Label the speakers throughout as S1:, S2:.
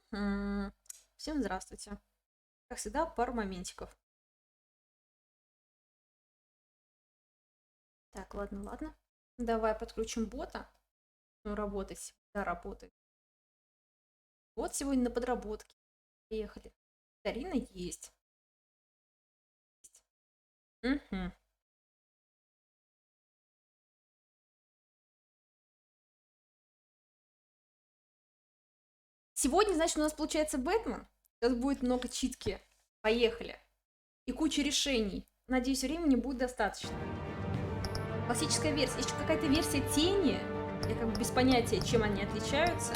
S1: Всем здравствуйте. Как всегда, пару моментиков. Так, ладно. Давай подключим бота. Ну, работать. Да, работает. Вот сегодня на подработке. Приехали. Дарина есть. Угу. Сегодня, значит, у нас получается Бэтмен. Сейчас будет много читки. Поехали. И куча решений. Надеюсь, времени будет достаточно. Классическая версия. Есть еще какая-то версия тени. Я как бы без понятия, чем они отличаются.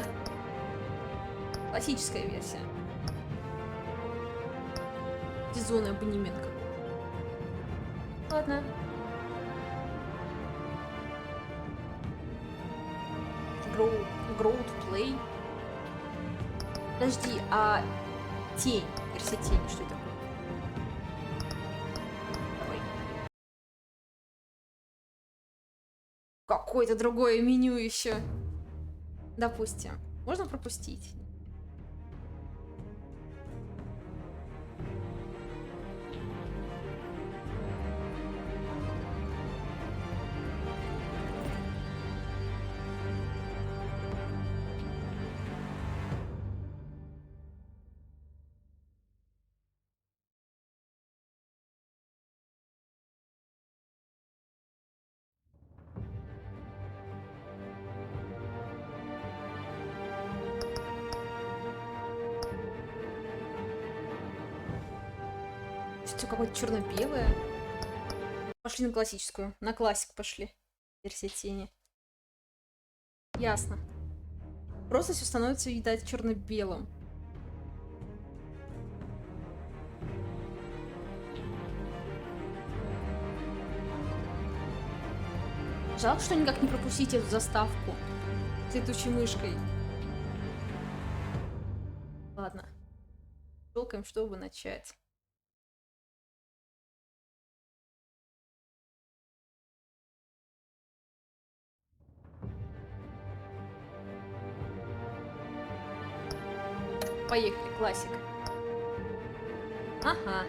S1: Классическая версия. Сезонный абонемент какой. Ладно. Grow to play. Подожди, а тень? Версия тени, что это такое? Ой. Какое-то другое меню еще. Допустим. Можно пропустить? Все какое-то черно-белое. Пошли на классическую. На классику пошли. Версия тени. Ясно. Просто все становится, видать, черно-белым. Жалко, что никак не пропустить эту заставку с летучей мышкой. Ладно. Щелкаем, чтобы начать. Поехали, классик. Ага.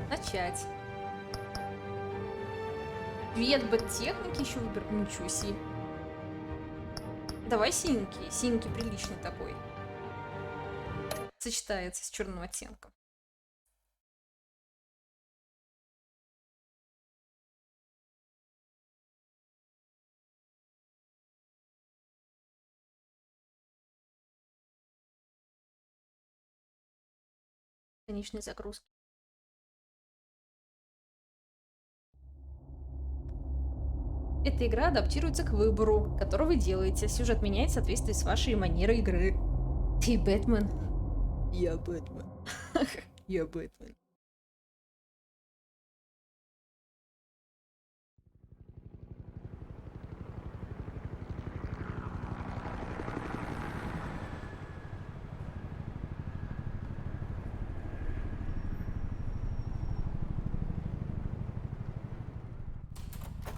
S1: Начать. Цвет бэт-техники еще выберу. Ничего себе. Давай синенький. Синенький приличный такой. Сочетается с черным оттенком. Конечной загрузки. Эта игра адаптируется к выбору, который вы делаете. Сюжет меняется в соответствии с вашей манерой игры. Ты Бэтмен. Я Бэтмен. Я Бэтмен.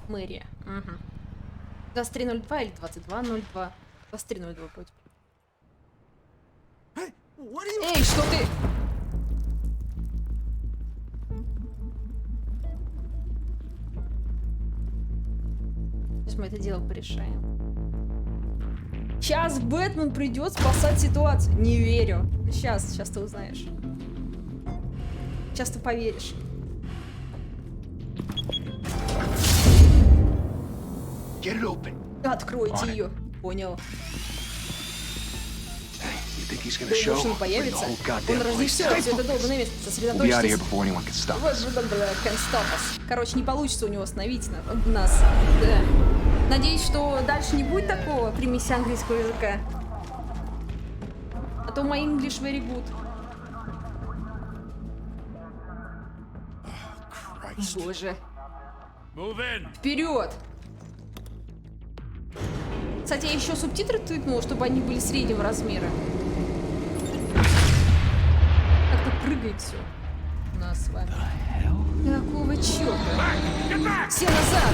S1: Мэрия. Угу. 23:02 или 22:02? 23:02 вроде. Эй, что ты? Сейчас мы это дело порешаем. Сейчас Бэтмен придет спасать ситуацию. Не верю. Сейчас ты узнаешь. Сейчас ты поверишь. Откройте ее. Понял. Думаешь, он появится? Он разнесет все это долбанное место. Сосредоточьтесь. Короче, не получится у него остановить нас. Да. Надеюсь, что дальше не будет такого примеси английского языка. А то my English very good. Боже. Вперед! Кстати, я еще субтитры тыкнула, чтобы они были среднего размера. Как-то прыгает все у нас с вами. Какого черта? Все назад!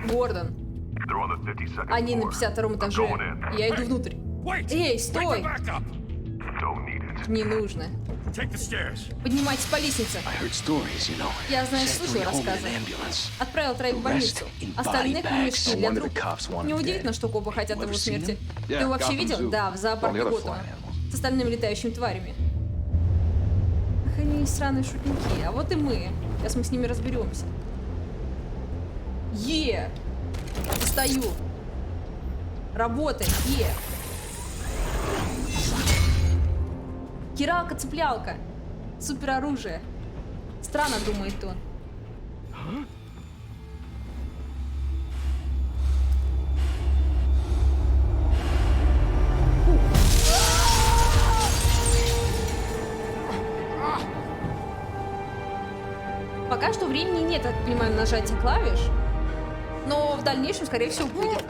S1: Гордон. Они на 52-м этаже. Я иду внутрь. Эй, стой! Не нужно. Поднимайтесь по лестнице. Я знаю, слышал рассказы. Отправил троих в больницу. Остальных выместили для трупа. Неудивительно, что копы хотят его смерти. Ты его вообще видел? Да, в зоопарке Готэма. С остальными летающими тварями. Ах, они сраные шутники. А вот и мы. Сейчас мы с ними разберемся. Достаю. Работай. Киралка-цеплялка. Супер оружие. Странно, думает он. Пока что времени нет, я так понимаю, на нажатие клавиш. Но в дальнейшем, скорее всего, будет.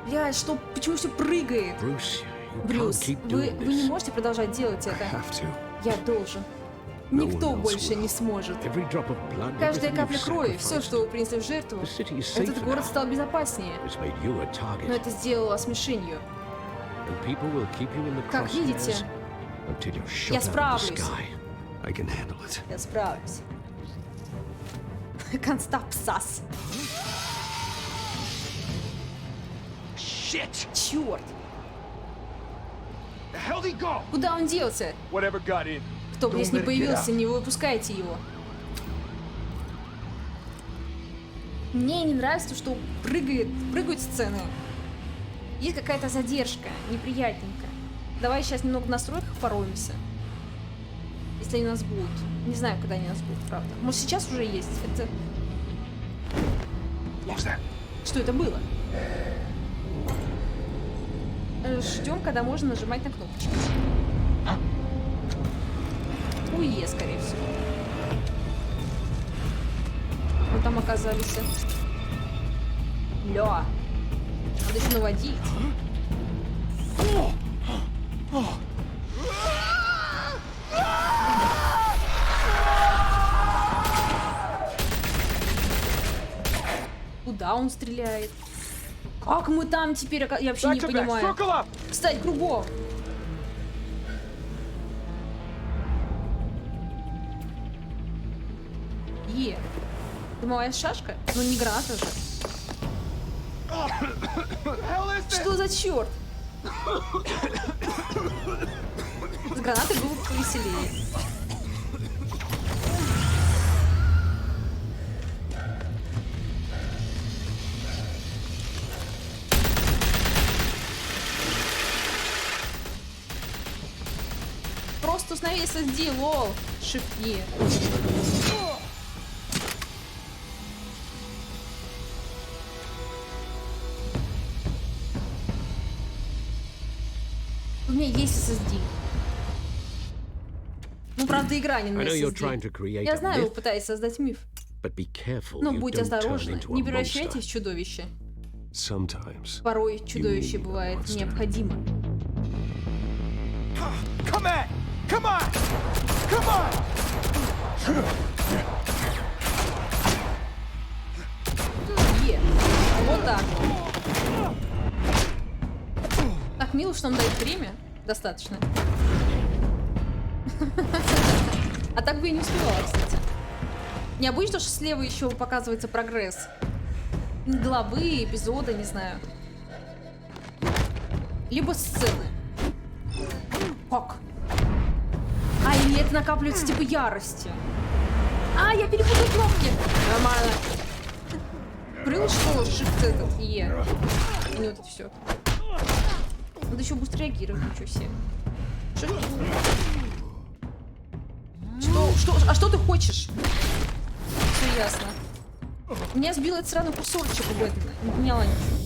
S1: Блядь, что? Почему все прыгает? Брюс, вы не можете продолжать делать это. Я должен. Никто больше не сможет. Каждая капля крови, все, что вы принесли в жертву, этот город стал безопаснее. Но это сделало вас мишенью. Как видите, я справлюсь. Я справлюсь. Констапсас. Черт! Куда он делся? Кто бы здесь не появился, не выпускайте его. Мне не нравится, что прыгают сцены. Есть какая-то задержка, неприятненько. Давай сейчас немного в настройках пороемся. Если они у нас будут. Не знаю, когда они у нас будут, правда. Может, сейчас уже есть. Это... Что это было? Ждем, когда можно нажимать на кнопочку. УЕ, скорее всего. Мы там оказались. Ля. Надо еще наводить. Куда он стреляет? Как мы там теперь? Я вообще не понимаю. Встать кругом. Дымовая шашка? Ну не граната же. Что за черт? С гранатой было бы повеселее. Просто установи SSD, лол. Шипи. У меня есть SSD. Ну, правда, игра не на SSD. Я знаю, вы пытаетесь создать миф. Но будьте осторожны, не превращайтесь в чудовище. Порой чудовище бывает необходимо. Вот так. Так мило, что нам дают время. Достаточно. А так бы и не успевала, кстати. Необычно, что слева еще показывается прогресс. Главы, эпизода, не знаю. Либо сцены. Как? А, или это накапливается типа ярости. А, я перепутал кнопки. Нормально. Прыл, что shift этот, Е. И не вот это все. Надо еще быстро реагировать, ничего себе. Что? А что ты хочешь? Все ясно. Меня сбил этот сраный курсорчик у Бэтмена. Не поняла ничего.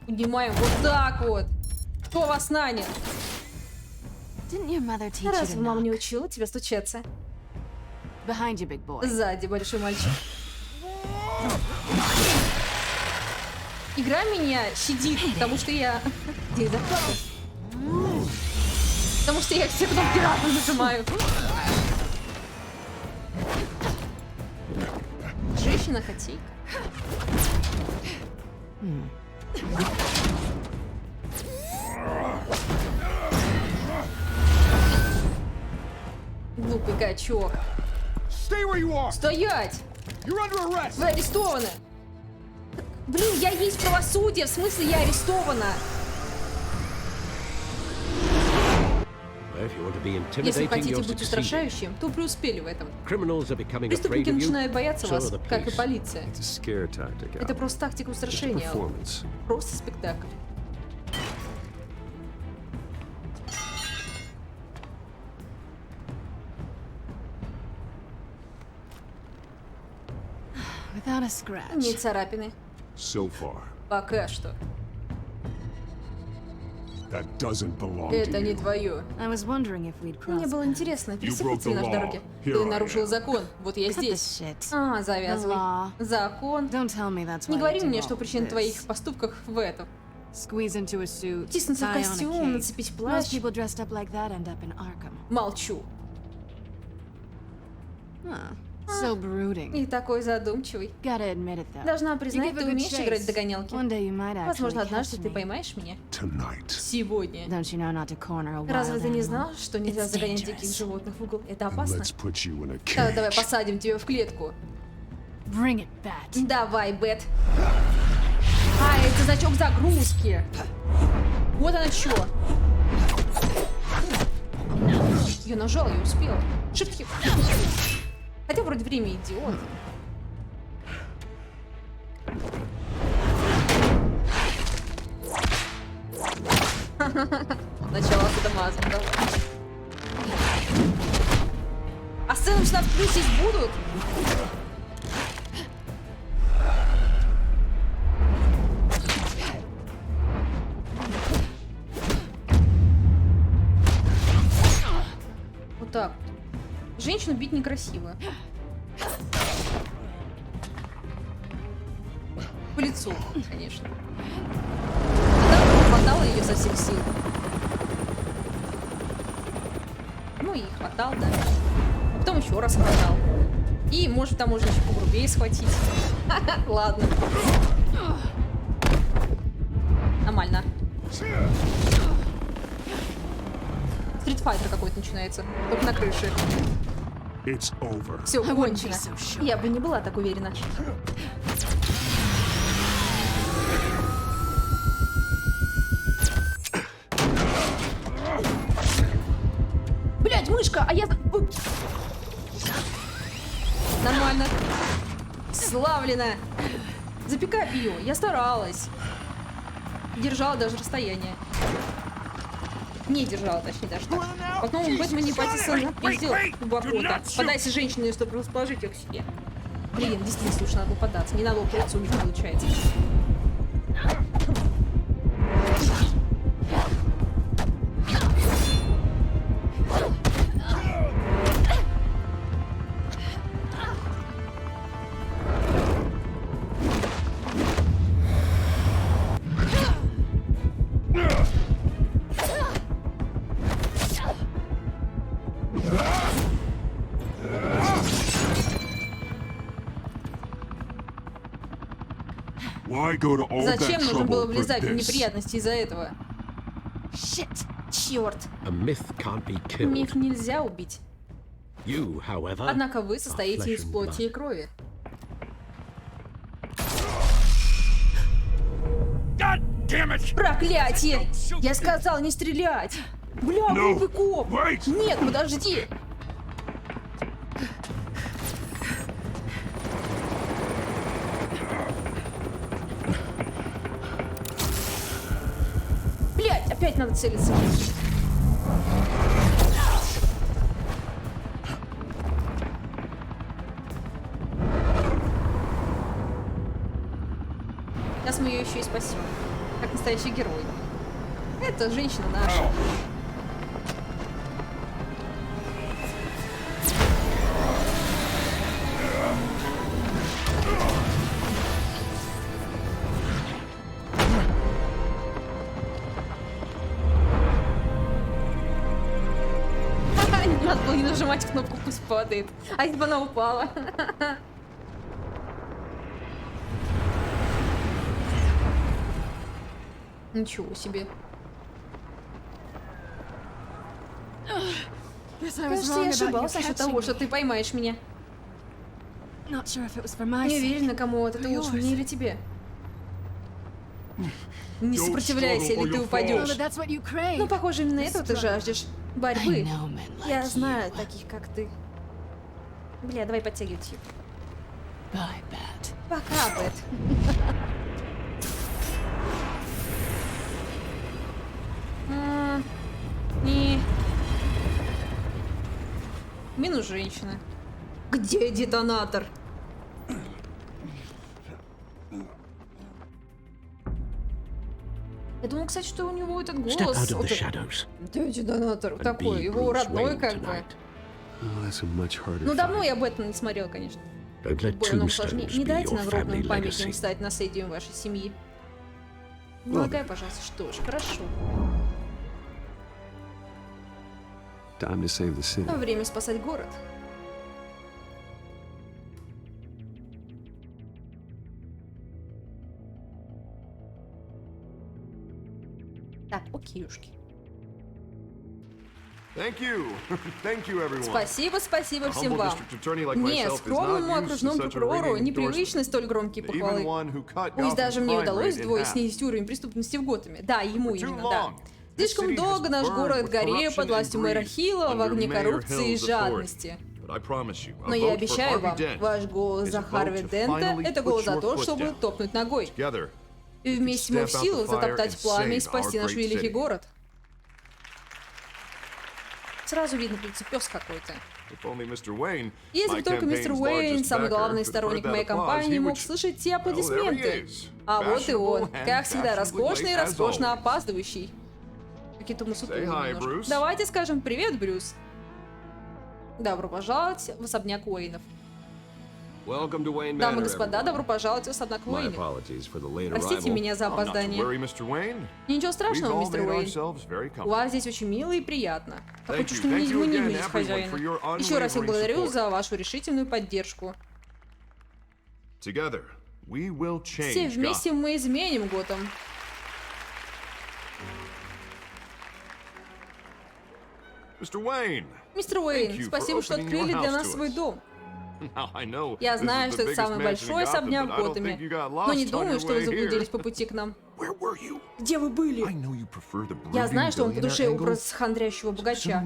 S1: Поднимаем вот так вот. Кто вас нанял? Разве мама не учила тебя стучаться? Сзади, большой мальчик. Игра меня щадит, потому что я... Где зарплата? Потому что я все кнопки разом нажимаю. Женщина-хотейка. Глупый качок. Стоять! Вы арестованы! Блин, я есть правосудие, в смысле я арестована? Если хотите быть устрашающим, то преуспели в этом. Преступники начинают бояться вас, как и полиция. Это просто тактика устрашения. Просто спектакль. Не царапины. Пока что. Это не твое. Мне было интересно, пересекутся ли наши дороги. Ты нарушил закон, вот я здесь. Завязывай. Закон. Не говори мне, что причина твоих поступков в этом. Тиснуться в костюм, нацепить плащ. Молчу. И такой задумчивый. Должна признать, ты умеешь играть в догонялки. Возможно, однажды ты поймаешь меня. Сегодня. Разве ты не знал, что нельзя загонять диких животных в угол? Это опасно. Тогда давай посадим тебя в клетку. Давай, Бет. Это значок загрузки. Вот она чё. Я нажал, я успел. Shift. Хотя вроде время идиот. Начало с дамазом, давай. А сцены 16 плюс здесь будут? Вот так. Женщину бить некрасиво. По лицу, конечно. Да, хватало ее со всех сил. Ну и хватал, да. А потом еще раз хватал. И может там можно еще погрубее схватить. Ладно. Нормально. Стритфайтер какой-то начинается. Только на крыше. Все кончено. Я бы не была так уверена. Блять, мышка, а я... Нормально. Славлено. Запекай ее. Я старалась. Держала даже расстояние. Не держала, точнее, даже так. По-моему, Бэтмен Паттинсон пиздил Бакота. Подайся женщине, чтобы расположить ее к себе. Блин, действительно, слушай, надо было податься. Не надо было по лицу, не получается. Зачем нужно было влезать в неприятности из-за этого? Черт. Миф нельзя убить. Однако вы состоите из плоти и крови. Проклятие! Я сказал не стрелять! Бля, глупый коп! Нет, подожди! Блять, опять надо целиться. Сейчас мы ее еще и спасем. Как настоящий герой. Это женщина наша. нажимать кнопку, пусть падает. А если бы она упала? Ничего себе. Кажется, я ошибался насчет того, что ты поймаешь меня. Не уверена, кому это лучше, мне или тебе. Не сопротивляйся, или ты упадешь. Ну, похоже, именно этого ты жаждешь. Борьбы. Я знаю таких, как ты. Бля, давай подтягивать их. Пока, Бэт. Не. Минус женщина. Где детонатор? Я думал, кстати, что у него этот голос. Где детонатор? Такой, его родной как бы. Ну, давно я об этом не смотрел, конечно. Больно сложнее. Не дайте нагробному памятникам стать наследием вашей семьи. Полагай, пожалуйста, что ж, хорошо. Время спасать город. Так, окейушки. Спасибо, спасибо всем вам. Мне, скромному окружному прокурору, непривычны столь громкие похвалы. Пусть даже мне удалось вдвое снизить уровень преступности в Готэме. Да, ему именно, да. Слишком долго наш город горел под властью мэра Хилла в огне коррупции и жадности. Но я обещаю вам, ваш голос за Харви Дента — это голос за то, чтобы топнуть ногой. И вместе мы в силах затоптать пламя и спасти наш великий город. Сразу видно, пес какой-то. Если бы только мистер Уэйн, самый главный сторонник моей компании, мог слышать те аплодисменты. А вот и он, как всегда, роскошный и роскошно опаздывающий. Какие-то мусутые немножко. Давайте скажем привет, Брюс. Добро пожаловать в особняк Уэйнов. Дамы и господа, добро пожаловать в особняк Уэйнов. Простите меня за опоздание. Ничего страшного, мистер Уэйн. У вас здесь очень мило и приятно. Я хочу, что не изменить хозяина. Еще раз я благодарю за вашу решительную поддержку. Все вместе мы изменим Готэм. Мистер Уэйн, спасибо, что открыли для нас свой дом. Я знаю, что это самый большой особняк в Готэме, но не думаю, что вы заблудились по пути к нам. Где вы были? Я знаю, что вам по душе образ хандрящего богача.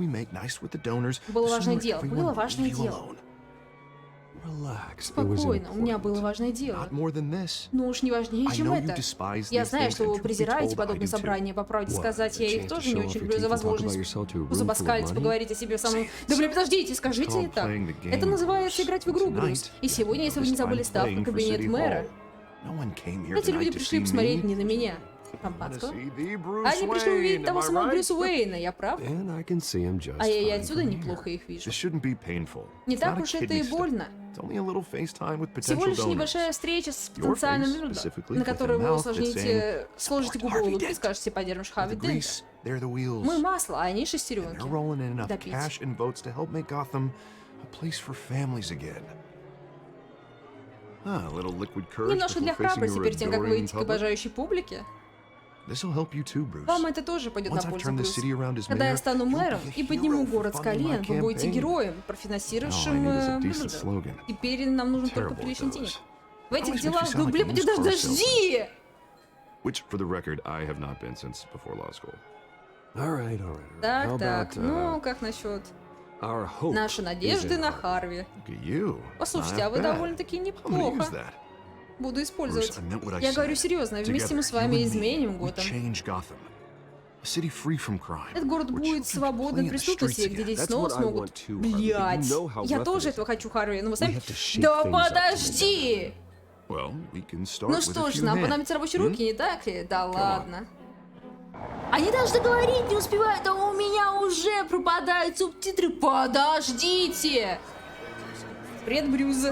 S1: Было важное дело. Было важное дело. Спокойно, у меня было важное дело. Но уж не важнее, чем это. Я знаю, что вы презираете подобные собрания. По правде сказать, я их тоже не очень люблю за возможность зубоскалить, поговорить о себе самому. Да блин, подождите, скажите это так. Это называется играть в игру, Брюс. И сегодня, если вы не забыли ставку кабинет мэра, эти люди пришли посмотреть не на меня. Шампанского. Они пришли увидеть того самого Брюса Уэйна, я прав? А я и отсюда неплохо их вижу. Не так уж это и больно. Всего лишь небольшая встреча с потенциальным выбором, на которую вы сложите губы улыбки и скажете, поддержишь Харви Дента. Мы масло, а они шестеренки. Допить. Немножко для храбрости перед тем, как выйти к обожающей публике. Вам это тоже пойдет на пользу, Брюс. Когда я стану мэром и подниму город с колен, вы будете героем, профинансировавшим выборы. Теперь нам нужно только приличный денег. В этих делах... Ну, блин, подожди! Так, ну, как насчет... Наши надежды на Харви. Послушайте, а вы довольно-таки неплохо. Буду использовать. Я говорю серьезно, вместе мы с вами изменим Готэм. Этот город будет свободен от преступности, где дети снова смогут... Блять! Я тоже этого хочу, Харви, но вы сами... Да подожди! Ну что ж, нам понадобятся рабочие руки, не так ли? Да ладно. Они даже договорить не успевают, а у меня уже пропадают субтитры. Подождите! Привет, Брюс.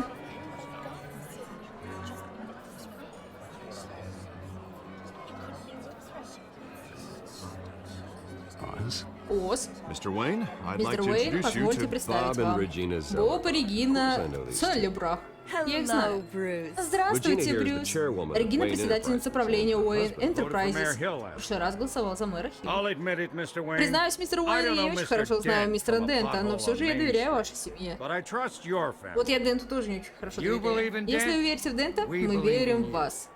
S1: Оз.
S2: Mr. Wayne, I'd like
S1: Мистер
S2: to
S1: Уэйн,
S2: introduce you
S1: позвольте
S2: to
S1: представить
S3: Bob and
S1: вам
S3: Regina Zeller.
S1: Боб и Регина
S3: Of course I know these
S1: Целлебрах. Я их знаю.
S4: Bruce.
S1: Здравствуйте,
S3: Regina here is the
S1: Брюс.
S3: chairwoman of
S1: Регина
S3: Wayne
S1: председательница
S3: Enterprises,
S1: правления
S3: and her
S1: Уэйн
S3: husband voted
S5: for Mayor
S1: Enterprises.
S5: Hill
S1: В
S5: last
S1: прошлый раз голосовал за мэра Хилла.
S5: I'll admit it, Mr. Wayne.
S1: Признаюсь, мистер
S5: I
S1: Уэйн,
S5: don't
S1: я
S5: know
S1: не очень
S5: Mr.
S1: хорошо знаю
S5: Dent
S1: мистера
S5: from a
S1: Дента, но
S5: pothole
S1: все же
S5: on
S1: я
S5: Main
S1: доверяю
S5: Street.
S1: вашей семье.
S5: But I trust your family.
S1: Вот я Денту тоже не очень хорошо
S5: You believe
S1: доверяю.
S5: in
S1: Если
S5: Dent?
S1: вы верите в Дента,
S5: We
S1: мы
S5: believe
S1: верим
S5: in
S1: в
S5: you.
S1: вас.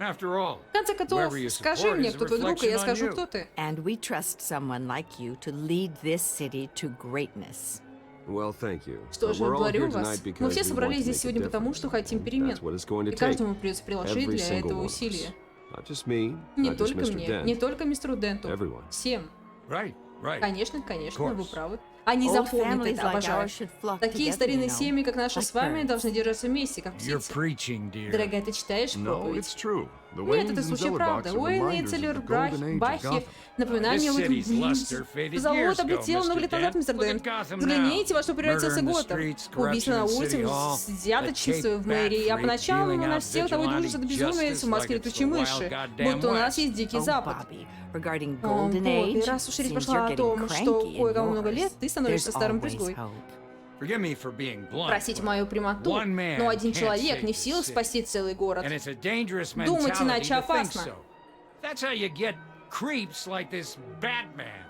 S5: After all,
S1: В конце концов,
S5: whoever you
S1: скажи
S5: support
S1: мне,
S5: is a
S1: кто твой друг, и я
S5: reflection on
S1: скажу,
S5: you.
S1: кто ты.
S4: And we trust someone like you to lead this city to greatness.
S3: Well, thank you.
S1: Что
S3: But
S1: же,
S3: we're all
S1: благодарю
S3: here
S1: вас.
S3: tonight because
S1: Мы все
S3: we
S1: собрались
S3: want to
S1: здесь
S3: make a
S1: сегодня потому,
S3: difference.
S1: что хотим
S3: And
S1: перемен.
S3: that's what it's going to
S1: И
S3: take.
S1: каждому придется приложить
S3: Every
S1: для
S3: single
S1: этого
S3: one of us.
S1: усилия.
S3: Not just me,
S1: Не
S3: not just
S1: только
S3: Mr.
S1: мне,
S3: Dent.
S1: не только мистеру Денту.
S3: Everyone.
S1: Всем.
S5: right, right.
S1: Конечно, конечно,
S5: Of
S1: вы
S5: course.
S1: правы. Они
S4: Old
S1: запомнят
S4: families
S1: это,
S4: like
S1: обожаю.
S4: ours should flock
S1: Такие
S4: together,
S1: старинные
S4: you know,
S1: семьи, как наши
S4: like
S1: с вами,
S4: birds.
S1: должны держаться вместе, как
S5: You're
S1: птицы.
S5: preaching, dear.
S1: Дорогая, ты читаешь
S2: No,
S1: проповедь?
S2: it's true. The
S1: Нет,
S2: Waynes
S1: это
S2: and
S1: случай
S2: Zellerbachs
S1: правда.
S2: are
S1: Уэйн и
S2: reminders of the
S1: Целлербахи,
S2: golden age of
S1: Бахи,
S2: Gotham.
S1: напоминание об
S5: This
S1: этом.
S5: city's luster faded
S1: Завод
S5: years ago,
S1: облетел много
S5: Mr.
S1: лет назад,
S5: Dent.
S1: мистер
S5: Look at
S1: Дент.
S5: Gotham
S1: Взгляните,
S5: now.
S1: во что превратился
S5: Murder in the
S1: Готэм.
S5: streets,
S1: Убийство на
S5: corruption in
S1: улице,
S5: City Hall,
S1: взяточничество
S5: a
S1: в мэрии, а
S5: Cape
S1: по ночам
S5: Bat
S1: на
S5: Freak
S1: всех того и
S5: dealing
S1: движется
S5: out
S1: до безумия
S5: justice
S1: в маске
S5: like it's
S1: летучей
S5: the
S1: мыши.
S5: wild goddamn
S1: Будто у нас
S5: West.
S1: есть Дикий
S4: Oh,
S1: Запад.
S4: Bobby, regarding
S1: О,
S4: golden
S1: Бобби,
S4: age,
S1: раз уж речь
S4: seems
S1: пошла
S4: you're
S1: о
S4: getting
S1: том, что
S4: cranky in
S1: кое-кому много
S4: yours.
S1: лет, ты становишься
S4: There's
S1: старым
S4: always
S1: брюзгой.
S4: hope.
S5: Forgive me for being blunt,
S1: Простите
S5: but
S1: мою прямоту,
S5: one man
S1: но один
S5: can't
S1: человек
S5: save
S1: не в
S5: this
S1: силах
S5: city.
S1: спасти целый город.
S5: And it's a dangerous
S1: Думать
S5: mentality
S1: иначе
S5: to think
S1: опасно.
S5: so. That's how you get creeps like this Batman.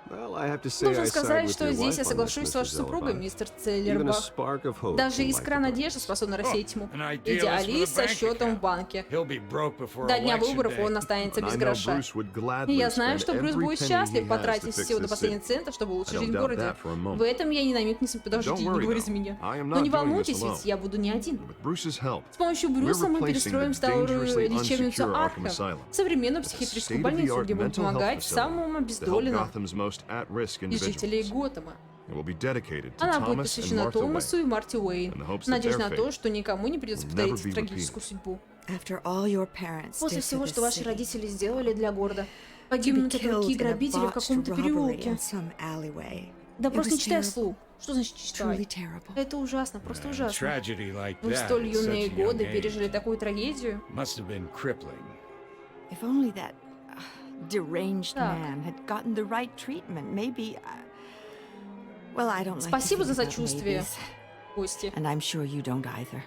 S3: Well, I have to say
S1: Должен
S3: I side
S1: сказать,
S3: with
S1: что
S3: your
S1: здесь я
S3: wife on
S1: соглашусь
S3: this,
S1: с вашей
S3: Mr.
S1: супругой,
S3: Zellerbach.
S1: мистер
S3: Even a
S1: Целлербах.
S3: spark of hope
S1: Даже
S3: can light
S1: искра
S3: the
S1: надежды
S3: darkness.
S1: способна рассеять тьму.
S5: An idealist
S1: Идеалист
S5: with a
S1: со
S5: bank
S1: счетом в
S5: account.
S1: банке.
S5: He'll be broke before
S1: До дня
S5: election
S1: выборов
S5: day.
S1: он останется
S2: And I
S1: без
S2: know
S1: гроша.
S2: Bruce would
S1: И
S2: gladly
S1: я знаю,
S2: spend
S1: что Брюс
S2: every
S1: будет
S2: penny he
S1: счастлив
S2: has
S1: потратить
S2: to fix
S1: все до
S2: this
S1: последнего
S2: city.
S1: цента, чтобы
S2: I
S1: улучшить
S2: don't
S1: жизнь в
S2: doubt
S1: городе.
S2: that for a moment.
S1: В этом я ни на миг не подождите,
S2: Don't worry,
S1: не говори за
S2: though.
S1: меня.
S2: I am
S1: Но
S2: not
S1: не
S2: doing
S1: волнуйтесь,
S2: this alone.
S1: ведь я буду не один.
S2: With Bruce's help,
S1: С помощью Брюса мы
S2: replacing
S1: перестроим
S2: the
S1: старую
S2: dangerously
S1: лечебницу
S2: unsecure Arkham
S1: Арkhам,
S2: Asylum
S1: современную
S2: with a
S1: психиатрическую больницу,
S2: state-of-the-art
S1: где будем
S2: mental health
S1: помогать
S2: facility
S1: самым
S2: to help
S1: обездоленным
S2: Gotham's most at-risk
S1: из жителей
S2: individuals.
S1: Готэма.
S2: It will be dedicated to
S1: Она будет
S2: Thomas and
S1: посвящена
S2: Martha
S1: Томасу
S2: Wayne.
S1: и Марти Уэйн,
S2: in the hopes
S1: в
S2: that
S1: надежде
S2: their
S1: на то,
S2: fate
S1: что никому не придется
S2: will
S1: повторить
S2: never be
S1: трагическую судьбу.
S4: After all your parents
S1: После
S4: did
S1: всего,
S4: for
S1: что
S4: this
S1: ваши
S4: city,
S1: родители сделали для города,
S4: to be
S1: погибнуть от
S4: killed
S1: руки
S4: in a
S1: грабителя в
S4: botched
S1: каком-то
S4: robbery
S1: переулке.
S4: in some alleyway.
S1: Да
S4: It
S1: просто
S4: was
S1: не читай
S4: terrible.
S1: вслух. Что значит
S4: Truly
S1: читай?
S4: terrible.
S1: Это ужасно, просто
S5: A
S1: ужасно.
S5: tragedy like
S1: Вы в
S5: that
S1: столь
S5: at such
S1: юные
S5: a young
S1: годы
S5: age
S1: пережили такую трагедию.
S5: must have been crippling.
S4: If only that deranged
S1: Так.
S4: man had gotten the right treatment, maybe. Well, I don't like to
S1: Спасибо за
S4: think about
S1: сочувствие,
S4: maybes,
S1: Кости.
S4: and I'm sure you don't either.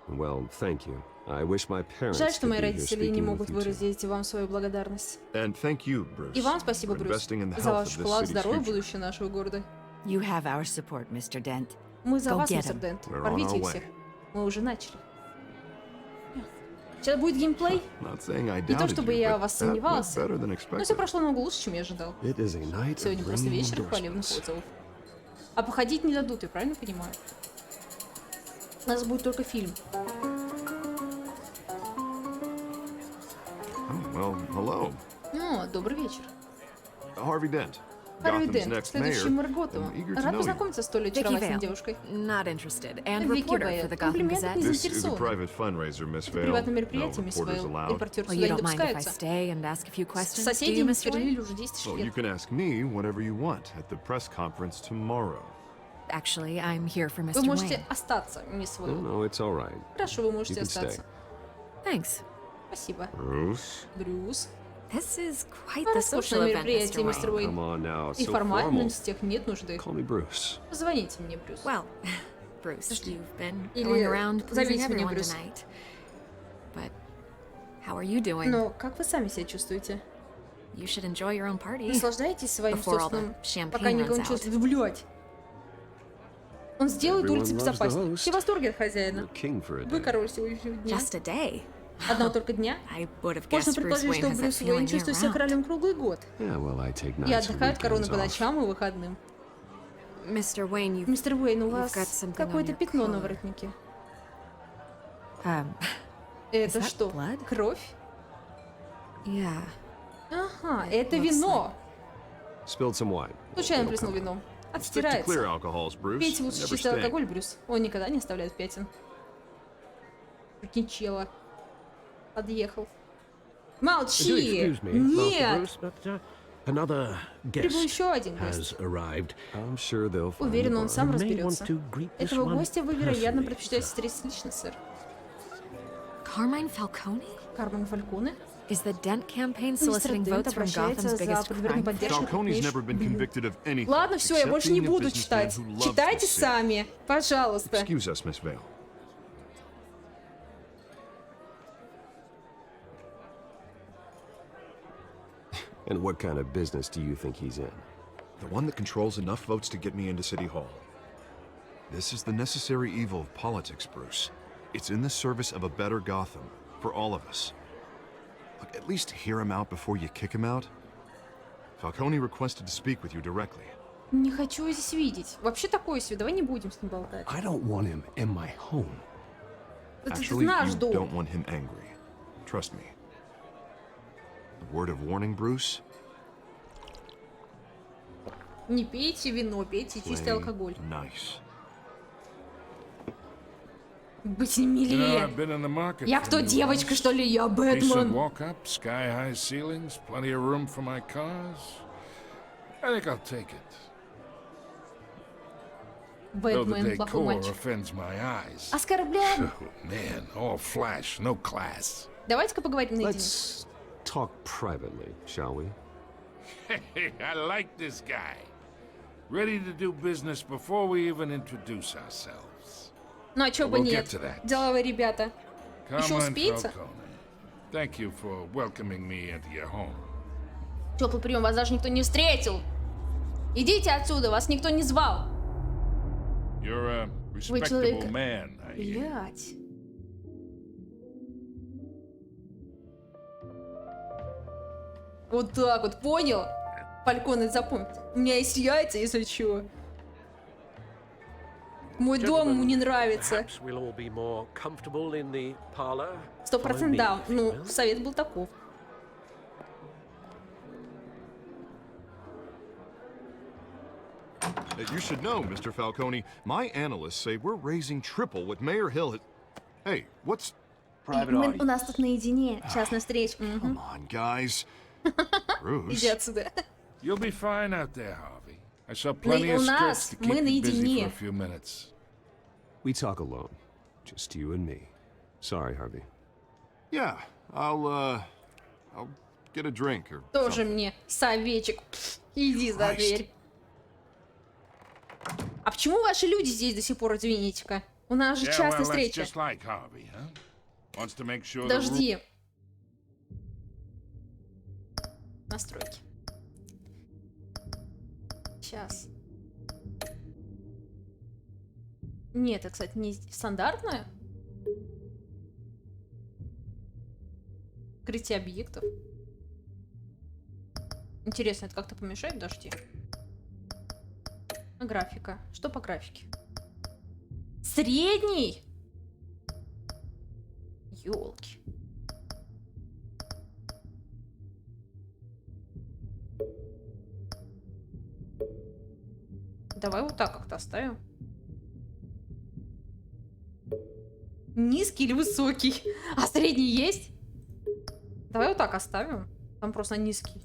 S3: Well, thank you. I wish my parents
S1: Жаль, что
S3: could
S1: мои
S3: be here
S1: родители не
S3: speaking
S1: могут
S3: with you too.
S1: выразить вам свою благодарность.
S2: And thank you, Bruce,
S1: И вам спасибо,
S2: for
S1: Брюс,
S2: investing in the
S1: за
S2: health
S1: ваш
S2: of this
S1: вклад в
S2: city's
S1: здоровье
S2: future.
S1: будущее нашего города.
S4: You have our support, Mr. Dent.
S1: Мы за
S4: Go
S1: вас,
S4: get
S1: мистер
S4: 'em.
S1: Дент.
S2: We're on
S1: Порвите
S2: our
S1: их
S2: way.
S1: всех. Мы уже начали. Сейчас будет геймплей.
S2: Not saying I
S1: Не то
S2: doubted
S1: чтобы
S2: you,
S1: я
S2: but
S1: вас
S2: that went
S1: сомневался,
S2: better than
S1: но
S2: expected.
S1: все прошло намного лучше, чем я ожидал.
S3: It is a night of
S1: Сегодня просто
S3: ringing
S1: вечер хвалебных
S3: endorsements.
S1: отзывов. А походить не дадут, я правильно понимаю? У нас будет только фильм.
S2: Oh, well, hello.
S1: О, добрый вечер.
S2: Harvey Dent,
S1: Харви
S2: Gotham's
S1: Дент,
S2: next
S1: следующий
S2: mayor.
S1: мэр Готэма.
S2: I'm eager to
S1: Рад
S2: know you.
S1: познакомиться с столь очаровательной
S6: Vale.
S1: девушкой.
S6: Not interested. And
S1: Вики
S6: reporter
S1: Вейл.
S6: for the Gotham
S1: Комплимент
S6: Gazette.
S1: не
S2: This is a
S1: заинтересован.
S2: private fundraiser, Miss Vale.
S1: Приватное
S2: No
S1: мероприятие, мисс
S2: reporters
S1: Вейл.
S2: allowed.
S1: Репортеры
S6: Well,
S1: сюда
S6: you
S1: не
S6: don't mind if I
S1: допускаются.
S6: stay and ask a few questions? Do
S1: Соседи
S6: you,
S1: не
S6: Mr. Wayne?
S1: сверлили уже 10
S2: Well, you
S1: лет.
S2: can ask me whatever you want at the press conference tomorrow.
S6: Actually, I'm here for
S1: Вы
S6: Mr.
S1: можете
S6: Wayne.
S1: остаться, мисс
S3: No,
S1: Вейл.
S3: no, it's all right.
S1: Хорошо, вы можете
S3: You can
S1: остаться.
S6: Thanks.
S1: Спасибо.
S2: Bruce?
S1: Брюс.
S6: This is quite the social
S1: Роскошное
S6: event,
S1: мероприятие,
S6: Mr.
S1: мистер
S6: Wayne.
S1: Уэйн.
S3: Come on now,
S1: И
S3: so formal.
S1: формальностях нет нужды.
S3: Call me Bruce.
S1: Позвоните мне, Брюс.
S6: Well, Bruce, you've been
S1: Или
S6: going around pleasing
S1: зовите меня
S6: everyone
S1: Брюс.
S6: tonight. But how are you doing?
S1: Но как вы сами себя чувствуете?
S6: You should enjoy your own party.
S1: Наслаждаетесь своим
S6: Before all
S1: собственным,
S6: the champagne
S1: пока не
S6: runs
S1: кончилось.
S6: out.
S1: Блядь. Он сделает
S3: Everyone
S1: улицы
S3: loves the
S1: безопаснее.
S3: host.
S1: Все в восторге от
S3: You're
S1: хозяина.
S3: king for a
S1: Вы
S3: day.
S1: король сегодняшнего дня.
S6: Just a day.
S1: Одного только дня.
S6: I would have
S1: Можно
S6: guessed Bruce
S1: предположить,
S6: Wayne
S1: что
S6: has that
S1: Брюс Уэйн
S6: feeling
S1: чувствует себя
S6: year-round.
S1: королем круглый год.
S3: Yeah, well, I take
S1: И
S3: nights and
S1: отдыхает корона
S3: weekends
S1: по
S3: off.
S1: ночам и выходным.
S6: Mr. Wayne, you've...
S1: Мистер Уэйн, у
S6: You've
S1: вас
S6: got something on
S1: какое-то
S6: your
S1: пятно на
S6: collar.
S1: воротнике.
S4: Um,
S1: Это
S4: that
S1: что?
S4: blood?
S1: Кровь?
S4: yeah.
S1: Ага, это
S4: looks
S1: вино.
S3: Spilled some wine.
S1: Случайно
S3: It'll
S1: плеснул
S3: come out.
S1: вином.
S2: Stick to
S1: Отстирается.
S2: clear alcohols, Bruce.
S1: Пейте лучше
S2: Never
S1: чистый
S2: stain.
S1: алкоголь, Брюс. Он никогда не оставляет пятен. Прикинь, чела. Подъехал. Молчи!
S7: Excuse me,
S1: Нет!
S7: Master Bruce, but another
S1: Прибыл
S7: guest
S1: еще один
S7: has
S1: гость.
S7: arrived.
S3: I'm sure they'll find
S1: Уверен,
S3: the
S1: он
S3: bar.
S1: сам
S7: You may
S1: разберется.
S7: want to greet this
S1: Этого
S7: one
S1: гостя вы, вероятно,
S7: personally,
S1: предпочитаете
S7: sir.
S1: встретить лично, сэр.
S6: Carmine Falcone?
S1: Кармен Фальконе.
S6: Is the Dent campaign
S1: Мистер
S6: soliciting
S1: Дент
S6: votes from
S1: обращается
S6: Gotham's
S1: за
S6: biggest
S1: предварительную
S6: crime?
S1: поддержку.
S2: Falcone's never been convicted of anything.
S1: Ладно, все, я
S2: except
S1: больше не
S2: being a
S1: буду
S2: businessman
S1: читать.
S2: who loves
S1: Читайте
S2: the city.
S1: сами, пожалуйста.
S2: Excuse us, Miss Vale.
S3: And what kind of business do you think he's in?
S2: The one that controls enough votes to get me into City Hall. This is the necessary evil of politics, Bruce. It's in the service of a better Gotham, for all of us. Look, at least hear him out before you kick him out. Falcone requested to speak with you directly.
S1: Не хочу его здесь видеть. Вообще такое себе, давай не будем с ним болтать.
S3: I don't want him in my home.
S1: Это
S2: Actually,
S1: наш
S2: you
S1: дом.
S2: don't want him angry. Trust me. A word of warning, Bruce.
S1: Не пейте вино, пейте чистый
S2: Play
S1: алкоголь.
S2: nice.
S1: Быть с ним милее.
S8: I've been in the market
S1: Я
S8: for
S1: кто,
S8: new
S1: девочка,
S8: ones.
S1: что ли? Я
S8: Decent
S1: Бэтмен.
S8: walk-up, sky-high ceilings, plenty of room for my cars. I think I'll take it. Though the
S1: Бэтмен, плохой
S8: decor
S1: мальчик.
S8: offends my eyes.
S1: Оскорбляем.
S8: Oh, man, all flash, no class.
S1: Давайте-ка поговорим наедине.
S3: Let's talk privately, shall we?
S8: Hey, I like this guy. Ready to do business before we even introduce ourselves.
S1: Ну а чё бы
S8: We'll
S1: нет?
S8: get to that.
S1: Деловые ребята. Еще
S8: Carmine
S1: успеется?
S8: Falcone, thank you for welcoming me into your home.
S1: Теплый прием, вас даже никто не встретил. Идите отсюда, вас никто не звал.
S8: You're a
S1: Вы человек...
S8: respectable man, I hear.
S1: Блять. Вот так вот, понял? Фальконе, запомни. У меня есть яйца, если чего. Мой дом ему не нравится.
S7: Perhaps we'll all be more comfortable in the parlor.
S1: 100% да. Ну, совет был таков.
S2: You should know, Mr. Falcone, my analysts say we're raising triple what Mayor Hill has... Hey, what's...
S1: У нас тут наедине. Частная встреча. Мгм.
S2: Come on, guys. Bruce.
S1: Иди отсюда.
S8: You'll be fine out there, Harvey. I saw plenty of
S1: у
S8: scripts
S1: нас,
S8: to
S1: мы
S8: keep you busy
S1: наедине.
S8: for a few minutes.
S3: We talk alone. Just you and me. Sorry, Harvey.
S2: Yeah, I'll get a drink or
S1: Тоже
S2: something.
S1: мне советчик. Пф, иди за
S2: Christ.
S1: дверь. А почему ваши люди здесь до сих пор, извините-ка? У нас же
S8: Yeah,
S1: частная
S8: well, that's
S1: встреча.
S8: just like Harvey, huh? Wants to make sure the
S1: Подожди. Настройки. Сейчас. Нет, это, кстати, не стандартное. Открытие объектов. Интересно, это как-то помешает? Подожди. Графика. Что по графике? Средний? Ёлки. Давай вот так как-то оставим. Низкий или высокий? А средний есть? Давай вот так оставим. Там просто низкий.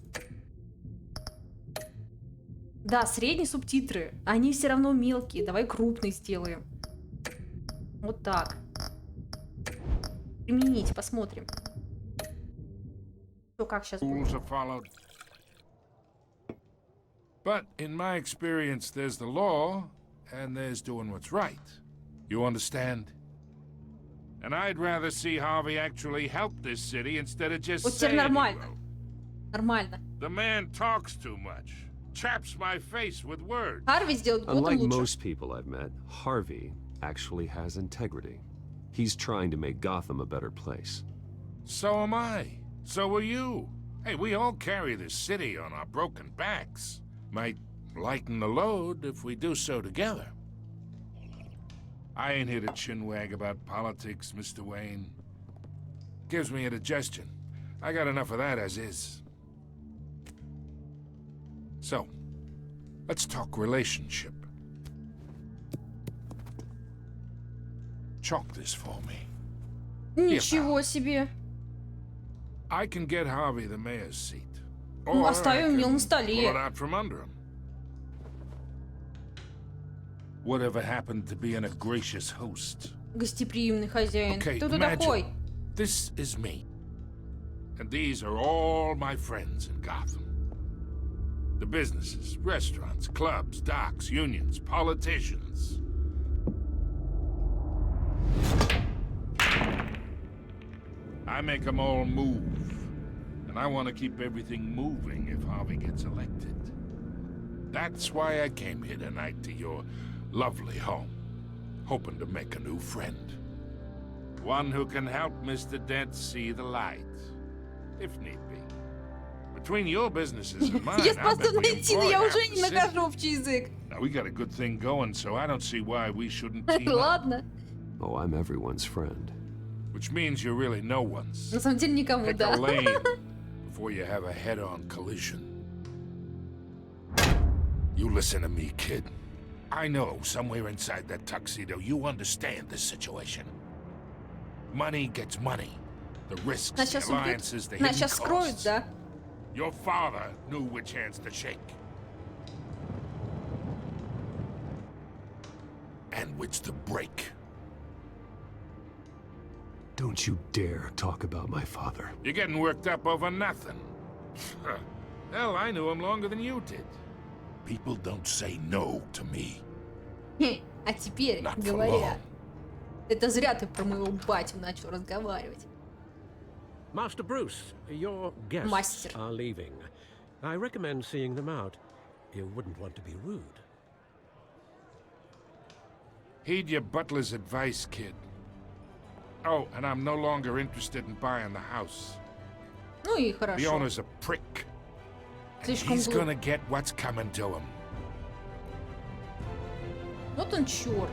S1: Да, средние субтитры. Они все равно мелкие. Давай крупный сделаем. Вот так. Применить, посмотрим. Что, как сейчас будет?
S8: rules are followed. But in my experience, there's the law, and there's doing what's right. You understand? And I'd rather see Harvey actually help this city instead of just
S1: Вот теперь
S8: saying he
S1: нормально.
S8: will.
S1: Нормально.
S8: The man talks too much. Chaps my face with words.
S1: Харви сделает Готэм
S3: Unlike
S1: лучше.
S3: most people I've met, Harvey actually has integrity. He's trying to make Gotham a better place.
S8: So am I. So are you. Hey, we all carry this city on our broken backs. Might lighten the load if we do so together. I ain't here to chinwag about politics, Mr. Wayne. Gives me indigestion. I got enough of that as is. So, let's talk relationship. Chalk this for me.
S1: Ничего себе.
S8: I can get Harvey the mayor's seat.
S1: Ну,
S8: Or
S1: оставим
S8: I
S1: его на
S8: can
S1: столе.
S8: pull it out from under him. Whatever happened to being a gracious host?
S1: Гостеприимный хозяин.
S8: Okay,
S1: Кто ты
S8: imagine.
S1: такой?
S8: This is me. And these are all my friends in Gotham. The businesses, restaurants, clubs, docks, unions, politicians. I make them all move. And I want to keep everything moving if Harvey gets elected. That's why I came here tonight to your lovely home, hoping to make a new friend. One who can help Mr. Dent see the light, if need be. Between your businesses and mine,
S1: Я
S8: I bet
S1: способна
S8: we
S1: идти, но
S8: employ
S1: я
S8: half
S1: уже
S8: the
S1: не
S8: city.
S1: нахожу общий язык.
S8: Now, we got a good thing going, so I don't see why we shouldn't team up.
S1: Ладно.
S3: Oh, I'm everyone's friend.
S8: Which means you're really no one's.
S1: На самом деле никому,
S8: Pick
S1: да.
S8: a lane before you have a head-on collision. You listen to me, kid. I know somewhere inside that tuxedo you understand this situation. Money gets money. The risks,
S1: Нас
S8: the
S1: сейчас убьют.
S8: alliances, the
S1: Нас
S8: hidden
S1: сейчас скроют,
S8: costs.
S1: да.
S8: Your father knew which hands to shake. And which to break.
S3: Don't you dare talk about my father.
S8: You're getting worked up over nothing. Hell, I knew him longer than you did. People don't say no to me.
S1: А теперь,
S8: Not for
S1: говорят,
S8: long.
S1: это зря ты про моего батю начал разговаривать.
S7: Master Bruce, your guests
S1: Мастер.
S7: are leaving. I recommend seeing them out. You wouldn't want to be rude.
S8: Heed your butler's advice, kid. Oh, and I'm no longer interested in buying the house.
S1: Ну и
S8: The
S1: хорошо.
S8: owner's a prick. And
S1: Слишком
S8: he's
S1: глуп.
S8: gonna get what's coming to him.
S1: Вот он черт.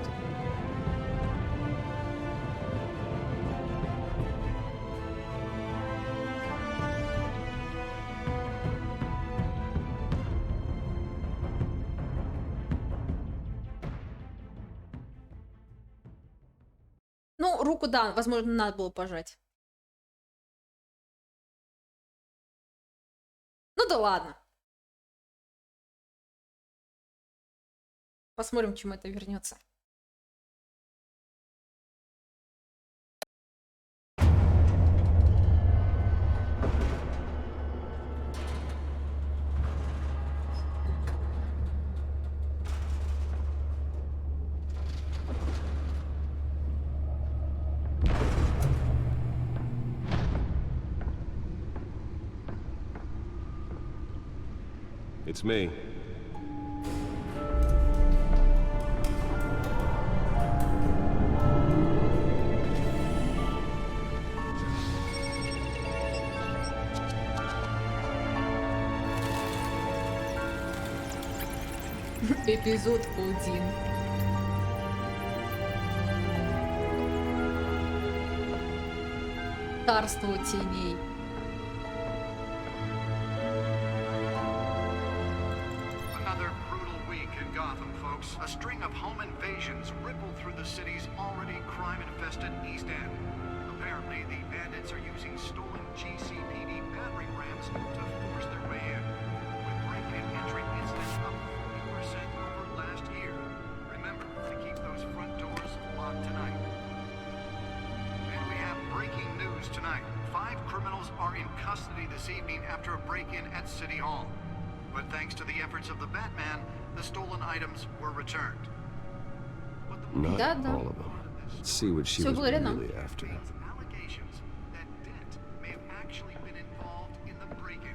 S1: Ну, руку, да, возможно, надо было пожать. Ну да ладно. Посмотрим, к чему это вернется.
S3: It's me.
S1: Эпизод 1. Царство теней.
S9: Another brutal week in Gotham, folks. A string of home invasions rippled through the city's already crime-infested East End. Apparently, the bandits are using stolen GCPD battering rams to force their way in, with break-in entry incidents up 40% over last year. Remember to keep those front doors locked tonight. And we have breaking news tonight. 5 criminals are in custody this evening after a break-in at City Hall. But thanks to the efforts of the Batman, the stolen items were returned. But the
S3: Not
S1: Да, да.
S3: all of them. Let's see what she
S1: Всё
S3: was
S1: было рядом.
S3: really after.
S9: allegations that Dent may have actually been involved in the break-in.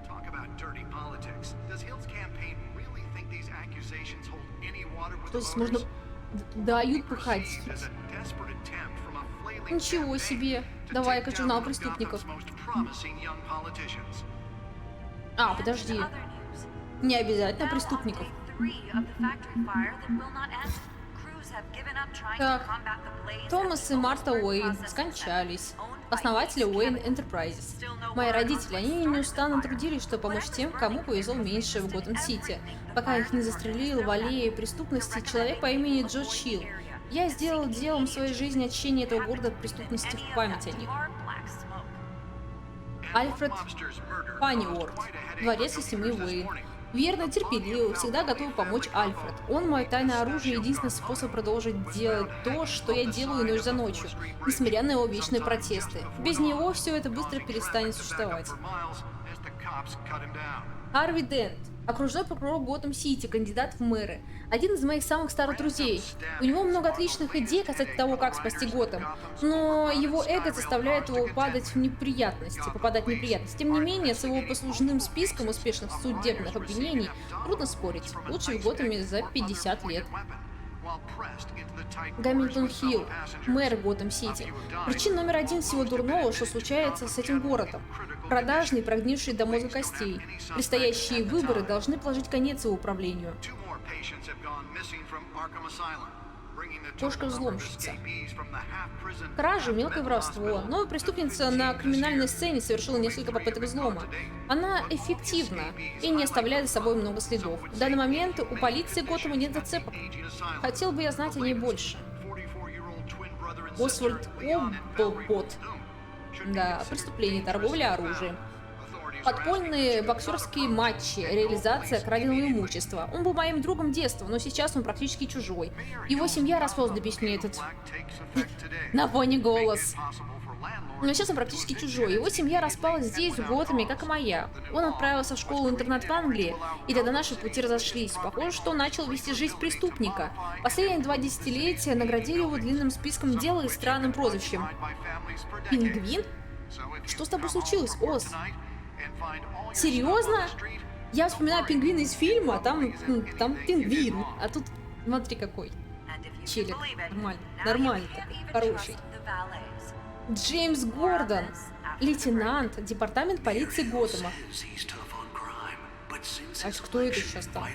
S9: Talk about dirty politics. Does Hill's campaign really think these accusations hold any water with
S1: То
S9: the
S1: есть можно
S9: voters?
S1: дают походить.
S9: Perceived as a desperate attempt from a flailing
S1: Ничего
S9: campaign
S1: себе.
S9: to
S1: Давай-ка
S9: take
S1: журнал
S9: down one of
S1: преступников.
S9: Gotham's most promising young politicians.
S1: А, подожди. Не обязательно преступников. Так, Томас и Марта Уэйн скончались. Основатели Уэйн Enterprises. Мои родители, они неустанно трудились, чтобы помочь тем, кому повезло меньше в Готэм-Сити, пока их не застрелил в аллее преступности человек по имени Джо Чилл. Я сделал делом своей жизни очищение этого города от преступности в память о них. Альфред Панниуорт. Дворец из семьи Уэйн. Верно, терпеливый, всегда готов помочь Альфред. Он мое тайное оружие и единственный способ продолжить делать то, что я делаю ночь за ночью, несмотря на его вечные протесты. Без него все это быстро перестанет существовать. Харви Дент, окружной прокурор Готэм-Сити, кандидат в мэры. Один из моих самых старых друзей. У него много отличных идей касательно того, как спасти Готэм, но его эго заставляет его попадать в неприятности. Тем не менее, с его послужным списком успешных судебных обвинений трудно спорить. Лучший в Готэме за 50 лет. Гамильтон Хилл, мэр Готэм-Сити. Причина номер один всего дурного, что случается с этим городом. Продажный, прогнивший до мозга костей. Предстоящие выборы должны положить конец его управлению. Кошка-взломщица. Кража, мелкое воровство. Новая преступница на криминальной сцене совершила несколько попыток взлома. Она эффективна и не оставляет за собой много следов. В данный момент у полиции Готэма нет зацепок. Хотел бы я знать о ней больше. Освальд Облбот. Да, преступление, торговля оружием. Подпольные боксерские матчи, реализация краденого имущества. Он был моим другом детства, но сейчас он практически чужой. Его семья распалась до песни этот... На фоне голос. Но сейчас он практически чужой. Его семья распалась здесь, в Готэме, как и моя. Он отправился в школу-интернат в Англии, и тогда наши пути разошлись. Похоже, что он начал вести жизнь преступника. Последние 2 десятилетия наградили его длинным списком дел и странным прозвищем. Пингвин? Что с тобой случилось, Оз? Серьезно? Я вспоминаю пингвина из фильма, там пингвин, а тут смотри какой. Челик, нормально такой, хороший. Джеймс Гордон, лейтенант, департамент полиции Готэма. А кто это сейчас там?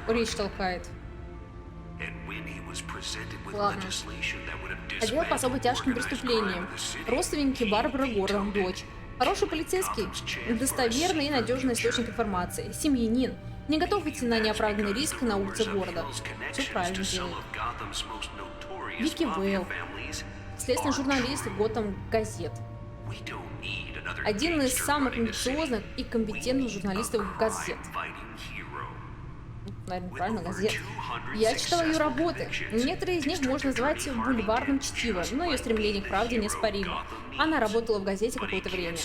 S1: Речь толкает. Ладно. Отдел по особо тяжким преступлениям. Родственники Барбара Гордон, дочь. Хороший полицейский, достоверный и надежный источник информации. Семьянин. Не готов идти на неоправданный риск на улице города. Все правильно делает. Вики Вейл. Следственный журналист Готэм газет. Один из самых амбициозных и компетентных журналистов газет. Наверное, правильно, газет. Я читала ее работы. Некоторые из них можно назвать бульварным чтивом, но ее стремление к правде неоспоримо. Она работала в газете какое-то время,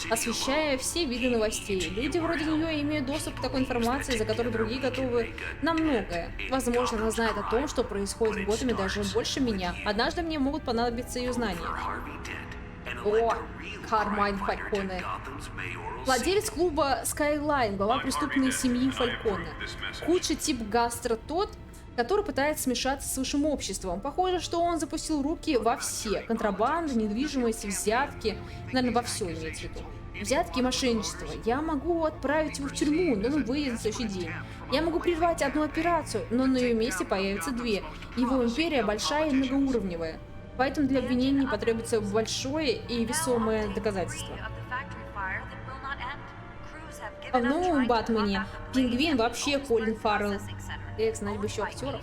S1: освещая все виды новостей. Люди вроде нее имеют доступ к такой информации, за которой другие готовы на многое. Возможно, она знает о том, что происходит в Готэме даже больше меня. Однажды мне могут понадобиться ее знания. О, Кармайн Фальконе. Владелец клуба Skyline, глава преступной семьи Фальконе. Худший тип гастро тот, который пытается смешаться с высшим обществом. Похоже, что он запустил руки во все. Контрабанда, недвижимость, взятки. Наверное, во все имеется в виду. Взятки и мошенничество. Я могу отправить его в тюрьму, но он выйдет на следующий день. Я могу прервать одну операцию, но на ее месте появятся 2. Его империя большая и многоуровневая. Поэтому для обвинений потребуется большое и весомое доказательство. А в новом Батмане Пингвин вообще Колин Фаррелл. Знать бы еще актеров.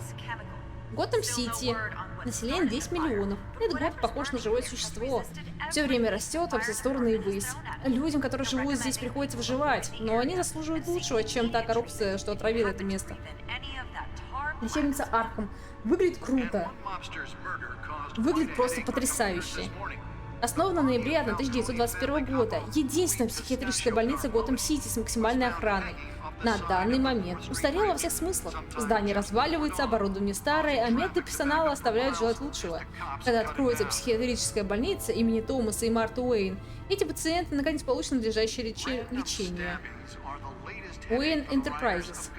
S1: Готэм-Сити. Население 10 миллионов. Этот город похож на живое существо. Все время растет во все стороны и ввысь. Людям, которые живут здесь, приходится выживать, но они заслуживают лучшего, чем та коррупция, что отравила это место. Лечебница Арkham. Выглядит круто. Выглядит просто потрясающе. Основана в ноябре 1921 года. Единственная психиатрическая больница Готэм-Сити с максимальной охраной. На данный момент устарела во всех смыслах. Здание разваливается, оборудование старое, а методы персонала оставляют желать лучшего. Когда откроется психиатрическая больница имени Томаса и Марты Уэйн, эти пациенты наконец получат надлежащее лечение. Уэйн Enterprises.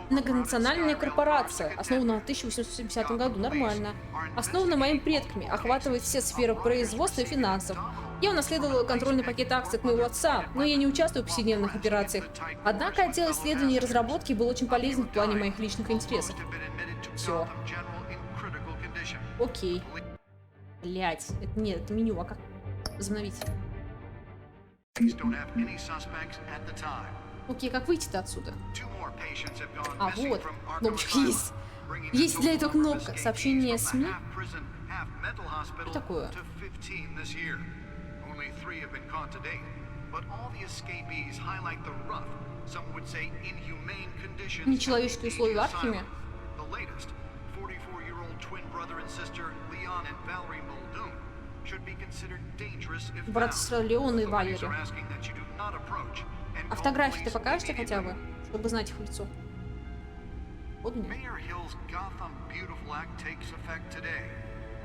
S1: Многонациональная корпорация, основана в 1870 году, нормально. Основана моими предками, охватывает все сферы производства и финансов. Я унаследовала контрольный пакет акций от моего отца, но я не участвую в повседневных операциях. Однако отдел исследований и разработки был очень полезен в плане моих личных интересов. Все. Окей. Блять, это нет, это меню, а как возобновить? Окей, как выйти-то отсюда? А, вот, кнопочка есть. Есть для этого кнопка. Сообщение СМИ? Что такое?
S9: but all the escapees highlight the rough, some would say inhumane conditions.
S1: Нечеловеческие условия в Архиме.
S9: The latest, 44-year-old twin brother and sister Leon and Valerie Muldoon should be considered dangerous if
S1: Брат и
S9: found.
S1: сестра Леон и
S9: Authorities
S1: Валери.
S9: are asking that you do not approach and
S1: А
S9: call
S1: фотографии ты
S9: police
S1: покажете хотя бы,
S9: immediately.
S1: чтобы знать их лицо? Вот мне.
S9: Mayor Hill's Gotham Beautiful Act takes effect today,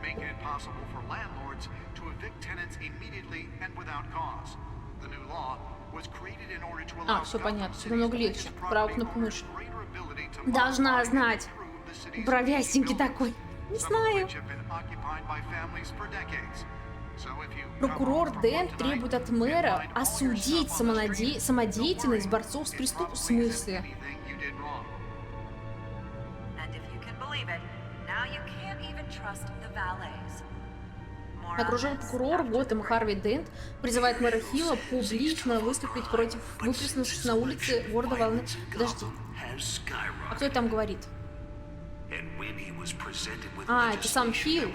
S9: making it possible for landlords to evict tenants immediately and without cause. The new law was created in order to allow
S1: всё
S9: Gotham
S1: понятно,
S9: City's
S1: всё намного
S9: village
S1: легче.
S9: property
S1: Правую кнопку
S9: owners
S1: мыши.
S9: greater ability to
S1: Должна
S9: modify and
S1: знать.
S9: improve the city's
S1: Бровястенький
S9: buildings,
S1: такой. Не
S9: some of
S1: знаю.
S9: which have been occupied by families for decades. So if you come
S1: Прокурор
S9: home from
S1: Дент
S9: work tonight,
S1: требует от мэра
S9: and find all
S1: осудить
S9: yourself on the street,
S1: самодеятельность
S9: don't worry.
S1: борцов с
S9: It
S1: преступностью. В
S9: probably isn't
S1: смысле?
S9: anything you did wrong.
S10: And if you can believe it, now you can't even trust the valets. More on
S1: Окружной
S10: this
S1: прокурор
S10: after
S1: Готэм
S10: the break.
S1: Харви Дент призывает мэра Хилла публично выступить против выплеснувшихся на улице города волны. Подожди, а кто это там говорит? А, это сам Хилл.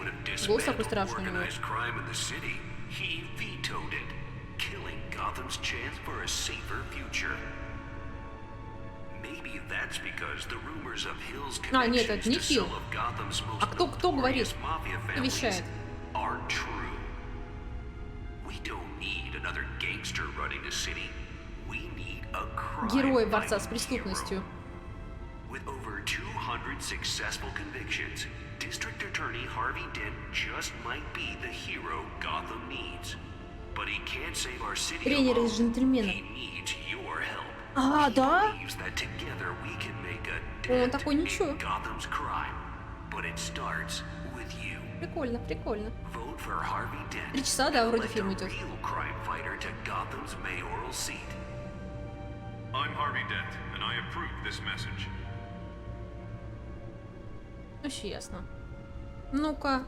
S1: Голос такой страшный у него. А, нет, это не Хилл. А кто говорит? Кто вещает? Герой борца с преступностью.
S11: With over 200 successful convictions, District Attorney Harvey Dent just might be the hero Gotham needs. But he can't save our city
S1: Тренер
S11: alone.
S1: из джентльменов.
S11: He needs your help.
S1: А,
S11: He
S1: да?
S11: believes that together we can make a
S1: Он
S11: dent
S1: такой, ничего.
S11: in Gotham's crime. But it starts with you.
S1: Прикольно, прикольно.
S11: Vote for Harvey Dent.
S1: 3 часа, да,
S11: and
S1: вроде
S11: elect
S1: фильм
S11: a
S1: идет.
S11: real crime fighter to Gotham's mayoral seat.
S12: I'm Harvey Dent, and I approve this message.
S1: Очень ясно. Ну-ка,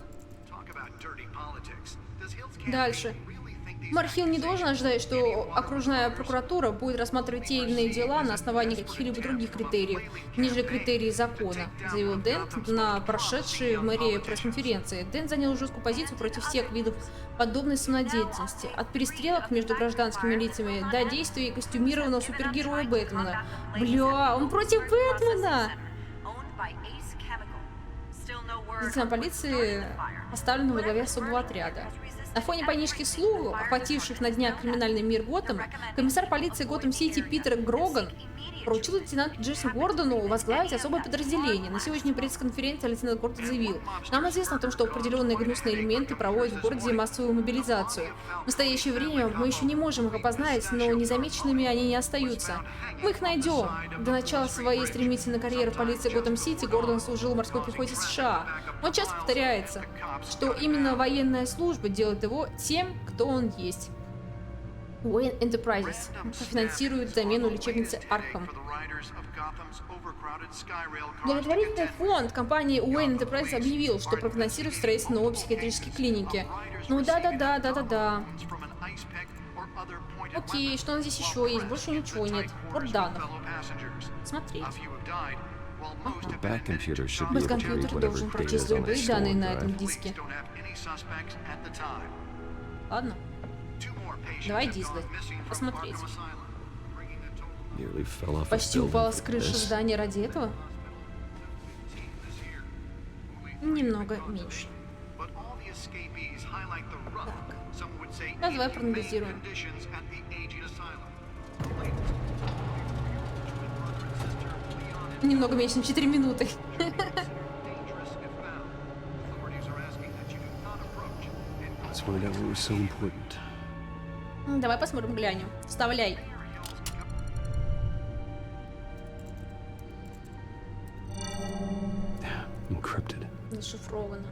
S9: Talk about dirty politics. Does Hill's
S1: дальше.
S9: campaign really think these
S1: Мэр Хилл не должен ожидать, что окружная прокуратура будет рассматривать те или иные дела на основании каких-либо других критериев, нежели критерии закона, заявил Дент на прошедшей в мэрии пресс-конференции. Дент занял жесткую позицию против всех видов подобной самодеятельности, от перестрелок между гражданскими лицами до действий костюмированного супергероя Бэтмена. Бля, он против Бэтмена!
S10: Owned by Ace Chemical. Still no word
S1: Лейтенант полиции поставлен во главе особого отряда. На фоне панических слухов, охвативших на днях криминальный мир Готэма, комиссар полиции Готэм-Сити Питер Гроган поручил лейтенанту Джессу Гордону возглавить особое подразделение. На сегодняшней пресс-конференции лейтенант Гордон заявил: «Нам известно о том, что определенные гнусные элементы проводят в городе массовую мобилизацию. В настоящее время мы еще не можем их опознать, но незамеченными они не остаются. Мы их найдем». До начала своей стремительной карьеры в полиции Готэм-Сити Гордон служил в морской пехоте США. Он часто повторяется, что именно военная служба делает его тем, кто он есть. Wayne Enterprises финансирует замену лечебницы Арkham. Благотворительный фонд компании Wayne Enterprises объявил, что профинансирует строительство новой психиатрической клиники. Ну да. Окей, что у нас здесь еще есть? Больше ничего нет. Порт данных. Смотреть.
S3: Back computer should be
S1: Без
S3: able to read
S1: компьютер
S3: whatever
S1: должен
S3: data is
S1: прочесть
S3: on
S1: любые
S3: that
S1: данные
S3: stored
S1: на этом
S3: drive.
S1: диске. Ладно, давай дизлайк. Посмотреть.
S3: Nearly fell off a
S1: Почти
S3: building
S1: упала
S3: for
S1: с крыши
S3: this.
S1: здания ради этого? Немного меньше. Так. Давай проанализируем. Немного меньше, чем 4 минуты.
S3: Let's find out what was so important.
S1: Давай посмотрим, глянем. Вставляй.
S3: Encrypted.
S1: Зашифровано.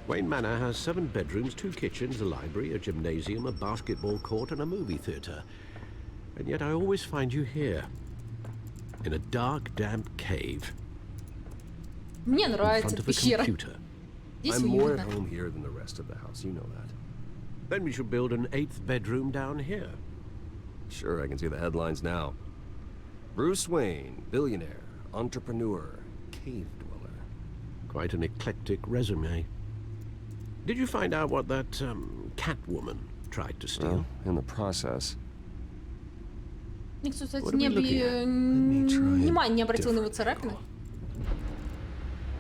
S7: Wayne Manor has 7 bedrooms, 2 kitchens, a library, a gymnasium, a basketball court, and a movie theatre. And yet I always find you here, in a dark, damp cave,
S1: Мне
S7: in
S1: нравится
S7: front
S1: эта
S7: of a
S1: пещера.
S7: computer.
S1: Здесь
S3: I'm more at
S1: уютно.
S3: home here than the rest of the house, you know that.
S7: Then we should build an 8th bedroom down here.
S3: Sure, I can see the headlines now. Bruce Wayne, billionaire, entrepreneur, cave dweller.
S7: Quite an eclectic resume. Did you find out what that Catwoman tried to steal.
S3: Well, in the process.
S1: Никто, кстати,
S7: What are we looking at?
S1: внимания не обратил на его царапины.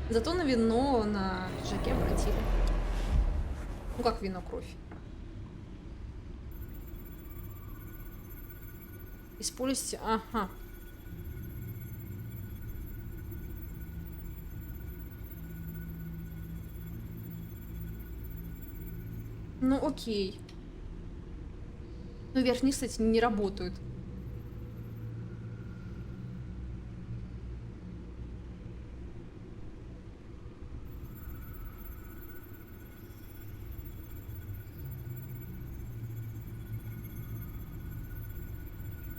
S1: Зато на вино на пиджаке обратили. Ну как вино, кровь. Используйте... Ага. Ну окей. Ну верхние, кстати, не работают.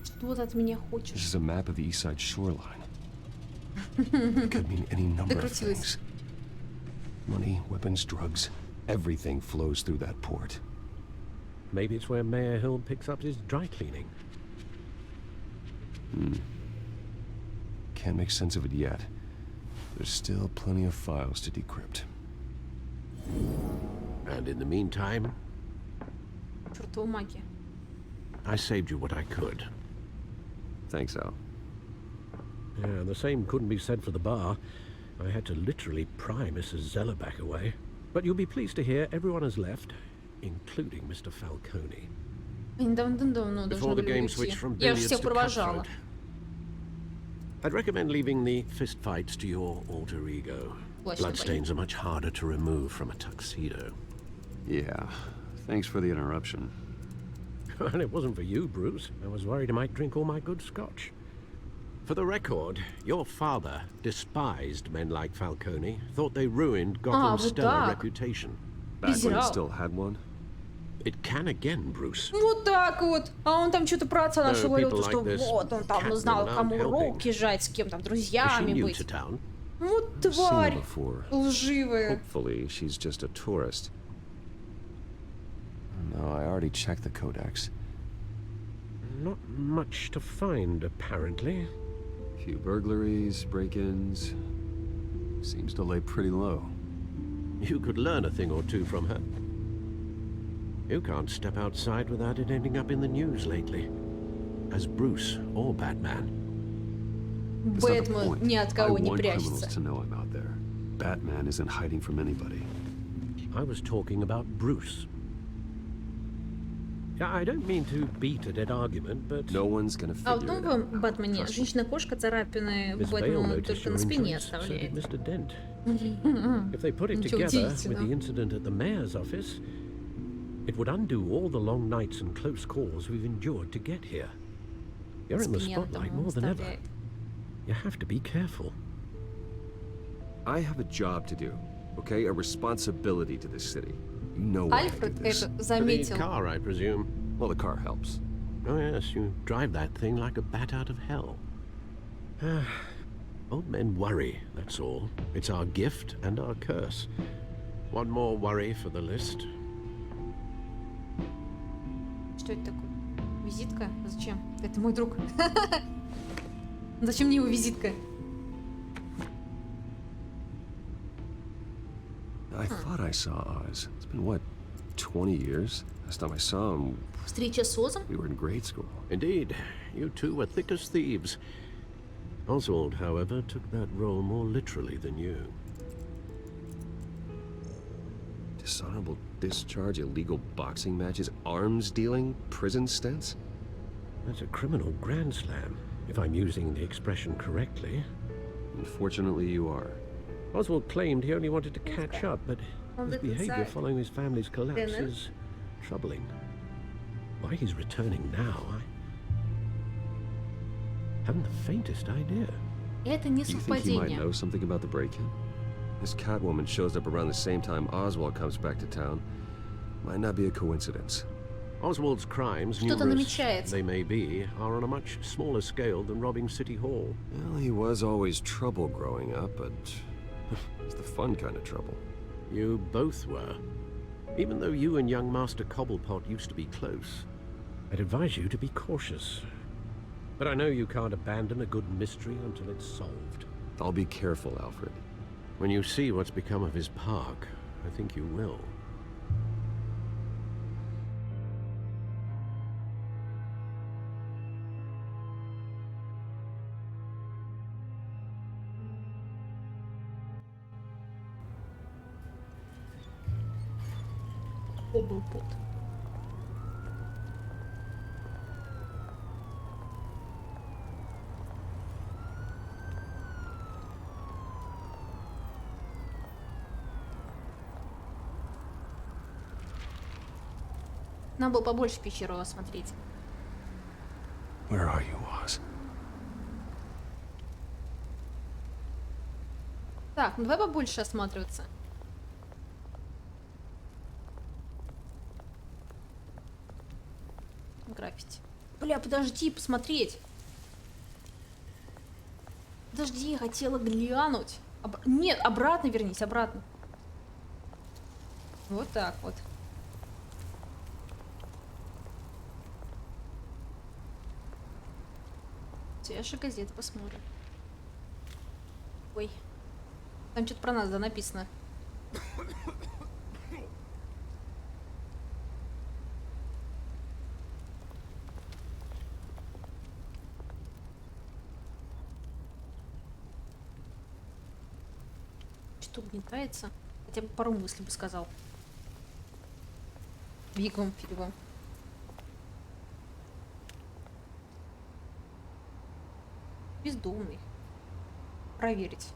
S1: Что ты от меня
S3: This
S1: хочешь?
S3: is a map of the east side shoreline. It could mean any number of
S1: Докрутилась.
S3: things. Money, weapons, drugs. Everything flows through that port.
S7: Maybe it's where Mayor Hill picks up his dry cleaning.
S3: Can't make sense of it yet. There's still plenty of files to decrypt.
S7: And in the meantime,
S1: Чертова магия.
S7: I saved you what I could.
S3: Thanks, Al.
S7: Yeah, the same couldn't be said for the bar. I had to literally pry Mrs. Zellerback away. But you'll be pleased to hear everyone has left, including Mr. Falcone.
S1: Они давно
S7: Before
S1: должны
S7: the
S1: были
S7: game
S1: уйти.
S7: switched from
S1: Я же
S7: billiards
S1: всех
S7: to
S1: провожала.
S7: cutthroat. I'd recommend leaving the fistfights to your alter ego. Bloodstains are much harder to remove from a tuxedo.
S3: Yeah. Thanks for the interruption.
S7: And it wasn't for you, Bruce. I was worried I might drink all my good scotch. For the record, your father despised men like Falcone, thought they ruined Gotham's
S1: вот
S7: stellar
S1: так.
S7: reputation.
S3: Back when it
S1: Презирал.
S3: still had one?
S7: It can again, Bruce.
S1: Вот так вот. А он там что-то про отца нашего говорил,
S7: people
S1: то, что
S7: like this
S1: вот он там
S7: Catwoman
S1: знал,
S7: aren't
S1: кому
S7: helping.
S1: руки жать, с кем там
S7: Is she
S1: друзьями
S7: new
S1: быть.
S7: to town?
S1: Вот
S3: Seen her
S1: тварь
S3: before.
S1: лживая.
S3: Hopefully, she's just a tourist. No, I already checked the codex.
S7: Not much to find, apparently.
S3: Few burglaries, break-ins. Seems to lay pretty low.
S7: You could learn a thing or two from her. You can't step outside without it ending up in the news lately. As Bruce or Batman.
S3: That's not the
S1: Бэтмен
S3: point.
S1: ни от
S3: I
S1: кого не
S3: want criminals
S1: прячется.
S3: to know I'm out there. Batman isn't hiding from anybody.
S7: I was talking about Bruce. I don't mean to beat a dead argument, but
S3: No one's gonna
S1: А вот
S3: figure it
S1: новом
S3: out.
S1: Бэтмене
S3: Trust me.
S1: женщина-кошка царапины
S7: Miss Vale
S1: Бэтмену
S7: noticed
S1: только
S7: your
S1: на спине
S7: entrance, so did
S1: оставляет.
S7: Mr. Dent. If they put it
S1: Ничего
S7: together with
S1: удивительного.
S7: the incident at the mayor's office, it would undo all the long nights and close calls we've endured to get here. You're in the
S1: Спине
S7: spotlight
S1: там
S7: more than ever.
S1: оставляет.
S7: You have to be careful.
S3: I have a job to do, okay? A responsibility to this city. You know why I do
S1: Альфред
S3: this.
S1: это
S7: The
S1: заметил.
S7: car, I presume.
S3: Well, the car helps.
S7: Oh yes, you drive that thing like a bat out of hell. Old men worry, that's all. It's our gift and our curse. One more worry for the list.
S1: Что это такое? Визитка? Зачем? Это мой друг. Зачем мне его визитка?
S3: I thought I saw Oz. It's been, what, 20 years? Last time I saw him,
S1: Встреча с Озом?
S3: we were in grade school.
S7: Indeed, you two were thick as thieves. Oswald, however, took that role more literally than you.
S3: Dishonorable discharge, illegal boxing matches, arms dealing, prison stints?
S7: That's a criminal grand slam, if I'm using the expression correctly.
S3: Unfortunately, you are.
S7: Oswald claimed he only wanted to catch up, but
S1: On
S7: his
S1: the
S7: behavior
S1: side.
S7: following his family's collapse
S1: Dinner.
S7: is troubling. Why he's returning now, I haven't the faintest idea.
S1: Это не
S3: You think he might
S1: совпадение.
S3: know something about the break-in? This Catwoman shows up around the same time Oswald comes back to town. Might not be a coincidence.
S7: Oswald's crimes,
S1: Что-то
S7: numerous
S1: намечается.
S7: they may be, are on a much smaller scale than robbing City Hall.
S3: Well, he was always trouble growing up, but it's the fun kind of trouble.
S7: You both were. Even though you and young Master Cobblepot used to be close, I'd advise you to be cautious. But I know you can't abandon a good mystery until it's solved.
S3: I'll be careful, Alfred.
S7: When you see what's become of his park, I think you will.
S1: О, был пот. Нам было побольше пещеру осмотреть.
S3: Where are you, Oz?
S1: Так, ну давай побольше осматриваться. Граффити. Бля, подожди, посмотреть. Подожди, я хотела глянуть. Нет, обратно вернись, обратно. Вот так вот. Свежая газета, посмотрим. Ой. Там что-то про нас, да, написано. Что угнетается? Хотя бы пару мыслей бы сказал. Вигом, фигом. Бездумный. Проверить.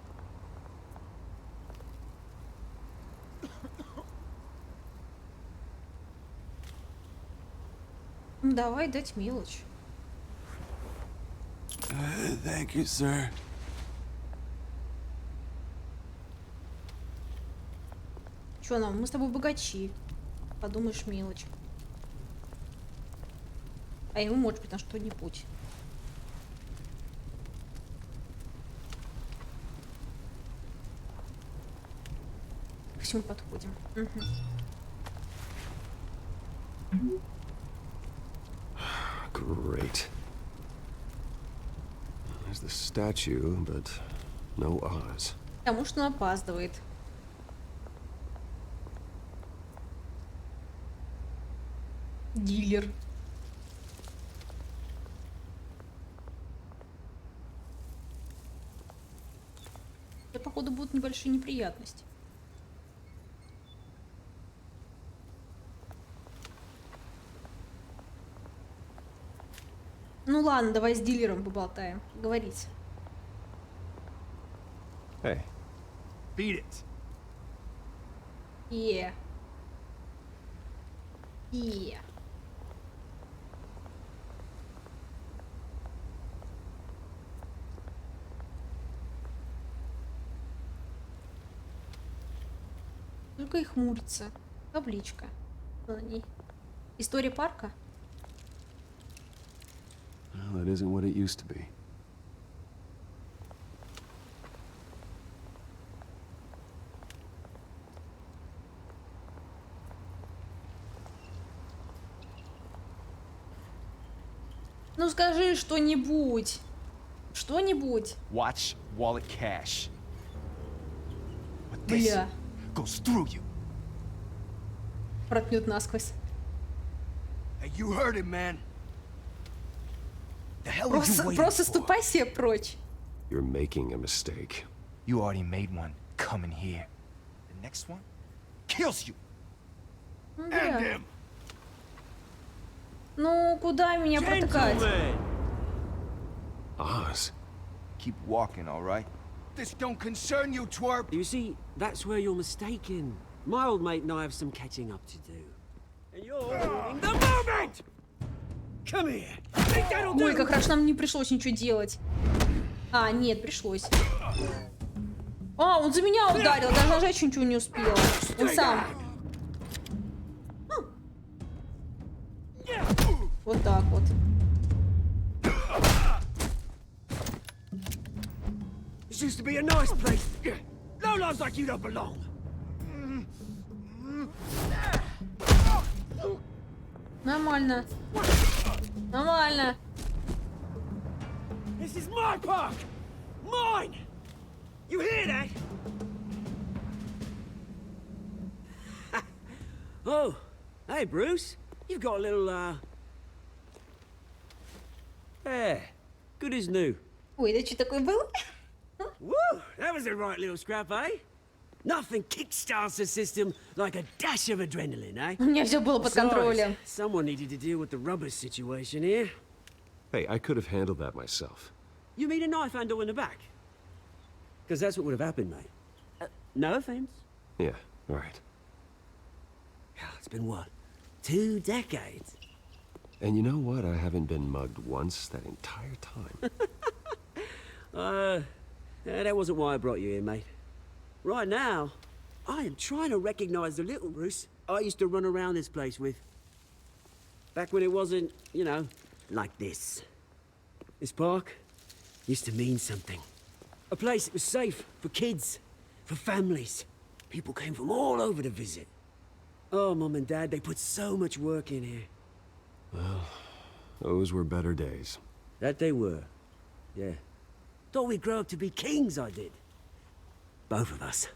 S1: Ну, давай дать мелочь.
S13: Thank you, sir.
S1: Чё нам? Мы с тобой богачи. Подумаешь, мелочь. А ему может быть на что-нибудь. К всему подходим. Угу.
S3: Great. There's the statue, but no Oz.
S1: Потому что он опаздывает. Дилер. Это, походу, будут небольшие неприятности. Ну ладно, давай с дилером поболтаем. Говорите.
S3: Hey.
S13: Beat it.
S1: Yeah. Yeah. Только и хмурится. Табличка на ней. История парка?
S3: Well, that isn't what it used to be.
S1: Ну скажи что-нибудь. Что-нибудь.
S13: Watch wallet cash. But this
S1: Бля.
S13: goes through you.
S1: Проткнет насквозь.
S13: Hey, you heard it, man. The hell are you
S1: Просто,
S13: waiting
S1: просто
S13: for?
S1: ступай себе прочь.
S3: You're making a mistake.
S13: You already made one coming here. The next one kills you.
S1: Ну, бля. Ну, куда меня протыкать?
S3: Oz.
S13: Keep walking, all right? This don't concern you, twerp.
S14: You see, that's where you're mistaken. My old mate and I have some catching up to do. And you're ruining the moment! Come here. Think that'll do?
S1: Ой, как хорошо, нам не пришлось ничего делать. А, нет, пришлось. А, он за меня ударил, даже нажать ничего не успел. Он сам. Вот так вот.
S14: This used to be a nice place. Lowlifes like you don't belong.
S1: Нормально. Нормально.
S14: This is my park. Mine. You hear that? Oh, hey, Bruce. You've got a little, Yeah, good as new.
S1: Ой, это что такое было?
S14: Woo! That was a right little scrap, eh? Nothing kickstarts the system like a dash of adrenaline, eh?
S1: У меня все было под контролем.
S14: Besides, someone needed to deal with the rubber situation here.
S3: Hey, I could have handled that myself.
S14: You mean a knife handle in the back? Because that's what would have happened, mate. No offense.
S3: Yeah, right.
S14: It's been what? 2 decades?
S3: And you know what? I haven't been mugged once that entire time.
S14: That wasn't why I brought you here, mate. Right now, I am trying to recognize the little Bruce I used to run around this place with. Back when it wasn't, you know, like this. This park used to mean something. A place that was safe for kids, for families. People came from all over to visit. Oh, Mum and Dad, they put so much work in here.
S3: Well, those were better days.
S14: That they were. Yeah. Thought we'd grow up to be kings, I did. Both of us.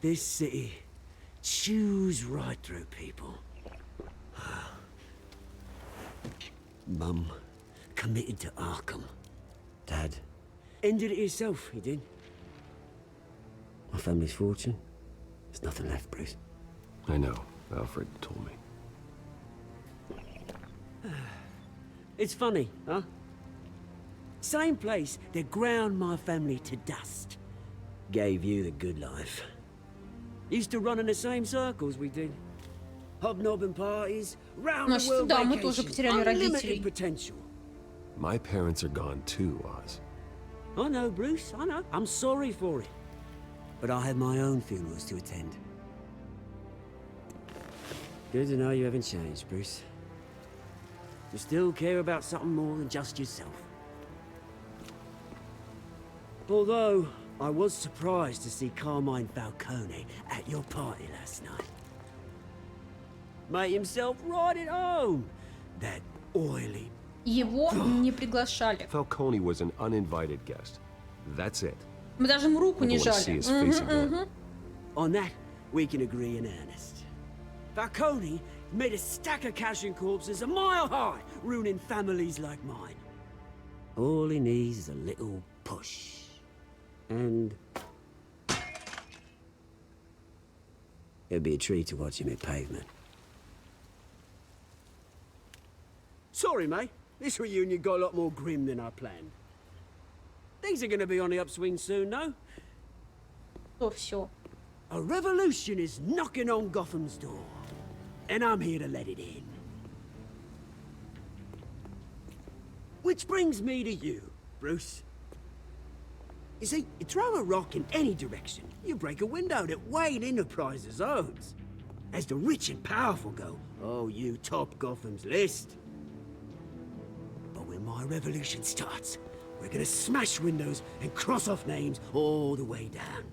S14: This city chews right through people. Mum committed to Arkham. Dad ended it himself, he did. My family's fortune, there's nothing left, Bruce.
S3: I know. Alfred told me.
S14: It's funny, huh? Same place that ground my family to dust. Gave you the good life. Used to run in the same circles we did. Hobnobbing parties, round the world
S1: да, мы тоже
S14: vacations,
S1: потеряли родителей.
S14: unlimited potential.
S3: My parents are gone too, Oz.
S14: I know, Bruce, I know. I'm sorry for it. But I have my own funerals to attend. Good to know you haven't changed, Bruce. You still care about something more than just yourself. Although, I was surprised to see Carmine Falcone at your party last night. Made himself right at home. That oily...
S1: Его не приглашали.
S3: Falcone was an uninvited guest. That's it.
S1: Мы даже ему руку не
S3: I don't wanna see
S1: жали.
S3: his face again.
S14: On that, we can agree in earnest. Falcone made a stack of cash and corpses a mile high, ruining families like mine. All he needs is a little push. And... it'd be a treat to watch him hit pavement. Sorry, mate. This reunion got a lot more grim than I planned. Things are gonna be on the upswing soon, no?
S1: То все.
S14: A revolution is knocking on Gotham's door. And I'm here to let it in. Which brings me to you, Bruce. You see, you throw a rock in any direction, you break a window that Wayne Enterprises owns. As the rich and powerful go, oh, you top Gotham's list. But when my revolution starts, we're gonna smash windows and cross off names all the way down.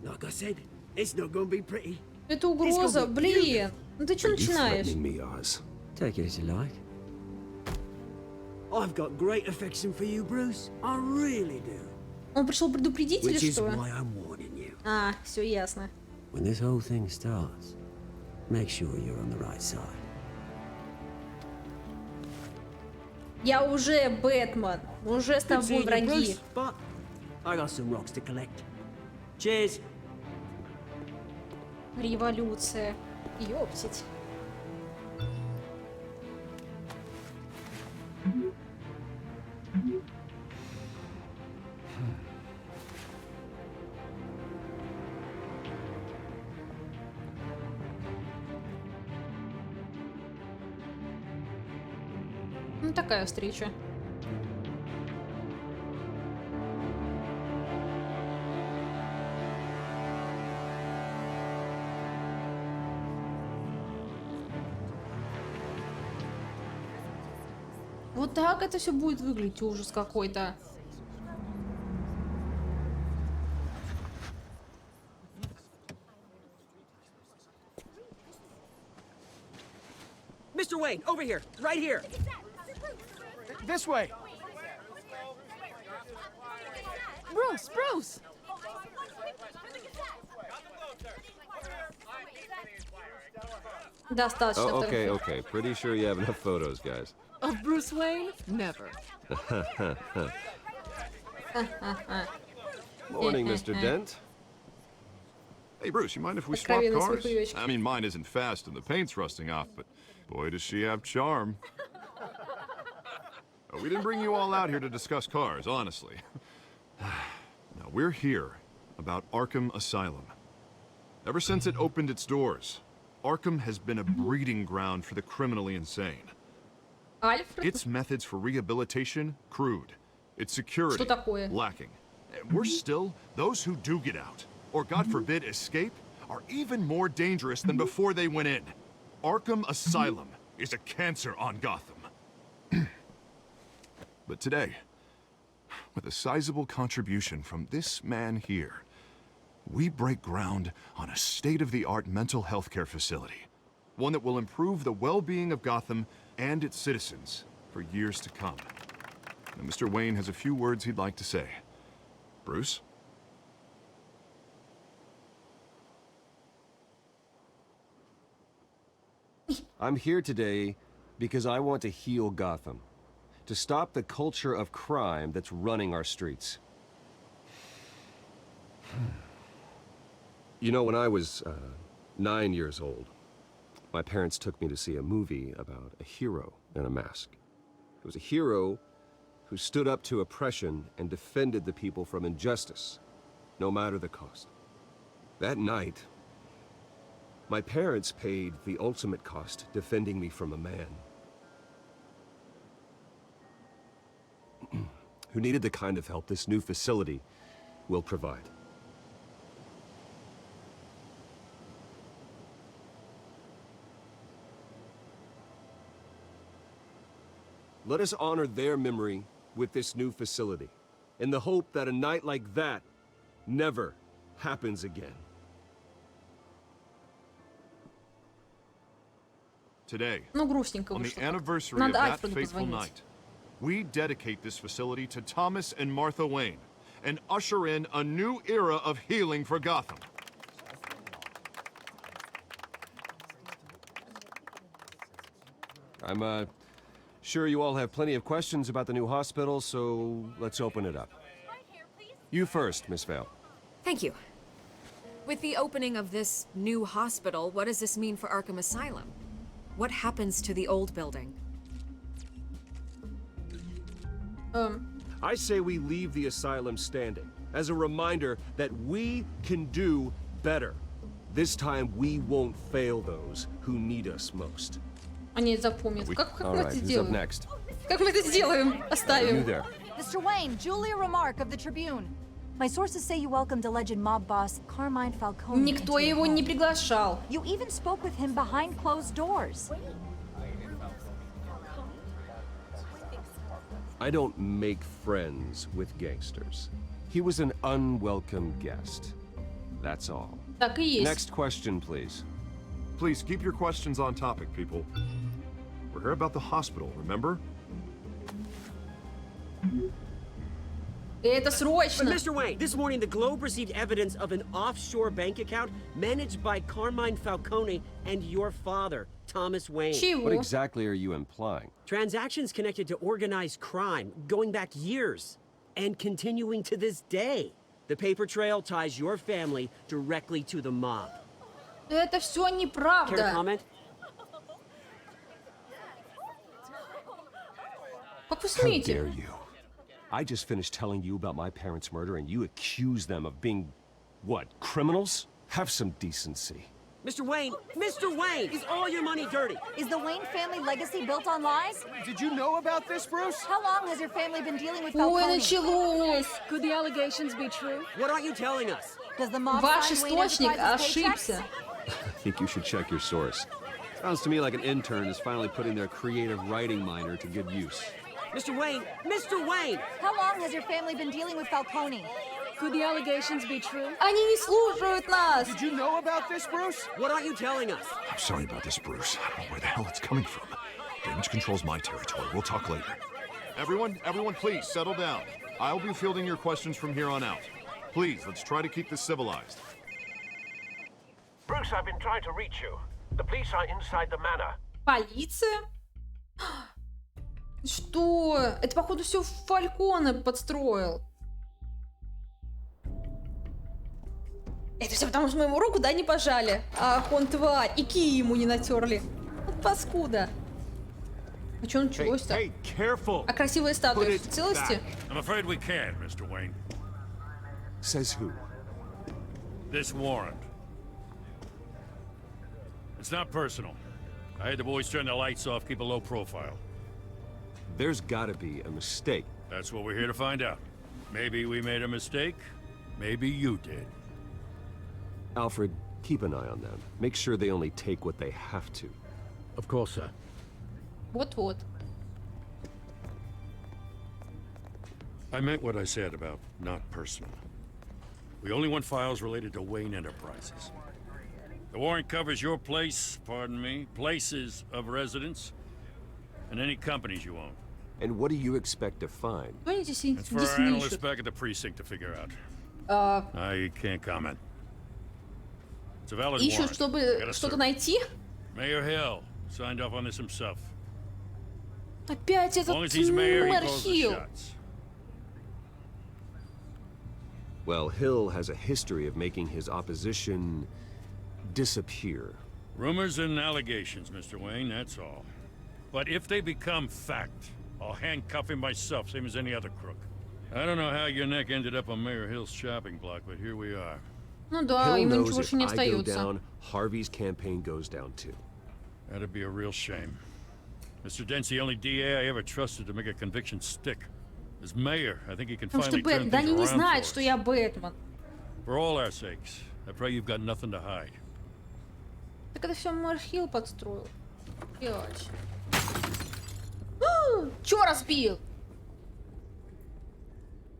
S14: Like I said, it's not gonna be pretty.
S1: Это угроза, блин. Ну ты что начинаешь?
S3: Me, Oz.
S14: Take it as you like. I've got great affection for you, Bruce. I really do.
S1: Он пришел предупредить или
S14: Which is
S1: что?
S14: why I'm warning you.
S1: А, все ясно.
S14: When this whole thing starts, make sure you're on the right side.
S1: Я уже Бэтмен. Уже с
S14: Good
S1: тобой
S14: seeing you,
S1: враги.
S14: Bruce, but I got some rocks to collect. Cheers.
S1: Революция. Ёптить. Ну, такая встреча. Вот так это все будет выглядеть, ужас какой-то.
S14: Mr. Wayne, over here, right here.
S13: This way.
S6: Bruce, Bruce!
S1: Достаточно.
S3: Oh, okay,
S1: фотографий.
S3: okay. Pretty sure you have enough photos, guys.
S6: Of Bruce Wayne? Never.
S3: Morning, Mr. Dent.
S2: Hey, Bruce, you mind if we swap cars? I mean, mine isn't fast and the paint's rusting off, but boy, does she have charm. We didn't bring you all out here to discuss cars, honestly. Now, we're here about Arkham Asylum. Ever since it opened its doors, Arkham has been a breeding ground for the criminally insane. Its methods for rehabilitation, crude. Its security, lacking. And worse still, those who do get out, or God forbid escape, are even more dangerous than before they went in. Arkham Asylum is a cancer on Gotham. But today, with a sizable contribution from this man here, we break ground on a state-of-the-art mental health care facility. One that will improve the well-being of Gotham and its citizens for years to come. Now, Mr. Wayne has a few words he'd like to say. Bruce?
S3: I'm here today because I want to heal Gotham. To stop the culture of crime that's running our streets. You know, when I was 9 years old, my parents took me to see a movie about a hero in a mask. It was a hero who stood up to oppression and defended the people from injustice, no matter the cost. That night, my parents paid the ultimate cost defending me from a man who needed the kind of help this new facility will provide. Let us honor their memory with this new facility, in the hope that a night like that never happens again.
S2: Today,
S1: Ну, грустненько
S2: on the
S1: вышло.
S2: anniversary of
S1: Надо
S2: that
S1: Альфреду
S2: fateful
S1: позвонить.
S2: night, we dedicate this facility to Thomas and Martha Wayne and usher in a new era of healing for Gotham.
S3: I'm sure you all have plenty of questions about the new hospital, so let's open it up. You first, Miss Vale.
S6: Thank you. With the opening of this new hospital, what does this mean for Arkham Asylum? What happens to the old building?
S3: I say we leave the asylum standing, as a reminder that we can do better. This time we won't fail those who need us most.
S1: Они запомнят. Как мы это
S3: Who's up
S1: сделаем?
S3: next?
S1: Как мы это сделаем?
S3: You
S1: Оставим.
S3: there.
S15: Mr. Wayne, Julia Remark of the Tribune. My sources say you welcomed alleged mob boss Carmine Falcone.
S1: Никто
S15: into your
S1: его
S15: home.
S1: не приглашал.
S15: You even spoke with him behind closed doors.
S3: I don't make friends with gangsters. He was an unwelcome guest. That's all.
S1: Так и есть.
S3: Next question, please.
S2: Please keep your questions on topic, people. We're here about the hospital, remember?
S1: Это
S14: But
S1: срочно.
S14: Mr. Wayne, this morning the Globe received evidence of an offshore bank account managed by Carmine Falcone and your father, Thomas Wayne.
S3: What
S1: Чего?
S3: exactly are you implying?
S14: Transactions connected to organized crime going back years and continuing to this day. The paper trail ties your family directly to the mob.
S1: Это все
S14: Care to
S1: неправда.
S14: comment?
S1: Как вы
S3: How dare
S1: смеете?
S3: you? I just finished telling you about my parents' murder and you accuse them of being, what, criminals? Have some decency.
S14: Mr. Wayne, is all your money dirty?
S15: Is the Wayne family legacy built on lies?
S16: Did you know about this, Bruce?
S15: How long has your family been dealing with
S1: Ой,
S15: Falcone?
S1: началось.
S15: Could the allegations be true?
S14: What aren't you telling us?
S15: Does the mob
S1: Ваш
S15: sign Wayne
S1: источник
S15: Enterprises
S1: ошибся.
S3: I think you should check your source. Sounds to me like an intern is finally putting their creative writing minor to good use.
S14: Mr. Wayne!
S15: How long has your family been dealing with Falcone? Could the allegations be true?
S1: Они не слушают нас.
S16: Did you know about this, Bruce?
S14: What aren't you telling us?
S2: I'm sorry about this, Bruce. I don't know where the hell it's coming from. Damage control's my territory. We'll talk later. Everyone, please, settle down. I'll be fielding your questions from here on out. Please, let's try to keep this civilized.
S17: Bruce, I've been trying to reach you. The police are inside the manor.
S1: Полиция? Что? Это, походу, все Фальконе подстроил. Это все потому, что мы ему руку, да, не пожали? Ах, он тварь. И ки ему не натерли. Вот паскуда. А что началось-то? А красивая статуя в целости?
S5: I'm afraid we can't, Mr. Wayne.
S3: Says who?
S5: This warrant. It's not personal. I had the boys turn the lights off, keep a low profile.
S3: There's gotta be a mistake.
S5: That's what we're here to find out. Maybe we made a mistake. Maybe you did.
S3: Alfred, keep an eye on them. Make sure they only take what they have to.
S7: Of course, sir.
S1: Вот-вот.
S5: I meant what I said about not personal. We only want files related to Wayne Enterprises. The warrant covers your place, pardon me, places of residence, and any companies you own.
S3: And what do you expect to find?
S5: It's for our analysts back at the precinct to figure out. I can't comment. It's a valid
S1: Ищут,
S5: warrant.
S1: чтобы что-то найти?
S5: Mayor Hill signed off on this himself.
S1: Опять
S5: As long
S1: этот
S5: as he's mayor, he
S1: мэр
S5: calls the
S1: Хилл.
S5: shots.
S3: Well, Hill has a history of making his opposition disappear.
S5: Rumors and allegations, Mr. Wayne, that's all. But if they become fact, I'll handcuff him myself, same as any other crook. I don't know how your neck ended up on Mayor Hill's chopping block, but here we are.
S1: Ну да,
S3: Hill
S1: ему
S3: knows
S1: ничего
S3: if
S1: больше не
S3: I go
S1: остается.
S3: down, Harvey's campaign goes down too.
S5: That'd be a real shame. Mr. Dent's the only DA I ever trusted to make a conviction stick. As mayor, I think he can
S1: Потому что
S5: finally turn
S1: Бэт... Да
S5: things
S1: они не
S5: around
S1: знают,
S5: for
S1: что
S5: us.
S1: я Бэтмен.
S5: For all our sakes, I pray you've got nothing to hide.
S1: Так это все мэр Хилл подстроил. Блядь. Чё разбил?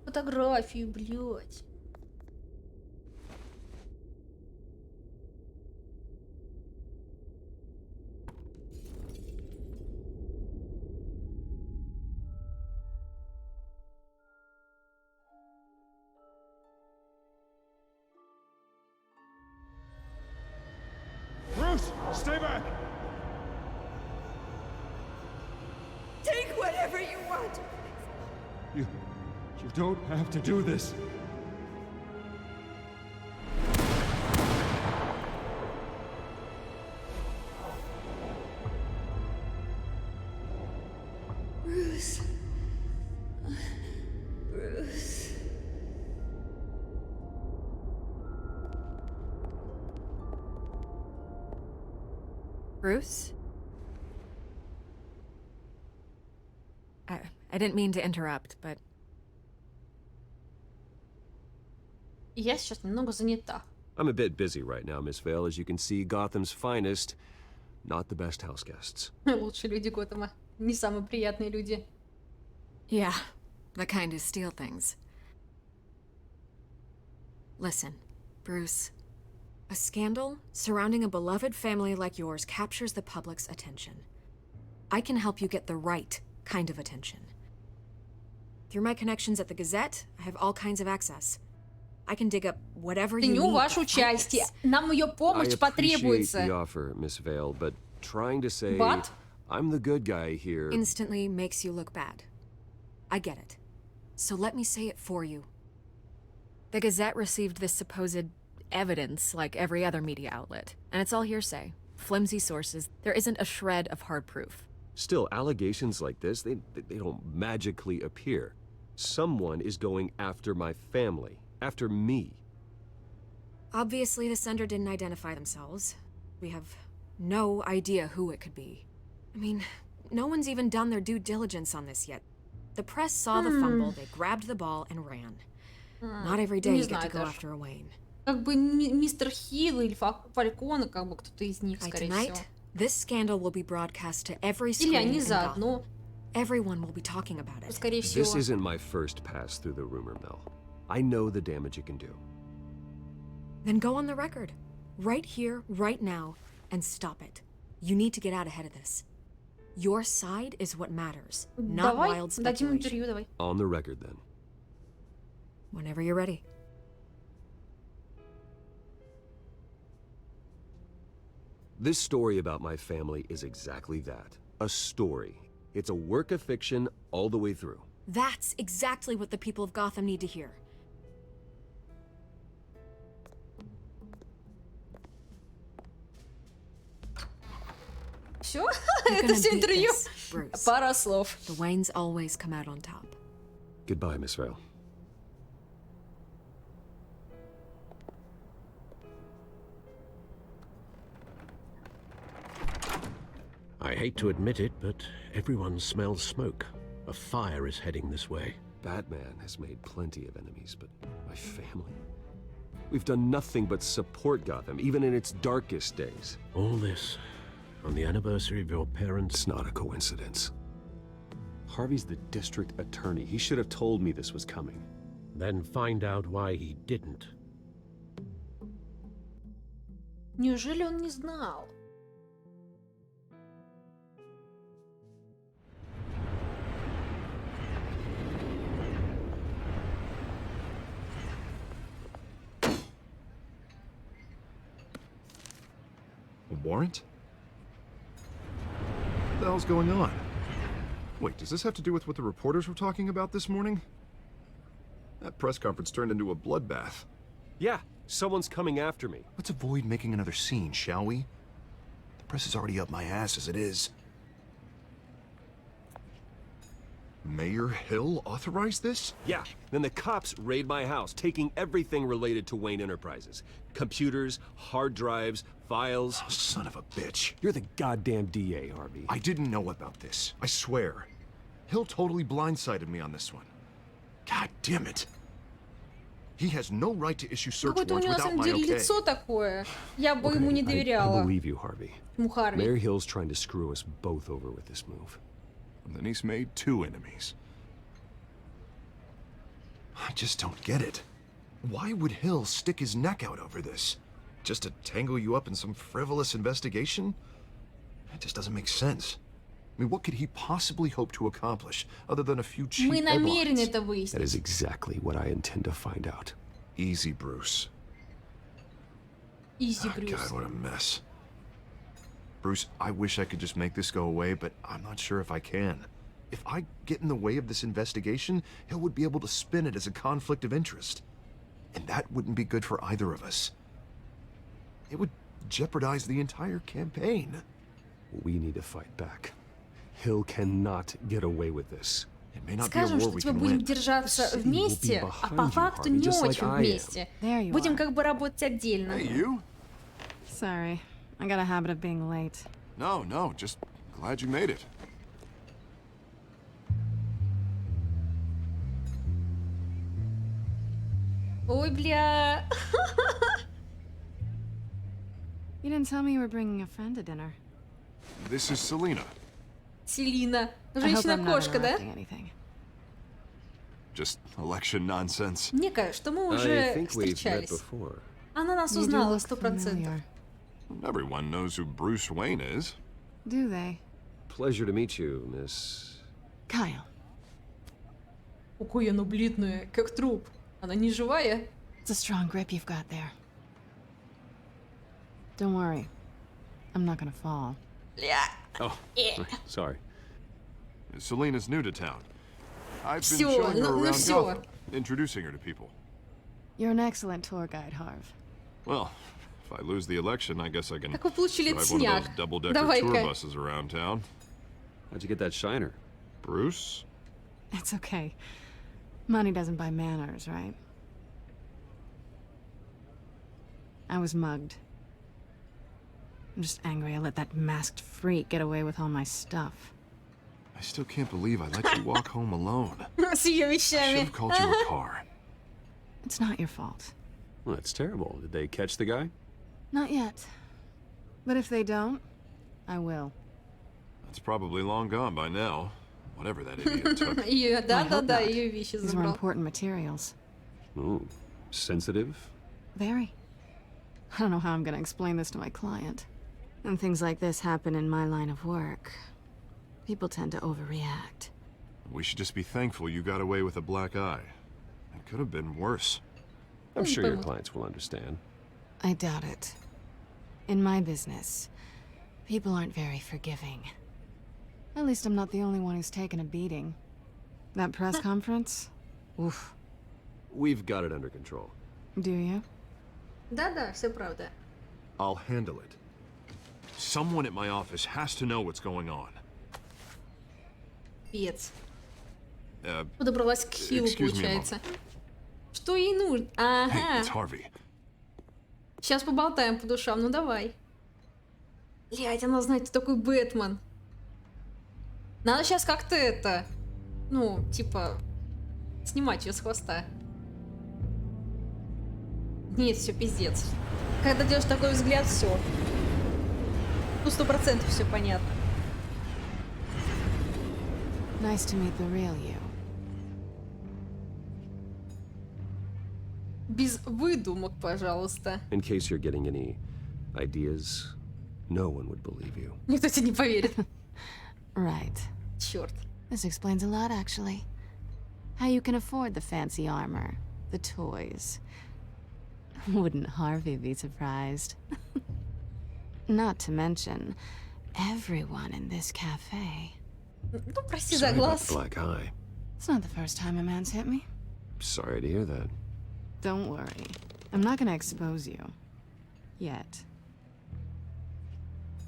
S1: Фотографию, блядь.
S16: Bruce, stay back!
S4: Take whatever you want.
S16: You don't have to do this.
S1: Bruce. Bruce.
S6: Bruce? I didn't mean to interrupt, but
S1: Я сейчас немного занята.
S3: I'm a bit busy right now, Miss Vale. As you can see, Gotham's finest, not the best house guests.
S1: Лучшие люди Готэма. Не самые приятные люди.
S6: yeah, the kind who steal things. Listen, Bruce. A scandal surrounding a beloved family like yours captures the public's attention. I can help you get the right kind of attention. Through my connections at the Gazette, I have all kinds of access. I can dig up whatever you
S1: Ценю
S6: need.
S1: ваше участие. Нам ее
S3: I
S1: помощь
S3: appreciate
S1: потребуется.
S3: the offer, Miss Vale, but trying to say
S1: But?
S3: I'm the good guy here.
S6: Instantly makes you look bad. I get it. So let me say it for you. The Gazette received this supposed evidence like every other media outlet, and it's all hearsay. Flimsy sources. There isn't a shred of hard proof.
S3: Still, allegations like this, they don't magically appear. Someone is going after my family, after me.
S6: Obviously, the sender didn't identify themselves. We have no idea who it could be. I mean, no one's even done their due diligence on this yet. The press saw the fumble, they grabbed the ball and ran. Not every day
S1: Не
S6: you get to
S1: знаю
S6: go
S1: даже.
S6: after a Wayne.
S1: Как бы мистер Хилл или Фалькона, как бы кто-то из них,
S6: By
S1: скорее
S6: tonight,
S1: всего.
S6: this scandal will be broadcast to every
S1: Или
S6: screen
S1: они
S6: in Gotham.
S1: заодно,
S6: Everyone will be talking about it.
S1: скорее
S3: This
S1: всего.
S3: isn't my first pass through the rumor mill. I know the damage it can do.
S6: Then go on the record. Right here, right now, and stop it. You need to get out ahead of this. Your side is what matters, not
S1: Давай,
S6: wild
S1: дадим
S6: speculation.
S1: интервью, давай.
S3: On the record, then.
S6: Whenever you're ready.
S3: This story about my family is exactly that. A story. It's a work of fiction all the way through.
S6: That's exactly what the people of Gotham need to hear.
S1: Все?
S6: You're
S1: Это
S6: gonna
S1: все
S6: beat
S1: интервью.
S6: this, Bruce.
S1: Пара слов.
S6: The Waynes always come out on top.
S3: Goodbye, Miss Vale.
S7: I hate to admit it, but everyone smells smoke. A fire is heading this way.
S3: Batman has made plenty of enemies, but my family? We've done nothing but support Gotham, even in its darkest days.
S7: All this on the anniversary of your parents'...
S3: It's not a coincidence. Harvey's the district attorney. He should have told me this was coming.
S7: Then find out why he didn't.
S1: Неужели он не знал?
S2: A warrant? What the hell's going on? Wait, does this have to do with what the reporters were talking about this morning? That press conference turned into a bloodbath.
S3: Yeah, someone's coming after me.
S2: Let's avoid making another scene, shall we? The press is already up my ass as it is. Mayor Hill authorized this?
S3: Yeah, then the cops raid my house, taking everything related to Wayne Enterprises. Computers, hard drives, files.
S2: Oh, son of a bitch.
S3: You're the goddamn DA, Harvey.
S2: I didn't know about this. I swear. Hill totally blindsided me on this one. God damn it. He has no right to issue search
S1: Какое-то у
S2: warrants
S1: него на
S2: without
S1: самом
S2: my
S1: деле
S2: okay.
S1: лицо такое. Я бы ему не
S3: I
S1: доверяла.
S3: believe you, Harvey.
S1: Харви.
S3: Mayor Hill's trying to screw us both over with this move.
S2: And then he's made two enemies. I just don't get it. Why would Hill stick his neck out over this? Just to tangle you up in some frivolous investigation? It just doesn't make sense. I mean, what could he possibly hope to accomplish other than a few cheap
S1: Мы намерены
S2: headlines?
S1: это выяснить.
S3: That is exactly what I intend to find out.
S2: Easy, Bruce.
S1: Easy,
S2: Oh,
S1: Брюс.
S2: God, what a mess. Bruce, I wish I could just make this go away, but I'm not sure if I can. If I get in the way of this investigation, Hill would be able to spin it as a conflict of interest. And that wouldn't be good for either of us. It would jeopardize the entire campaign.
S3: We need to fight back. Hill cannot get away with this.
S2: It may not be a
S1: Скажем,
S2: war
S1: что
S2: we
S1: типа
S2: can
S1: будем
S2: win.
S1: держаться вместе, а по факту не очень вместе. Будем как бы работать отдельно.
S2: Hey, you?
S18: Sorry, I got a habit of being late.
S2: No, just glad you made it.
S1: Ой, бля.
S18: You didn't tell me you were bringing a friend to dinner.
S2: This is Selina.
S1: Селина.
S18: I hope I'm not
S1: Женщина-кошка, да?
S18: interrupting anything.
S2: Just election nonsense.
S1: Мне кажется, что мы
S3: I
S1: уже
S3: think we've met
S1: встречались.
S3: before.
S1: Она нас
S18: You do
S1: узнала
S18: look
S1: 100%.
S18: familiar.
S2: Everyone knows who Bruce Wayne is.
S18: Do they?
S3: Pleasure to meet you, Miss...
S18: Kyle.
S1: Какой она бледная, как труп. Она не живая.
S18: It's a strong grip you've got there. Don't worry. I'm not gonna fall.
S3: Oh, sorry.
S2: Selina's new to town. I've been
S1: Всё,
S2: showing her
S1: ну
S2: around
S1: всё.
S2: Gotham, introducing her to people.
S18: You're an excellent tour guide, Harv.
S2: Well, if I lose the election, I guess I can
S1: Как вы получили
S2: drive one of
S1: синяк?
S2: those double-decker
S1: Давай-ка.
S2: tour buses around town.
S3: How'd you get that shiner?
S2: Bruce?
S18: It's okay. Money doesn't buy manners, right? I was mugged. I'm just angry I let that masked freak get away with all my stuff.
S2: I still can't believe I let you walk home alone.
S1: С ее
S2: I should
S1: вещами.
S2: have called you a car.
S18: It's not your fault.
S3: Well, that's terrible. Did they catch the guy?
S18: Not yet. But if they don't, I will.
S2: That's probably long gone by now. Whatever that idiot took.
S1: Ее,
S18: I hope
S1: да-да-да,
S18: not.
S1: ее вещи
S18: These were
S1: забрал.
S18: important materials.
S3: Ooh, sensitive?
S18: Very. I don't know how I'm gonna explain this to my client. When things like this happen in my line of work, people tend to overreact.
S2: We should just be thankful you got away with a black eye. It could have been worse.
S3: I'm sure your clients will understand.
S18: I doubt it. In my business, people aren't very forgiving. At least I'm not the only one who's taken a beating. That press conference? Oof.
S3: We've got it under control.
S18: Do you?
S1: Да-да, все правда.
S2: I'll handle it. Someone at my office has to know what's going on.
S1: Пец. Подобралась к Хиллу,
S2: excuse me a
S1: получается. Что ей нужно? Ага.
S2: Hey, it's Harvey.
S1: Сейчас поболтаем по душам, ну давай. Блядь, она знает, кто такой Бэтмен. Надо сейчас как-то это... Ну, типа... Снимать ее с хвоста. Нет, все пиздец. Когда делаешь такой взгляд, все. Ну, 100% все понятно.
S18: Nice to meet the real you.
S1: Без выдумок, пожалуйста.
S3: In case you're getting any ideas, no one would believe you.
S1: Никто тебе не поверит.
S18: Right.
S1: Черт.
S18: This explains a lot, actually. How you can afford the fancy armor, the toys. Wouldn't Harvey be surprised? Not to mention, everyone in this cafe.
S1: Ну, прости за
S3: Sorry about
S1: глаз.
S3: the black eye.
S18: It's not the first time a man's hit me.
S3: Sorry to hear that.
S18: Don't worry. I'm not gonna expose you. Yet.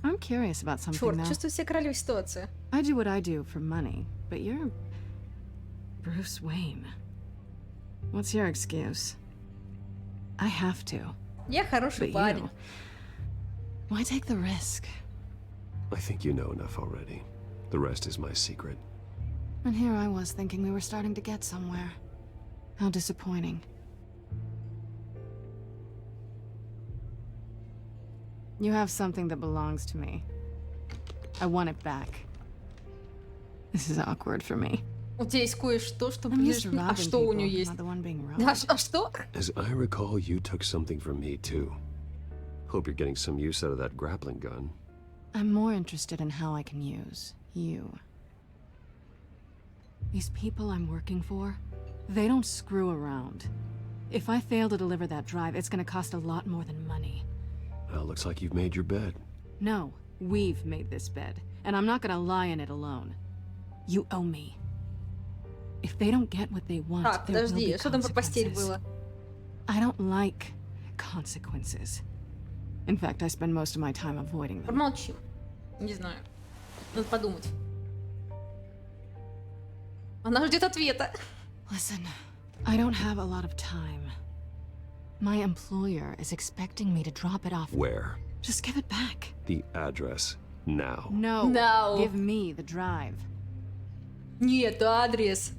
S18: I'm curious about something,
S1: Черт,
S18: though.
S1: чувствую себя королевой ситуации.
S18: I do what I do for money, but you're... Bruce Wayne. What's your excuse? I have to.
S1: Я хороший
S18: But
S1: парень.
S18: you... Why take the risk?
S3: I think you know enough already. The rest is my secret.
S18: And here I was thinking we were starting to get somewhere. How disappointing. You have something that belongs to me. I want it back. This is awkward for me.
S1: У тебя есть кое-что, что
S18: I'm used to
S1: ближе... А
S18: robbing
S1: что у
S18: people,
S1: нее есть?
S18: not the one being robbed.
S1: Да, а что?
S3: As I recall, you took something from me, too. Hope you're getting some use out of that grappling gun.
S18: I'm more interested in how I can use you. These people I'm working for, they don't screw around. If I fail to deliver that drive, it's gonna cost a lot more than money.
S3: Well, looks like you've made your bed.
S18: No, we've made this bed, and I'm not gonna lie in it alone. You owe me. If they don't get what they want,
S1: Так,
S18: there will be
S1: подожди, что там про постель
S18: consequences.
S1: было?
S18: I don't like consequences. In fact, I spend most of my time avoiding them.
S1: Промолчи. Не знаю. Надо подумать. Она ждет ответа.
S18: Listen, I don't have a lot of time. My employer is expecting me to drop it off.
S3: Where?
S18: Just give it back.
S3: The address. Now.
S18: No.
S1: No.
S18: Give me the drive.
S1: Нет, адрес.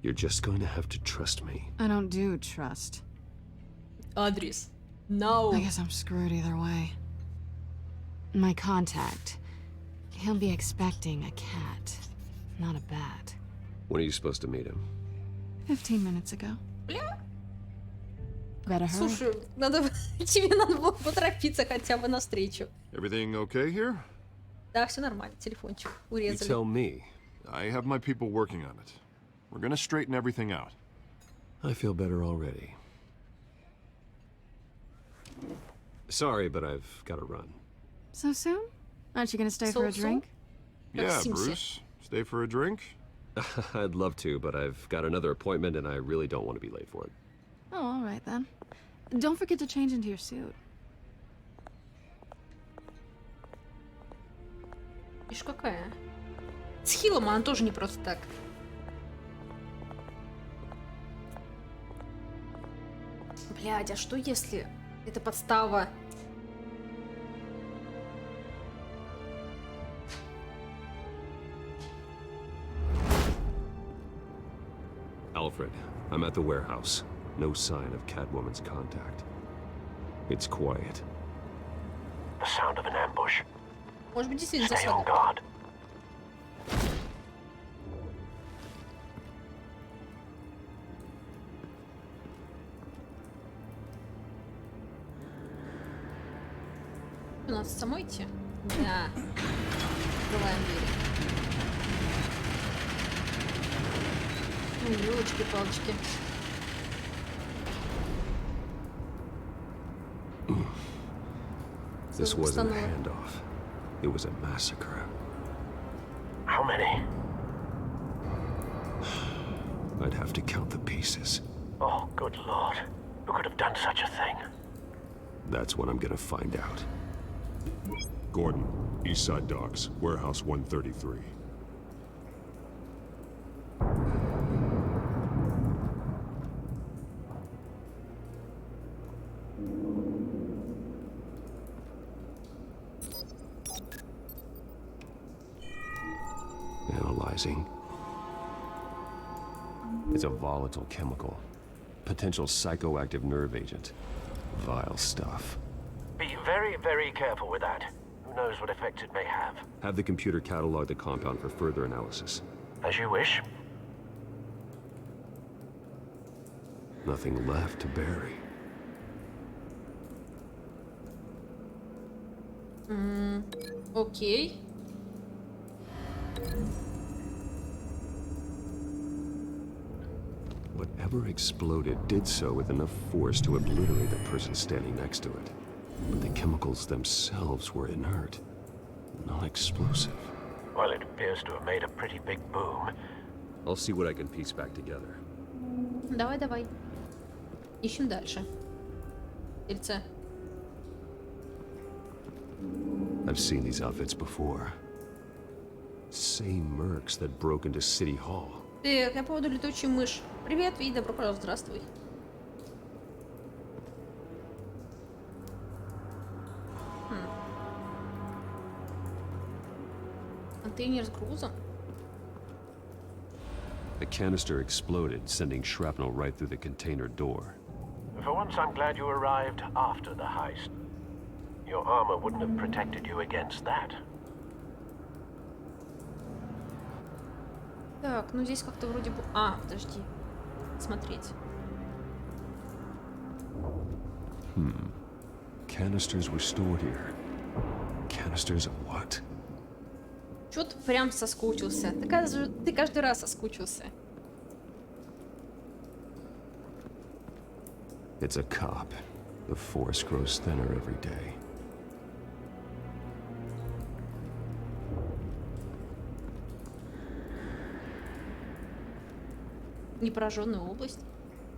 S3: You're just going to have to trust me.
S18: I don't do trust.
S1: Адрес. No.
S18: I guess I'm screwed either way. My contact. He'll be expecting a cat, not a bat.
S3: When are you supposed to meet him?
S18: 15 minutes ago.
S1: Бля.
S18: Better hurry.
S1: Слушай, надо... тебе надо было поторопиться хотя бы навстречу.
S2: Everything okay here?
S1: Да, все нормально, телефончик
S3: You
S1: урезали.
S3: tell me.
S2: I have my people working on it. We're gonna straighten everything out.
S3: I feel better already. Sorry, but I've got to run.
S18: So soon? Aren't you gonna stay for a
S1: So-so?
S18: drink?
S2: Yeah,
S1: Simpson.
S2: Bruce. Stay for a drink?
S3: I'd love to, but I've got another appointment and I really don't want to be late for it.
S18: Oh, all right then. Don't forget to change into your suit.
S1: Видишь, какая? С Хиллом она тоже не просто так. Блядь, а что если это подстава?
S3: Alfred, I'm at the warehouse. No sign of Catwoman's contact. It's quiet.
S17: The sound of an ambush.
S1: Может быть, действительно
S17: Stay on
S1: засада.
S17: guard.
S1: У нас самой идти? Да. Открываем дверь. Ой, елочки-палочки.
S3: This wasn't a handoff. It was a massacre.
S17: How many?
S3: I'd have to count the pieces.
S17: Oh, good lord. Who could have done such a thing?
S3: That's what I'm gonna find out.
S2: Gordon, Eastside Docks, Warehouse 133.
S3: Analyzing. It's a volatile chemical. Potential psychoactive nerve agent. Vile stuff.
S17: Be very, very careful with that. Who knows what effects it may have.
S3: Have the computer catalog the compound for further analysis.
S17: As you wish.
S3: Nothing left to bury.
S1: Окей.
S3: Whatever exploded did so with enough force to obliterate the person standing next to it. But the chemicals themselves were inert, not explosive.
S17: Well, it appears to have made a pretty big boom.
S3: I'll see what I can piece back together.
S1: Давай, давай. Ищем дальше. Тельце.
S3: I've seen these outfits before. Same mercs that broke into City Hall.
S1: Так, я по поводу летучей мышь. Привет, Ви, добро пожаловать, здравствуй. Контейнер с грузом.
S3: The canister exploded, sending shrapnel right through the container door.
S17: For once, I'm glad you arrived after the heist. Your armor wouldn't have protected you against that.
S1: Так, ну здесь как-то вроде бы... А, подожди. Смотреть.
S3: Canisters were stored here. Canisters of what?
S1: Чё ты прям соскучился? Ты каждый раз соскучился.
S3: It's a cop. The force grows thinner every day.
S1: Непораженная область.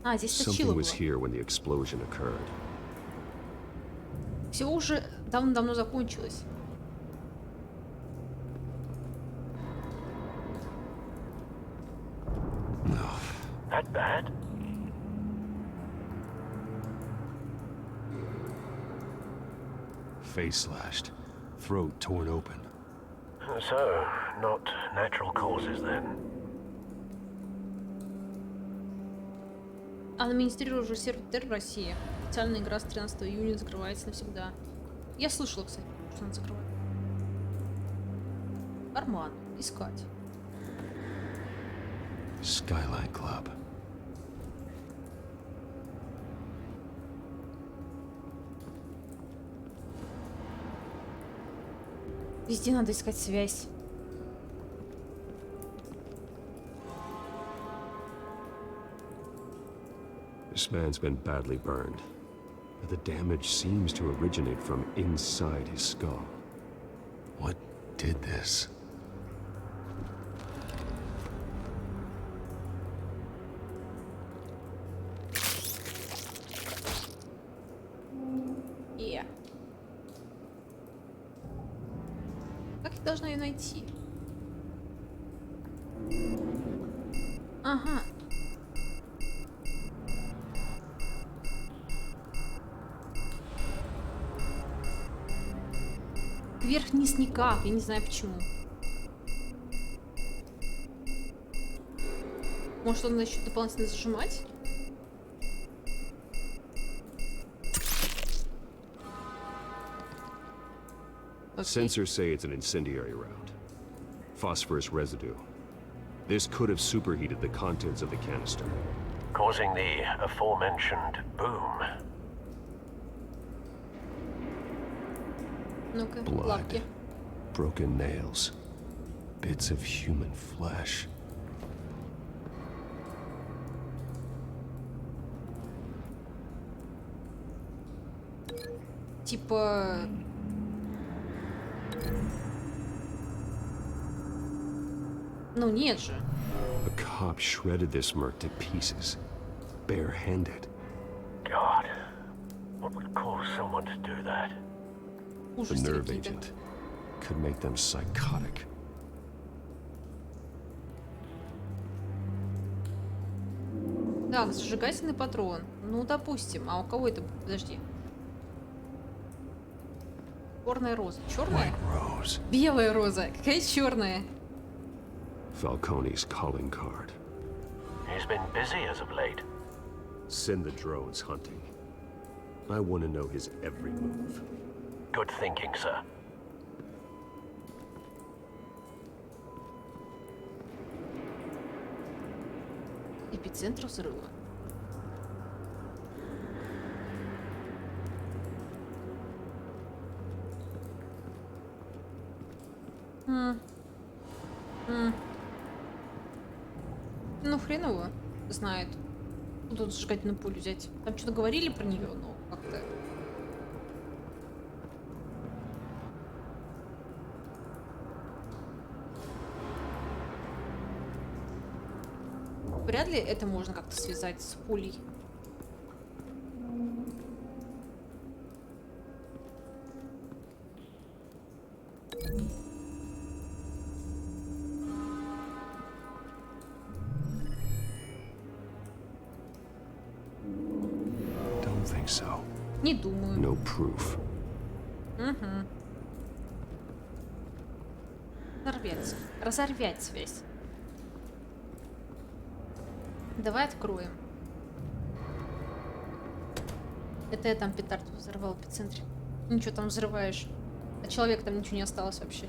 S1: А, здесь
S3: Something
S1: точило
S3: was
S1: было.
S3: here when the explosion occurred.
S1: Все уже давно-давно закончилось.
S17: That bad?
S3: Face slashed, throat torn open.
S17: So, not natural causes then.
S1: Администрирует уже сервер Терр Россия. Официальная игра с 13 июня закрывается навсегда. Я слышала, кстати, что она закрывает. Карман. Искать.
S3: Skyline Club.
S1: Везде надо искать связь.
S3: This man's been badly burned, but the damage seems to originate from inside his skull. What did this?
S1: Как я должна ее найти? Ага. Вверх-вниз никак, я не знаю почему. Может, он еще дополнительно зажимать?
S3: Sensors say it's an incendiary round. Phosphorus residue. This could have superheated the contents of the canister,
S17: Causing the aforementioned boom.
S1: Ну-ка,
S3: Blood.
S1: лапки.
S3: Broken nails. Bits of human flesh.
S1: Типа... Ну нет же.
S3: A cop shredded this merc to pieces. Barehanded.
S17: God, what would cause someone Don't do that.
S3: The nerve agent could make them psychotic.
S1: Так, зажигательный патрон. Ну, допустим. А у кого это? Подожди. Черная роза. Черная? Белая роза. Какая черная?
S3: Falcone's calling card.
S17: He's been busy as of late.
S3: Send the drones hunting. I want to know his every move.
S17: Good thinking, sir.
S1: Эпицентр взрыва. Ну, хреново знает. Тут зажигательную пулю взять. Там что-то говорили про нее, но как-то... Вряд ли это можно как-то связать с пулей.
S3: Don't think so.
S1: Не думаю.
S3: No proof.
S1: Угу. Разорвется. Разорвять связь. Давай откроем. Это я там петарду взорвал в эпицентре. Ничего там взрываешь. А человека там ничего не осталось вообще.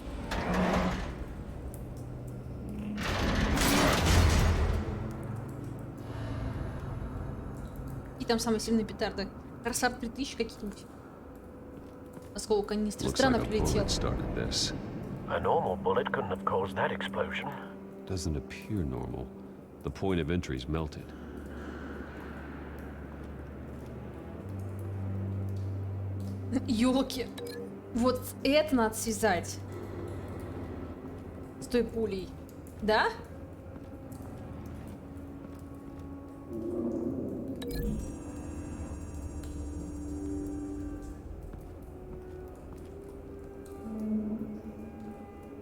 S1: И там самые сильные петарды. Красар 3000 какие-нибудь. Осколок канистры. Странно прилетел.
S17: A normal bullet couldn't have caused that explosion.
S3: Doesn't appear normal. The point of entry's melted.
S1: Ёлки. Вот это надо связать. С той пулей. Да?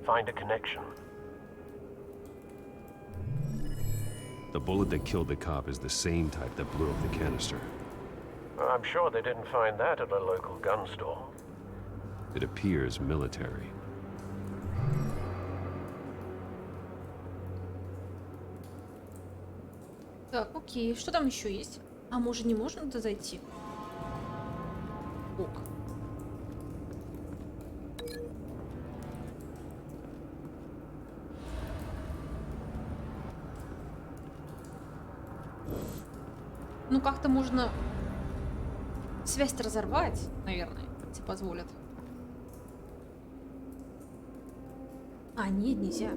S17: Find a connection.
S3: The bullet that killed the cop is the same type that blew up the canister.
S17: I'm sure they didn't find that at a local gun store.
S3: It appears military.
S1: Так, окей. Что там еще есть? А может, не можно туда зайти? Ок. Ну, как-то можно связь разорвать, наверное, если позволят. А, нет, нельзя.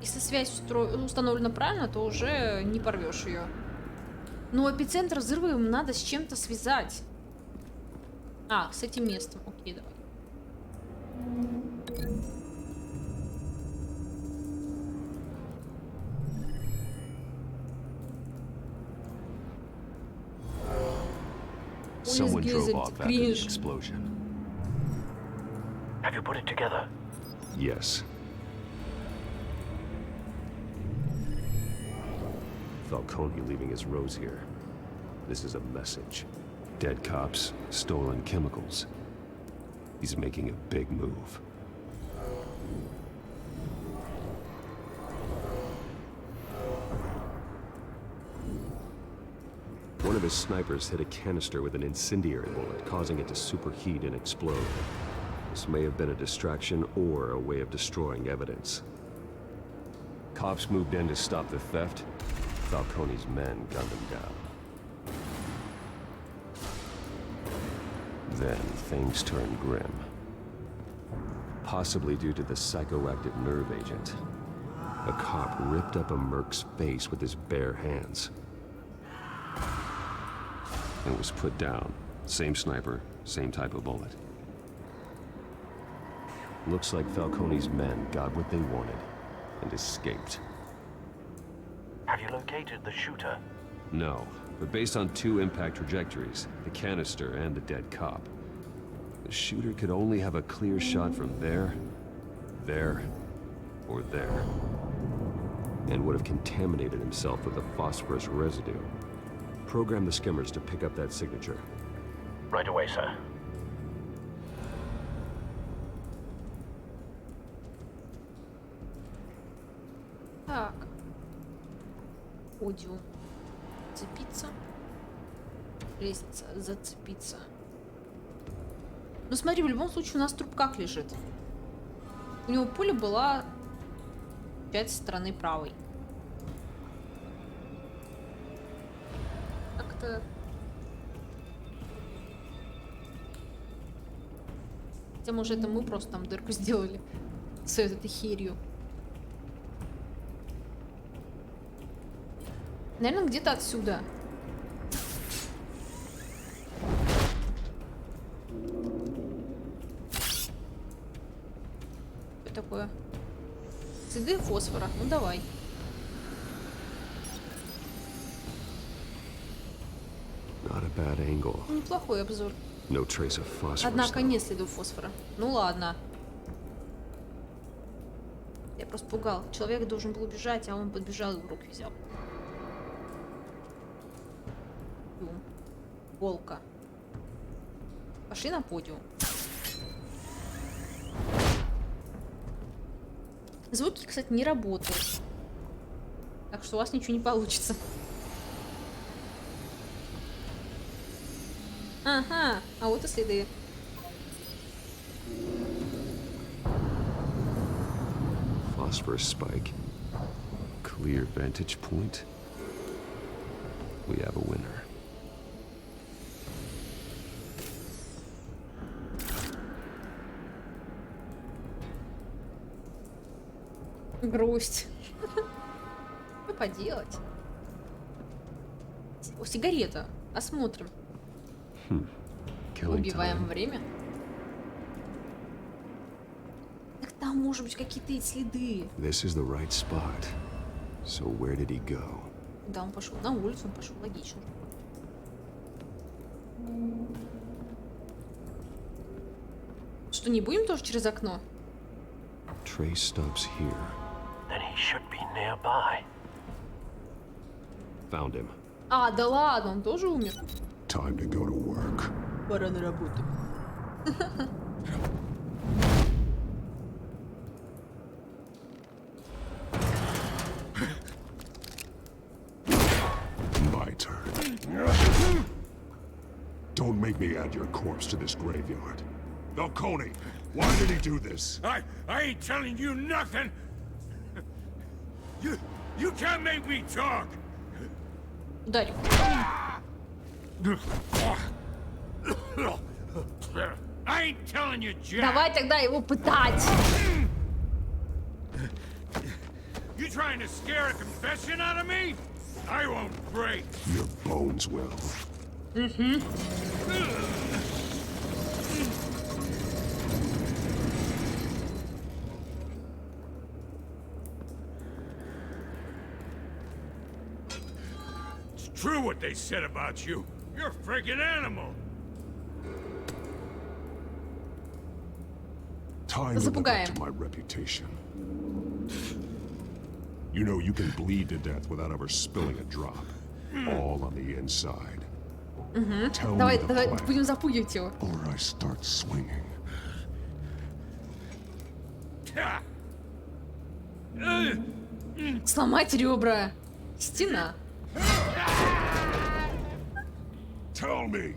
S1: Если связь установлена правильно, то уже не порвешь ее. Но эпицентр взрыва им надо с чем-то связать. А, с этим местом. Окей, давай.
S3: Someone drove off after the explosion.
S17: Have you put it together?
S3: Yes. Falcone leaving his rose here. This is a message. Dead cops, stolen chemicals. He's making a big move. One of his snipers hit a canister with an incendiary bullet, causing it to superheat and explode. This may have been a distraction or a way of destroying evidence. Cops moved in to stop the theft. Falcone's men gunned him down. Then things turned grim. Possibly due to the psychoactive nerve agent. A cop ripped up a merc's face with his bare hands. And was put down. Same sniper, same type of bullet. Looks like Falcone's men got what they wanted and escaped.
S17: Have you located the shooter?
S3: No, but based on 2 impact trajectories, the canister and the dead cop, the shooter could only have a clear shot from there, or there, and would have contaminated himself with the phosphorus residue. Program the skimmers to pick up that signature.
S17: Right away, sir.
S1: Так. Подиум. Зацепиться. Лестница. Зацепиться. Ну смотри, в любом случае у нас труп как лежит? У него пуля была опять со стороны правой. Как-то... Хотя, может, это мы просто там дырку сделали с этой херью. Наверное, где-то отсюда. Что такое? Следы фосфора. Ну давай.
S3: Not a bad angle.
S1: Неплохой обзор.
S3: No trace of phosphorus.
S1: Однако нет следов фосфора. Ну ладно. Я просто пугал. Человек должен был убежать, а он подбежал и в руки взял. Волка. Пошли на подиум. Звуки, кстати, не работают. Так что у вас ничего не получится. Ага, а вот и следы.
S3: Phosphorus spike. Clear vantage point. We have a winner.
S1: Грусть. Что поделать? О, сигарета. Осмотрим. Убиваем время. Так там, может быть, какие-то следы.
S3: This is the right spot. So where did he go?
S1: Да, он пошел на улицу, он пошел, логично. Что, не будем тоже через окно?
S3: Trace stops here.
S17: Then he should be nearby.
S3: Found him.
S1: А, да ладно, он тоже умер.
S2: Time to go to work.
S1: Пора на работу.
S2: My turn. Don't make me add your corpse to this graveyard. Falcone, why did he do this?
S8: I ain't telling you nothing. You can't make me talk.
S1: Ударь.
S8: I ain't telling you, Jack.
S1: Давай тогда его пытать.
S8: You trying to scare a confession out of me? I won't break.
S2: Your bones will.
S8: It's true what they said about you. You're a freaking animal.
S2: Time to live up to my reputation. You know you can bleed to death without ever spilling a drop. All on the inside. Tell me
S1: Давай,
S2: the
S1: давай,
S2: plan,
S1: будем запугивать его.
S2: or I start swinging.
S1: Сломать ребра. Стена.
S2: Tell me.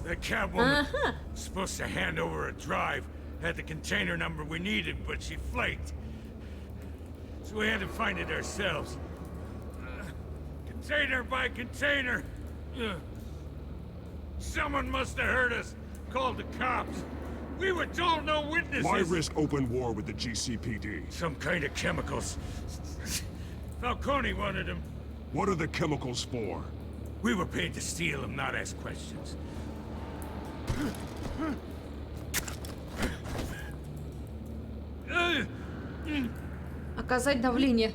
S8: The Catwoman was supposed to hand over a drive, had the container number we needed, but she flaked. So we had to find it ourselves. Container by container. Someone must have heard us, called the cops. We were told no witnesses.
S2: Why risk open war with the GCPD?
S8: Some kind of chemicals. Falcone wanted them.
S2: What are the chemicals for?
S8: We were paid to steal them, not ask questions.
S1: Оказать давление.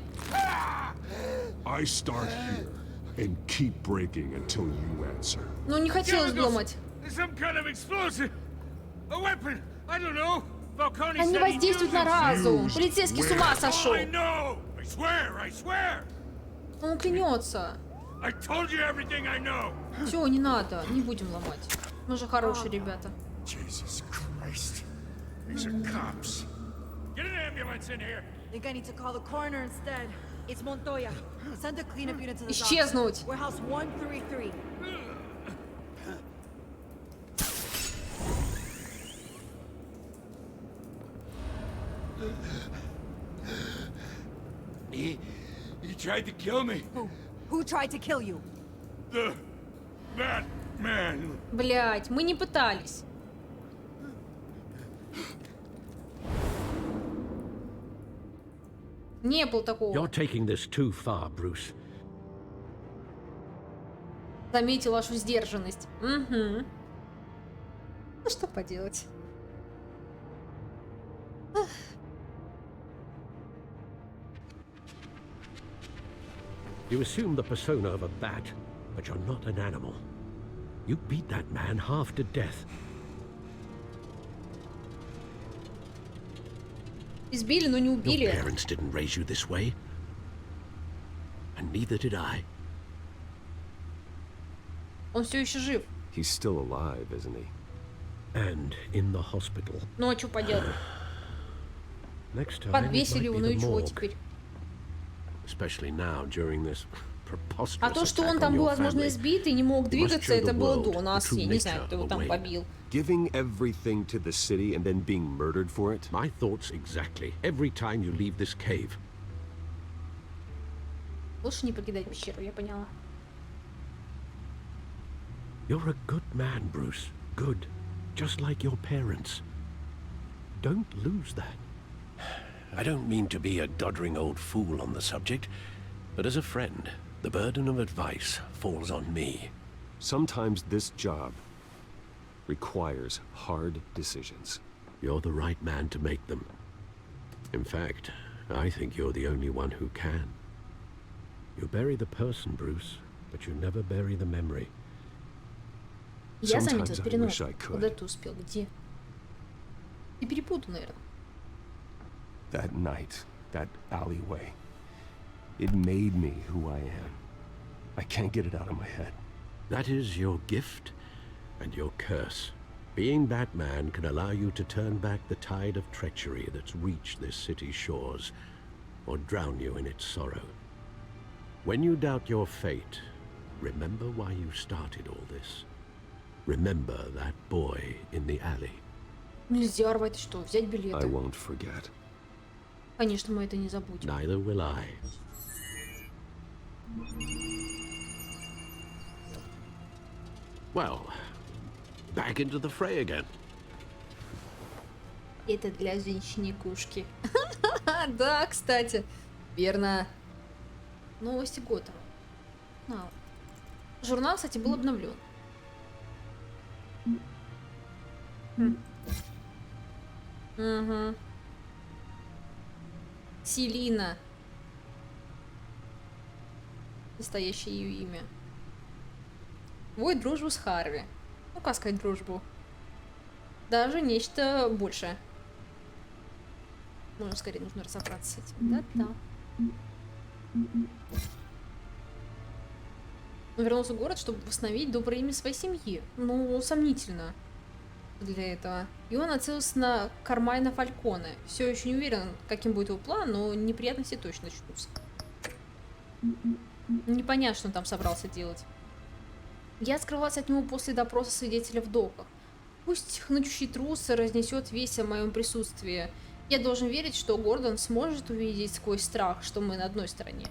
S19: I start here and keep breaking until you answer.
S1: Ну, не хотелось бы ломать.
S8: Some kind of explosive. A weapon. I don't know. Falcone
S1: Они
S8: said he
S1: воздействуют на
S8: uses-
S1: разум. Полицейский с ума сошел.
S8: I know. I swear.
S1: Он клянется.
S8: I told you everything I know.
S1: Все, не надо. Не будем ломать. Мы же хорошие ребята.
S8: Jesus Christ. These are cops. Get an ambulance in here.
S15: Think I need to call the coroner instead. It's Montoya. Send a cleanup unit to the
S1: Исчезнуть.
S15: docks. Warehouse 133.
S8: He tried to kill me.
S15: Who tried to kill you?
S8: The Batman.
S1: Блять, мы не пытались. Не было такого.
S7: You're taking this too far, Bruce.
S1: Заметил вашу сдержанность. Угу. Ну что поделать.
S7: You assume the persona of a bat, but you're not an animal. You beat that man half to death.
S1: Избили, но не
S7: Your
S1: убили.
S7: parents didn't raise you this way. And neither did I.
S1: Он все еще жив.
S3: He's still alive, isn't he?
S7: And in the hospital.
S1: Ну а что поделать?
S7: Next time, it
S1: Подвесили его,
S7: might
S1: ну
S7: be
S1: и
S7: the
S1: чего
S7: morgue.
S1: теперь?
S7: Especially now, during this preposterous
S1: А то, что он
S7: attack
S1: там
S7: on
S1: был,
S7: your
S1: возможно,
S7: family.
S1: избит и не мог
S7: You must
S1: двигаться,
S7: show
S1: это
S7: the
S1: было
S7: world
S1: до
S7: the
S1: нас.
S7: true
S1: Я не знаю,
S7: nature
S1: кто его
S7: of
S1: там
S7: Wayne.
S1: побил.
S3: Giving everything to the city and then being murdered for it?
S7: My thoughts exactly. Every time you leave this cave.
S1: Лучше не покидать пещеру, я поняла.
S7: You're a good man, Bruce. Good. Just like your parents. Don't lose that. I don't mean to be a doddering old fool on the subject, but as a friend, the burden of advice falls on me.
S3: Sometimes this job requires hard decisions.
S7: You're the right man to make them. In fact, I think you're the only one who can. You bury the person, Bruce, but you never bury the memory.
S1: Я заметил
S3: Sometimes I
S1: перенос.
S3: wish I could.
S1: Куда ты успел? Где? Ты перепутал, наверное.
S3: That night, that alleyway, it made me who I am. I can't get it out of my head.
S7: That is your gift and your curse. Being Batman can allow you to turn back the tide of treachery that's reached this city's shores, or drown you in its sorrow. When you doubt your fate, remember why you started all this. Remember that boy in the alley.
S1: Нельзя рвать, что? Взять
S3: I
S1: билеты.
S3: won't forget.
S1: Конечно, мы это не забудем.
S7: Neither will I. Well, back into the fray again.
S1: Это для женщины-кушки. Да, кстати. Верно. Новости Готэма. Журнал, кстати, был обновлен. Угу. Селина. Настоящее ее имя. Вой дружбу с Харви. Ну, как сказать дружбу? Даже нечто большее. Можно скорее нужно разобраться с этим. Да-да. Он вернулся в город, чтобы восстановить доброе имя своей семьи. Ну, сомнительно для этого. И он нацелился на Кармайна Фальконе. Все еще не уверен, каким будет его план, но неприятности точно начнутся. Непонятно, что он там собрался делать. Я скрывалась от него после допроса свидетеля в доках. Пусть хнычущий трус разнесет весть о моем присутствии. Я должен верить, что Гордон сможет увидеть сквозь страх, что мы на одной стороне.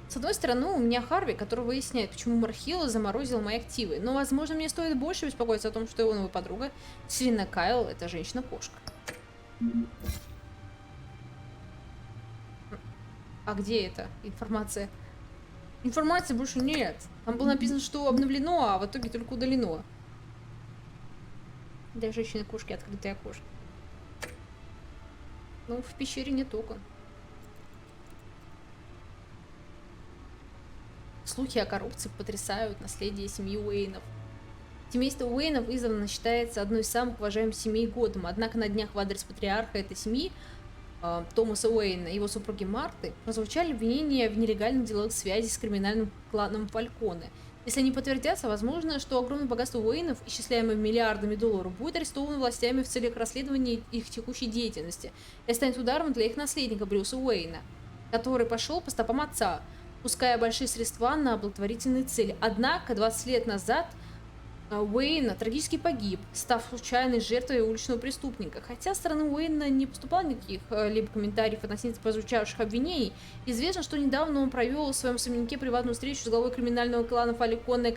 S1: С одной стороны, у меня Харви, который выясняет, почему Мархилла заморозил мои активы. Но, возможно, мне стоит больше беспокоиться о том, что его новая подруга Селина Кайл — это женщина-кошка. А где эта информация? Информации больше нет. Там было написано, что обновлено, а в итоге только удалено. Для женщины-кошки открытое окошко. Ну, в пещере не только. Слухи о коррупции потрясают наследие семьи Уэйнов. Семейство Уэйнов издавна считается одной из самых уважаемых семей Готэма, однако на днях в адрес патриарха этой семьи, Томаса Уэйна, и его супруги Марты, прозвучали обвинения в нелегальных деловых связях с криминальным кланом Фальконе. Если они подтвердятся, возможно, что огромное богатство Уэйнов, исчисляемое миллиардами долларов, будет арестовано властями в целях расследования их текущей деятельности и станет ударом для их наследника Брюса Уэйна, который пошел по стопам отца, пуская большие средства на благотворительные цели. Однако 20 лет назад Уэйн трагически погиб, став случайной жертвой уличного преступника. Хотя со стороны Уэйна не поступало никаких либо комментариев относительно прозвучавших обвинений, известно, что недавно он провел в своем особняке приватную встречу с главой криминального клана Фальконе,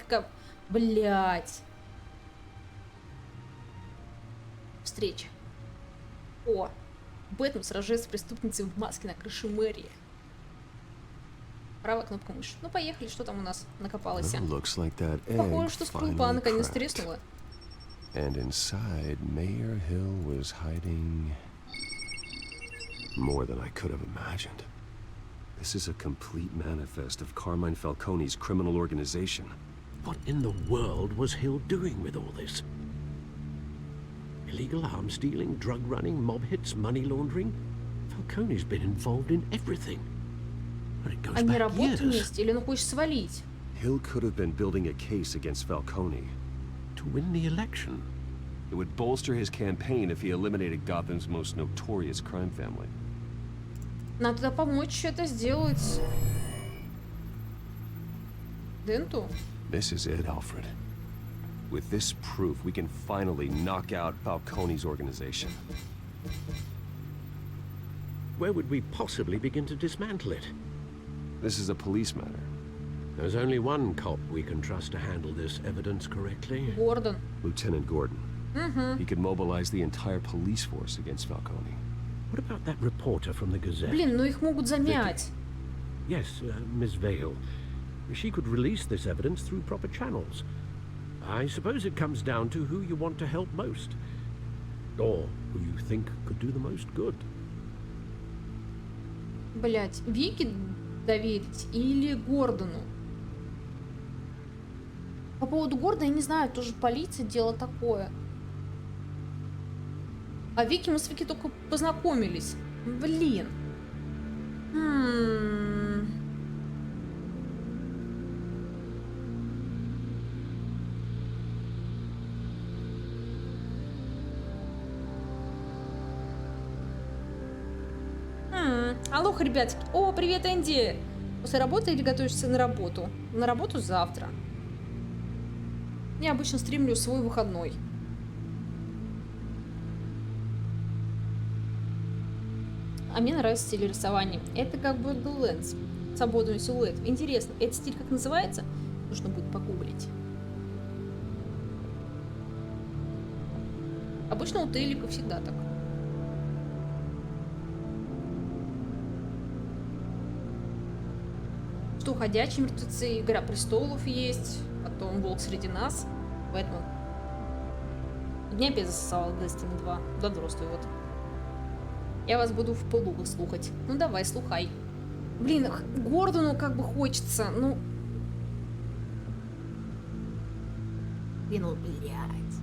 S1: Блять. Встреча. О, Бэтмен сражается с преступницей в маске на крыше мэрии. Правая кнопка мыши. Ну, поехали, что там у нас накопалось? Похоже, что скорлупа наконец треснула.
S3: And inside, Mayor Hill was hiding more than I could have imagined. This is a complete manifest of Carmine Falcone's criminal organization.
S7: What in the world was Hill doing with all this? Illegal arms dealing, drug running, mob hits, money laundering? Falcone's been involved in everything.
S1: Они работают вместе, или он хочет свалить?
S3: Hill could have been building a case against Falcone.
S7: To win the election?
S3: It would bolster his campaign if he eliminated Gotham's most notorious crime family.
S1: Надо помочь это сделать Денту.
S3: This is it, Alfred. With this proof, we can finally knock out Falcone's organization.
S7: Where would we possibly begin to dismantle it?
S3: This is a police matter.
S7: There's only one cop we can trust to handle this evidence correctly.
S1: Gordon.
S3: Lieutenant Gordon. He could mobilize the entire police force against Falcone.
S7: What about that reporter from the Gazette?
S1: Блин, ну их могут замять.
S7: Yes, Miss Vale. She could release this evidence through proper channels. I suppose it comes down to who you want to help most. Or who you think could do the most good.
S1: Блять, Вики доверить или Гордону? По поводу Гордона я не знаю, тоже полиция, дело такое. А Вики, мы с Вики только познакомились. Блин. Алло, ребятки. О, привет, Энди. После работы или готовишься на работу? На работу завтра. Я обычно стримлю свой выходной. А мне нравится стиль рисования. Это как Borderlands. Свободный силуэт. Интересно, этот стиль как называется? Нужно будет погуглить. Обычно у Тейлика всегда так. Что «Ходячие мертвецы», «Игра престолов» есть, потом «Волк среди нас», «Бэтмен». Дня опять засосала Destiny 2, да взрослый вот. Я вас буду в полу слухать. Ну давай, слухай. Блин, Гордону как бы хочется, ну... Блин, ну, блядь.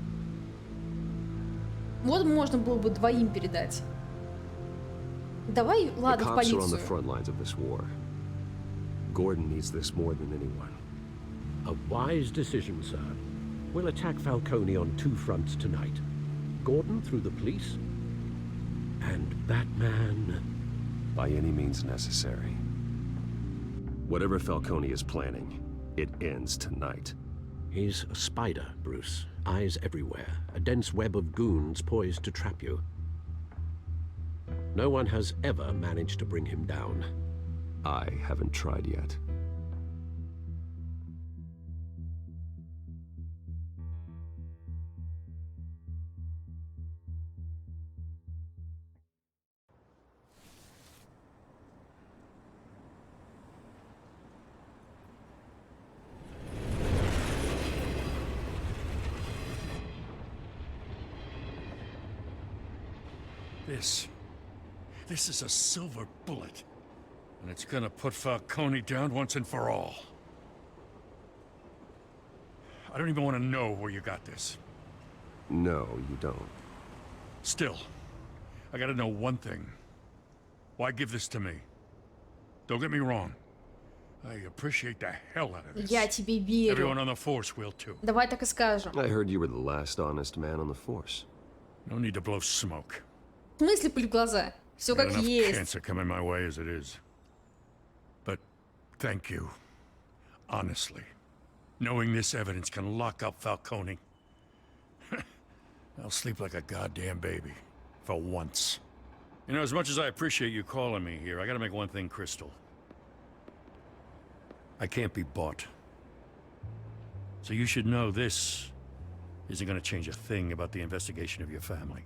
S1: Вот можно было бы двоим передать. Давай, ладно, в полицию.
S3: Gordon needs this more than anyone.
S7: A wise decision, sir. We'll attack Falcone on two fronts tonight. Gordon through the police, and Batman...
S3: By any means necessary. Whatever Falcone is planning, it ends tonight.
S7: He's a spider, Bruce. Eyes everywhere. A dense web of goons poised to trap you. No one has ever managed to bring him down.
S3: I haven't tried yet.
S5: This is a silver bullet. And it's gonna put Falcone down once and for all. I don't even want to know where you got this.
S3: No, you don't.
S5: Still, I gotta know one thing. Why give this to me? Don't get me wrong. I appreciate the hell out of this.
S1: Я тебе верю.
S5: Everyone on the force will too.
S1: Давай так и скажем.
S3: I heard you were the last honest man on the force.
S5: No need to blow smoke.
S1: В смысле пыль в глаза? Все
S5: Got
S1: как
S5: enough
S1: есть.
S5: cancer coming my way as it is. But thank you. Honestly. Knowing this evidence can lock up Falcone. I'll sleep like a goddamn baby. For once. You know, as much as I appreciate you calling me here, I gotta make one thing crystal. I can't be bought. So you should know this isn't gonna change a thing about the investigation of your family.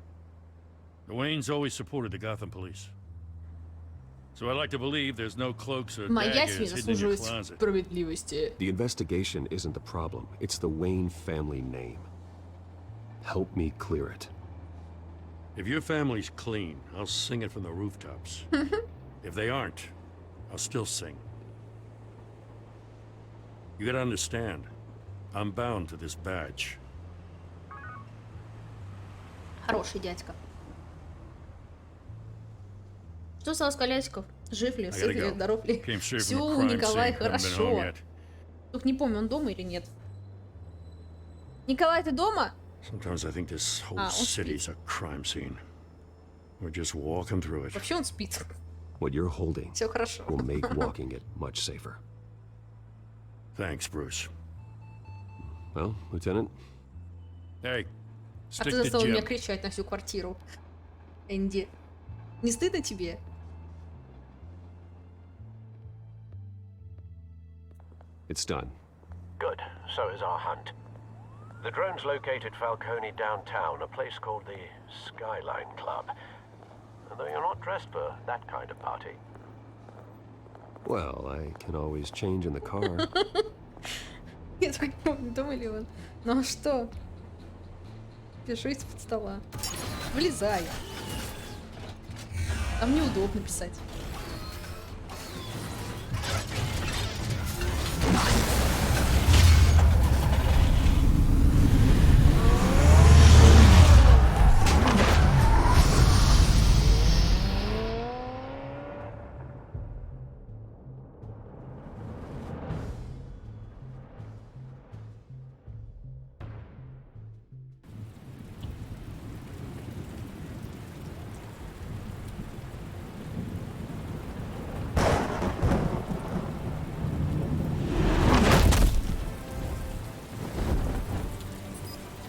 S5: The Waynes always supported the Gotham police. So I like to believe there's no cloaks or
S1: Моя
S5: daggers
S1: семья
S5: hidden in your
S1: заслуживает
S5: closet.
S1: справедливости.
S3: The investigation isn't the problem. It's the Wayne family name. Help me clear it.
S5: If your family's clean, I'll sing it from the rooftops. If they aren't, I'll still sing. You gotta understand, I'm bound to this badge.
S1: Хороший дядька. Что стало с Колясиков? Жив ли, сыт ли, здоров ли? Все у Николая хорошо. Только не помню, он дома или нет. Николай, ты дома?
S5: Sometimes I think this whole
S1: он
S5: city's a crime scene. We're just walking through it.
S1: Вообще он спит.
S3: What you're holding
S1: Все хорошо.
S3: will make walking it much safer.
S5: Thanks, Bruce.
S3: Well, Lieutenant?
S5: Hey,
S1: А ты
S5: stick to
S1: заставил меня
S5: Jim.
S1: кричать на всю квартиру. Энди, не стыдно тебе?
S3: It's done.
S17: Good. So is our hunt. The drones located Falcone downtown, a place called the Skyline Club. Though you're not dressed for that kind of party.
S3: Well, I can always change in the car.
S1: Я так не помню, дома ли он. Ну а что? Пишу из-под стола. Вылезай. Там неудобно писать.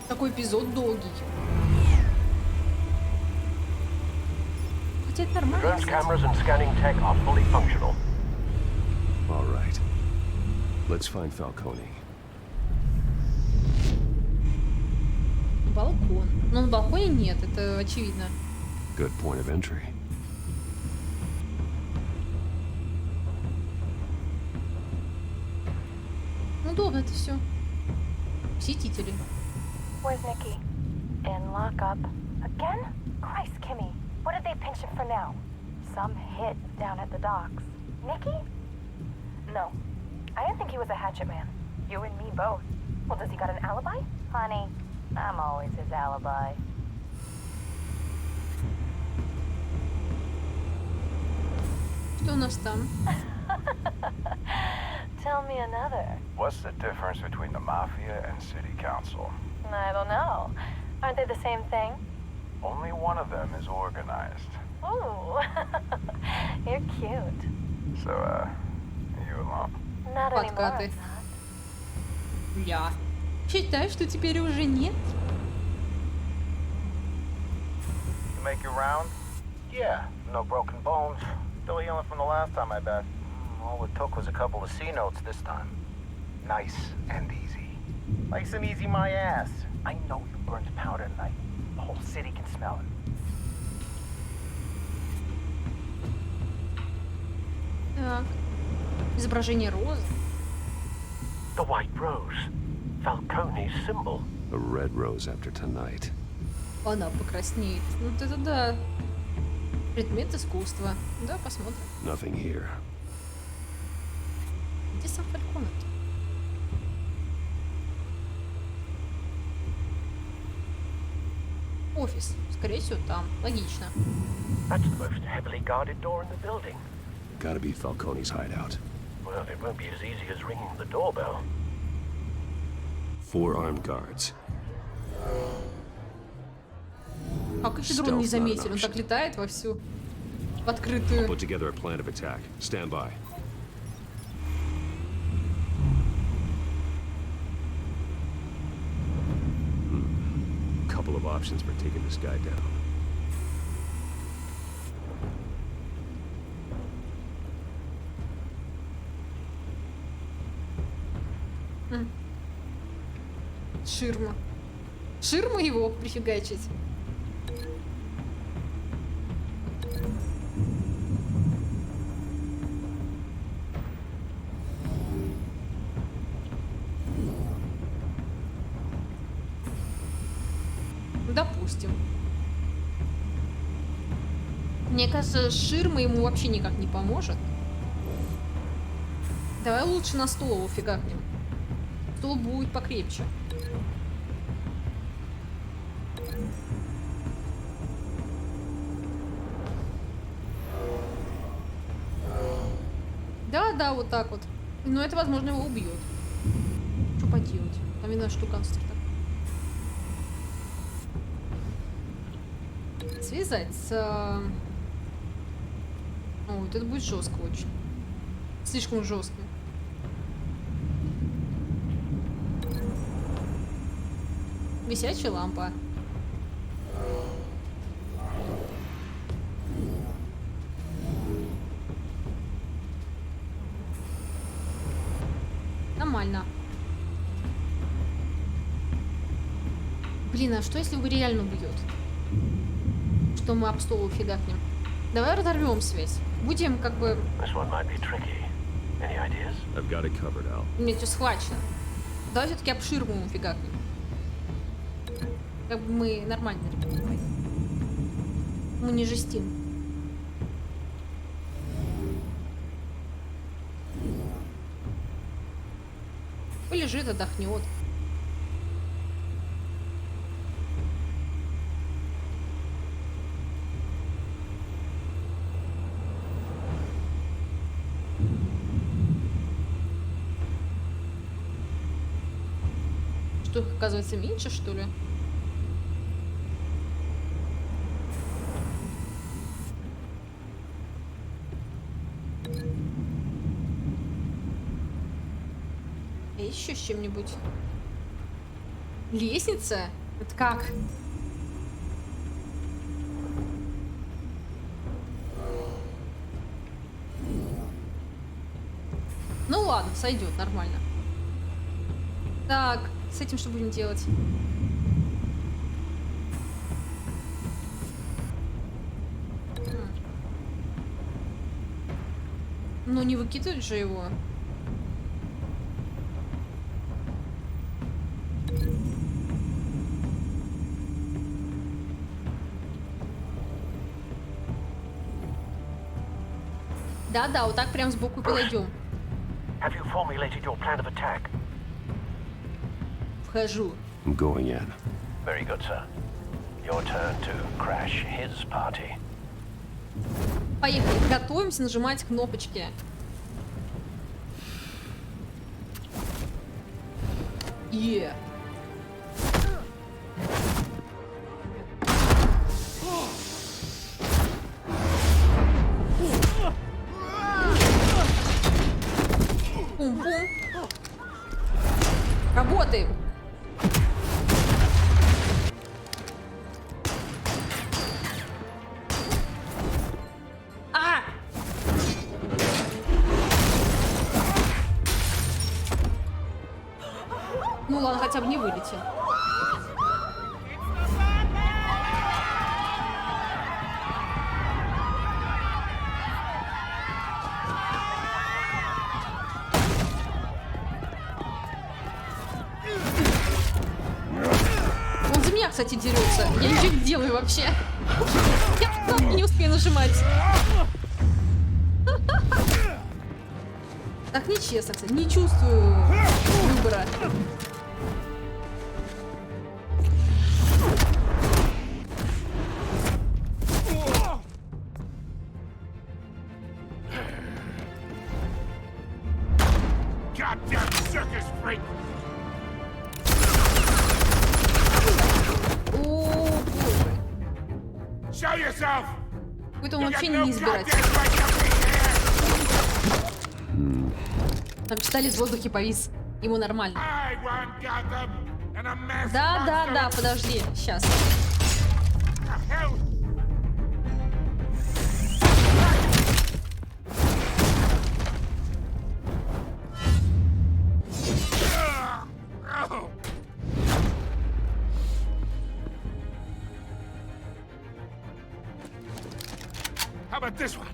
S1: Такой эпизод долгий. Хотя это нормально.
S17: Drones, cameras, and scanning tech are fully functional.
S3: All right. Let's find Falcone.
S1: Балкон. Но на балконе нет, это очевидно.
S3: Good point of entry.
S1: Удобно это все. Посетители.
S20: Where's Nikki? In lockup. Again? Christ, Kimmy. What did they pinch him for now? Some hit down at the docks. Nikki? No. I didn't think he was a hatchet man. You and me both. Well, does he got an alibi? Honey, I'm always his alibi.
S1: Что у нас там?
S20: Tell me another.
S21: What's the difference between the Mafia and City Council?
S20: I don't know. Aren't they the same thing?
S21: Only one of them is organized.
S20: Ooh. You're cute.
S21: So, are you alone?
S20: Not anymore.
S1: Подкаты. Я считаю, что теперь уже нет.
S21: You make your round?
S22: Yeah, no broken bones. Still healing from the last time, I bet. All it took was a couple of C notes this time. Nice and easy. Nice and easy, my ass. I know you burned powder tonight. The whole city can smell it.
S1: Так. Изображение розы.
S17: The White Rose. Falcone's symbol.
S3: A red rose after tonight.
S1: Она покраснеет. Вот это да. Предмет искусства. Да, посмотрим.
S3: Nothing here.
S1: Где сам Фалькон? Офис. Скорее всего, там. Логично.
S17: That's the most heavily guarded door in the building.
S3: Gotta be Falcone's hideout.
S17: Well, it won't be as easy as ringing the doorbell.
S3: 4 armed guards.
S1: Как еще дрон не заметили? Он так летает вовсю. В открытую.
S3: Put together a plan of attack. Stand by. Couple of options for taking this guy down.
S1: Ширма. Ширма его прифигачить. Допустим. Мне кажется, ширма ему вообще никак не поможет. Давай лучше на стол его фигакнем. Стол будет покрепче. Да, вот так вот. Но это, возможно, его убьет. Что поделать? Там видно, что конструктор. Связать с... О, вот это будет жестко очень. Слишком жестко. Висячая лампа. Нормально. Блин, а что если его реально убьет? Что мы об стол фигакнем? Давай разорвем связь. Будем как бы... Мне все схвачено. Давай все-таки об ширму фигакнем. Как бы мы нормально. Мы не жестим. Полежит, отдохнет. Что их, оказывается, меньше, что ли? А еще с чем-нибудь? Лестница? Это как? Ну ладно, сойдет, нормально. Так, с этим что будем делать? Ну не выкидывать же его. Да, вот так прям сбоку подойдем.
S17: Have you formulated your plan of attack?
S1: Вхожу.
S3: I'm going in.
S17: Very good, sir. Your turn to crash his party.
S1: Поехали. Готовимся нажимать кнопочки. Yeah. Пум-пум. Работаем. Ну ладно, хотя бы не вылетел. кстати, дерется. Я ничего не делаю вообще. Я кнопки не успею нажимать. Так нечестно, кстати. Не чувствую выбора. Какой-то он вообще не избиратель. Там пистолет в воздухе повис. Ему нормально. Да, подожди. Сейчас.
S8: How about this one?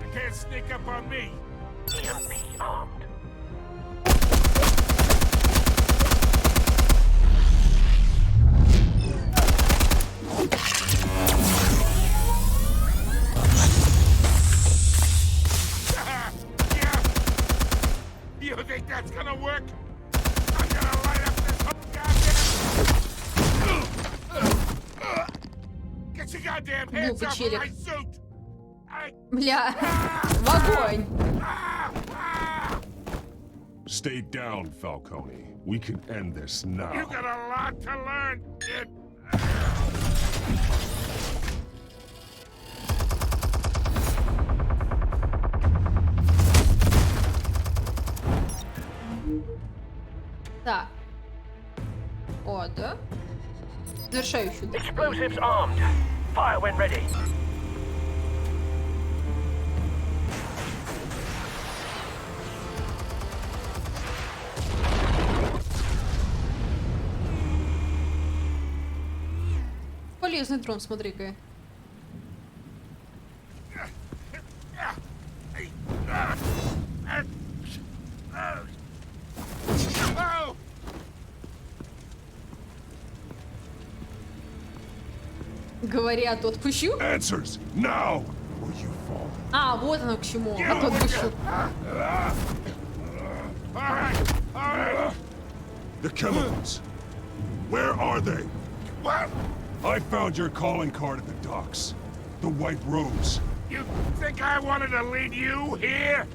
S8: You can't sneak up on me.
S17: EMP armed.
S8: You think that's gonna work? I'm gonna light up this whole goddamn... Get your goddamn hands off of my suit!
S1: Бля, в огонь!
S19: Stay down, Falcone. We can end this now.
S8: You got a lot to learn, kid.
S1: Так. О, да? Завершающий.
S17: Explosives armed. Fire when ready.
S1: Полезный дрон, смотри-ка. Говорят, отпущу.
S19: Answers now.
S1: А, вот оно к чему. Отпущу.
S19: The chemicals. Where are they?
S8: What?
S19: I found your calling card at the docks. The White Rose.
S8: You think I wanted to lead you here?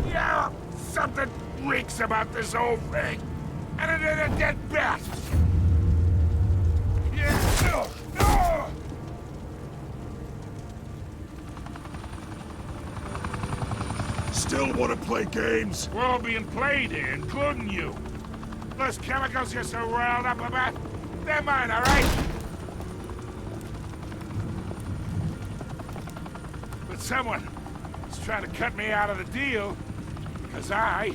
S8: Yeah, something reeks about this whole thing. And it ain't a dead bat.
S19: Still want to play games?
S8: We're all being played here, including you. Those chemicals you're so riled up about, they're mine, all right? But someone is trying to cut me out of the deal because I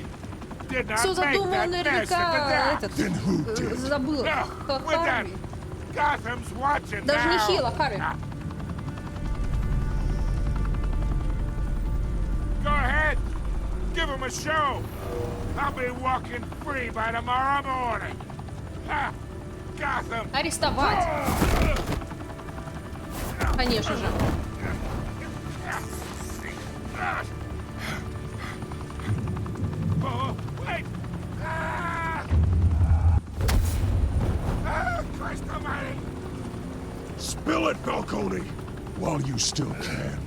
S8: did not
S1: Все
S8: make
S1: задумал
S8: that mess
S1: наверняка
S8: at the
S1: этот.
S8: dock.
S1: Забыл.
S8: No, with that, Gotham's watching
S1: Даже не
S8: now.
S1: Хилл, а Харри.
S8: Go ahead, give him a show. I'll be walking free by tomorrow morning. Ha! Gotham.
S1: Арестовать. Конечно же.
S8: Oh, wait! Christ almighty!
S19: Spill it, Falcone, while you still can.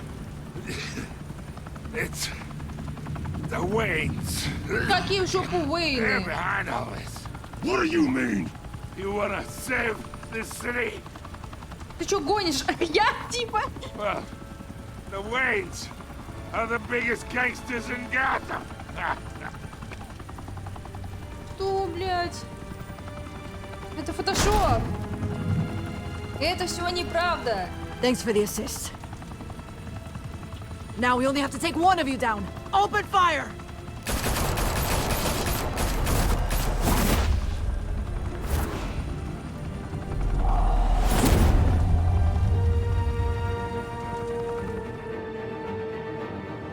S8: It's the Waynes.
S1: Какие в жопу
S8: They're
S1: Уэйны?
S8: behind all this.
S19: What do you mean?
S8: You wanna save this city?
S1: Ты чё гонишь? Я типа?
S8: Well, the Waynes are the biggest gangsters in Gotham.
S1: Что, блядь? Это фотошоп. Это все неправда.
S15: Thanks for the assist. Now we only have to take one of you down. Open fire!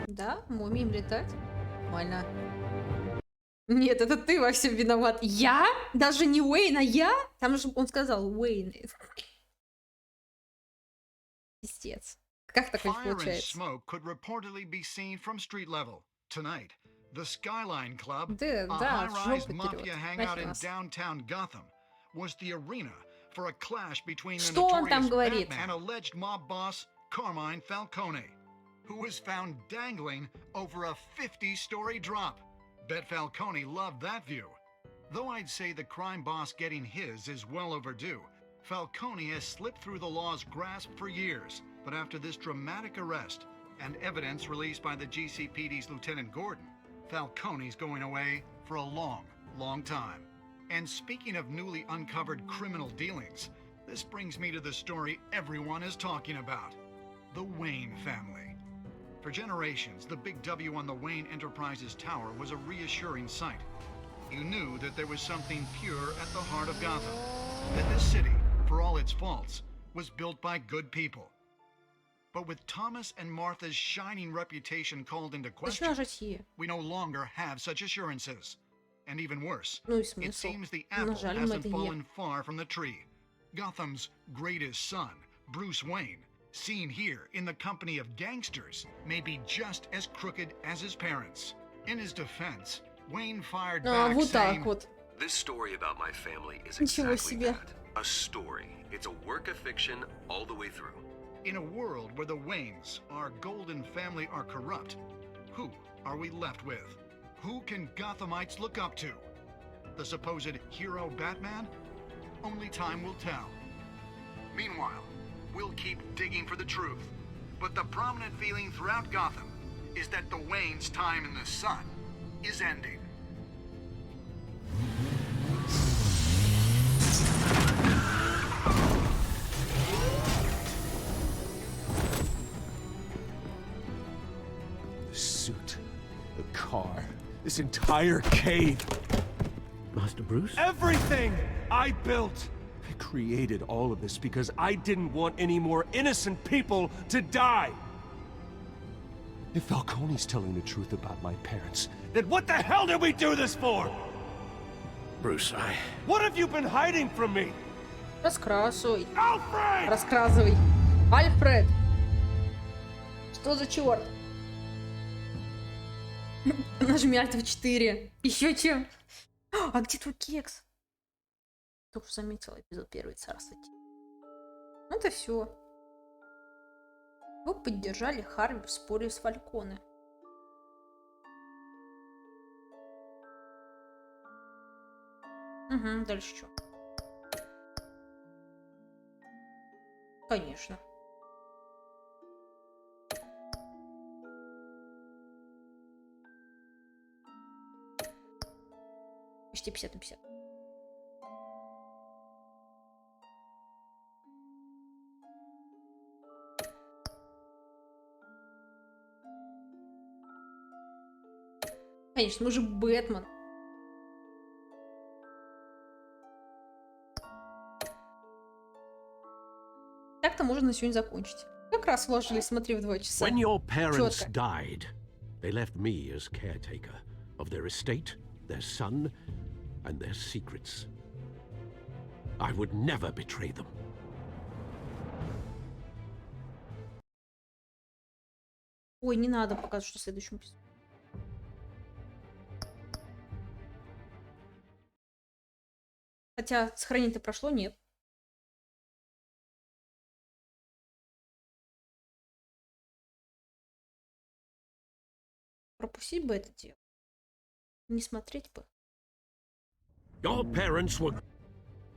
S1: Да, мы умеем летать. Нормально. Нет, это ты во всем виноват. Я? Даже не Уэйн, а я? Там же он сказал Уэйн. Пиздец. Как такое
S9: Fire and
S1: получается?
S9: smoke could reportedly be seen from street level. Tonight, the Skyline Club,
S1: Да,
S9: a
S1: да, в
S9: high-rise
S1: жопу
S9: mafia
S1: вперед.
S9: hangout
S1: Нафиг
S9: in
S1: нас.
S9: downtown Gotham, was the arena for a clash between the
S1: Что он там
S9: notorious
S1: говорит?
S9: Batman and alleged mob boss Carmine Falcone, who was found dangling over a 50-story drop. Bet Falcone loved that view. Though I'd say the crime boss getting his is well overdue, Falcone has slipped through the law's grasp for years. But after this dramatic arrest and evidence released by the GCPD's Lieutenant Gordon, Falcone's going away for a long, long time. And speaking of newly uncovered criminal dealings, this brings me to the story everyone is talking about: the Wayne family. For generations, the big W on the Wayne Enterprises Tower was a reassuring sight. You knew that there was something pure at the heart of Gotham, that this city, for all its faults, was built by good people. But with Thomas and Martha's shining reputation called into question, we no longer have such assurances. And even worse, it seems the apple hasn't fallen far from the tree. Gotham's greatest son, Bruce Wayne, seen here in the company of gangsters, may be just as crooked as his parents. In his defense, Wayne fired back saying,
S3: This story about my family is
S1: Ничего
S3: exactly
S1: себе.
S3: that. A story. It's a work of fiction all the way through.
S9: in a world where the Waynes, our golden family, are corrupt, who are we left with? Who can Gothamites look up to? The supposed hero Batman? Only time will tell. Meanwhile, we'll keep digging for the truth. But the prominent feeling throughout Gotham is that the Waynes' time in the sun is ending.
S11: The suit, the car, this entire cave.
S7: Master Bruce?
S11: Everything I built! I created all of this because I didn't want any more innocent people to die! If Falcone's telling the truth about my parents, then what the hell did we do this for?
S7: Bruce,
S11: What have you been hiding from me?
S1: Раскрашивай.
S11: Alfred!
S1: Рассказывай. Альфред! Что за черт? Нажми Alt F4. Еще чем? А где твой кекс? Только что заметила эпизод первый, царствуйте. Ну это все. Вы поддержали Харви в споре с Фальконе. Угу, дальше что? Конечно. Почти 50 на 50. Конечно, мы же Бэтмен. Так-то можно на сегодня закончить. Как раз вложились, смотри, в 2 часа.
S7: When your parents
S1: Чётко.
S7: died, they left me as caretaker of their estate, their son, and their secrets. I would never betray them.
S1: Ой, не надо показывать, что в следующем эпизоде. Хотя сохранить-то прошло, нет. Пропустить бы это дело. Не смотреть бы.
S7: Your parents were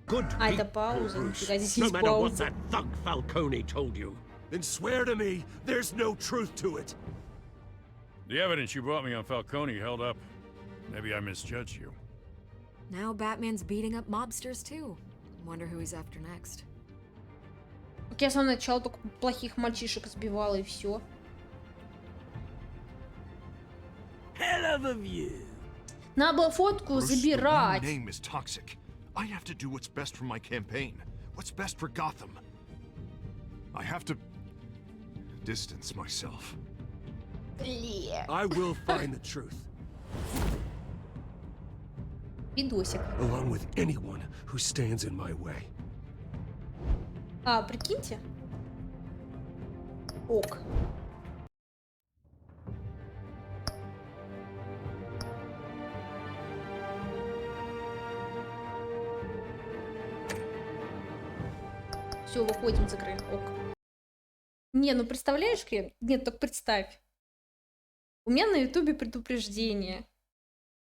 S7: good
S1: А, это
S7: people,
S1: пауза.
S7: Bruce.
S1: Нифига, здесь
S7: No
S1: есть
S7: matter what
S1: пауза.
S7: that thug Falcone told you.
S11: Then swear to me there's no truth to it.
S5: The evidence you brought me on Falcone held up. Maybe I misjudged you.
S6: Now Batman's beating up mobsters too. Wonder who he's after next.
S1: Так я с самого начала только плохих мальчишек сбивала и все.
S14: Hell of a view.
S1: Надо было фотку
S2: Bruce, the
S1: забирать.
S2: Wayne name is toxic. I have to do what's best for my campaign. What's best for Gotham. I have to distance myself.
S11: I will find the truth.
S1: Видосик.
S19: along with anyone who stands in my way.
S1: А, прикиньте. Ок. Все, выходим из игры. Ок. Не, ну представляешь, Крем? Нет, только представь. У меня на ютубе предупреждение.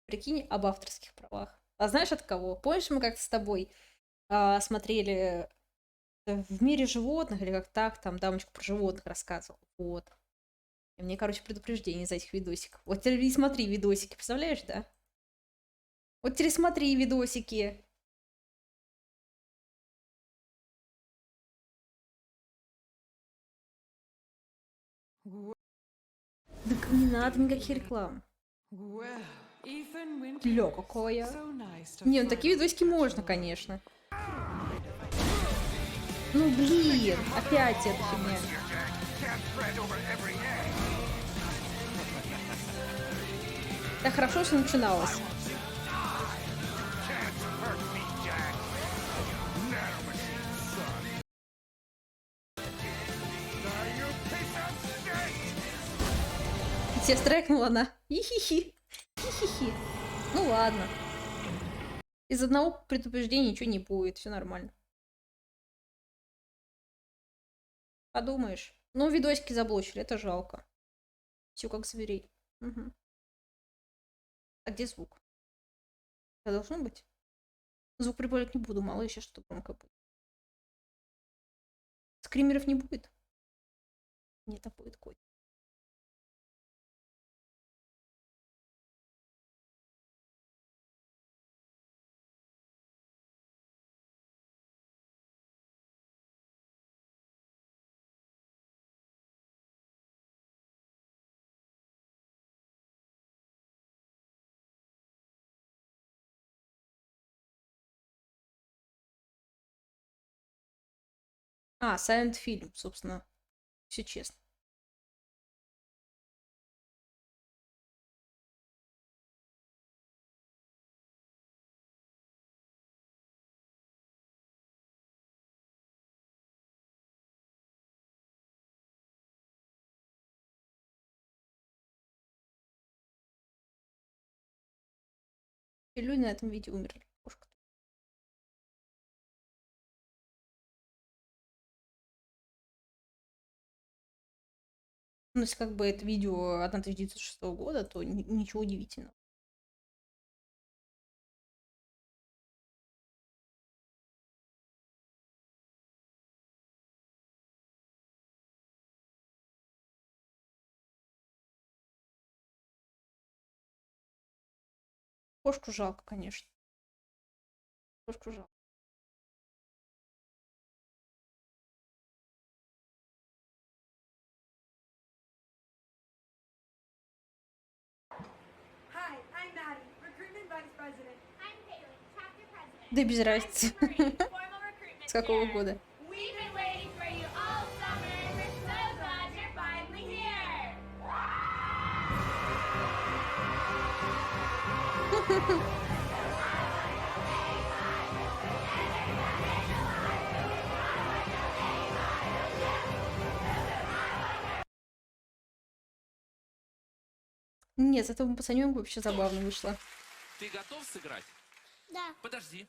S1: Прикинь, об авторских правах. А знаешь от кого? Помнишь, мы как-то с тобой смотрели «В мире животных» или как так, там дамочка про животных рассказывала. Вот. И мне, короче, предупреждение за этих видосиков. Вот теперь и смотри видосики, представляешь, да? Вот теперь смотри видосики. Так не надо никаких реклам. Ля, какая. Не, ну такие видосики можно, конечно. Ну блин, опять эта фигня. Так хорошо, что начиналось. Тебе страйкнула она. Хи-хи-хи. Хи-хи-хи. Ну ладно. Из одного предупреждения ничего не будет, все нормально. Подумаешь. Ну, видосики заблочили, это жалко. Все как зверей. Угу. А где звук? Это должно быть? Звук прибавлять не буду, мало еще что громко будет. Скримеров не будет? Нет, а будет котик. А, Silent Film, собственно. Все честно. И люди на этом видео умерли. Кошка. Ну, если как бы это видео 1906 года, то ничего удивительного. Кошку жалко, конечно. Кошку жалко. Да без разницы. С какого года? Нет, с этого пацанёнка вообще забавно вышло.
S10: Ты готов сыграть?
S20: Да.
S10: Подожди.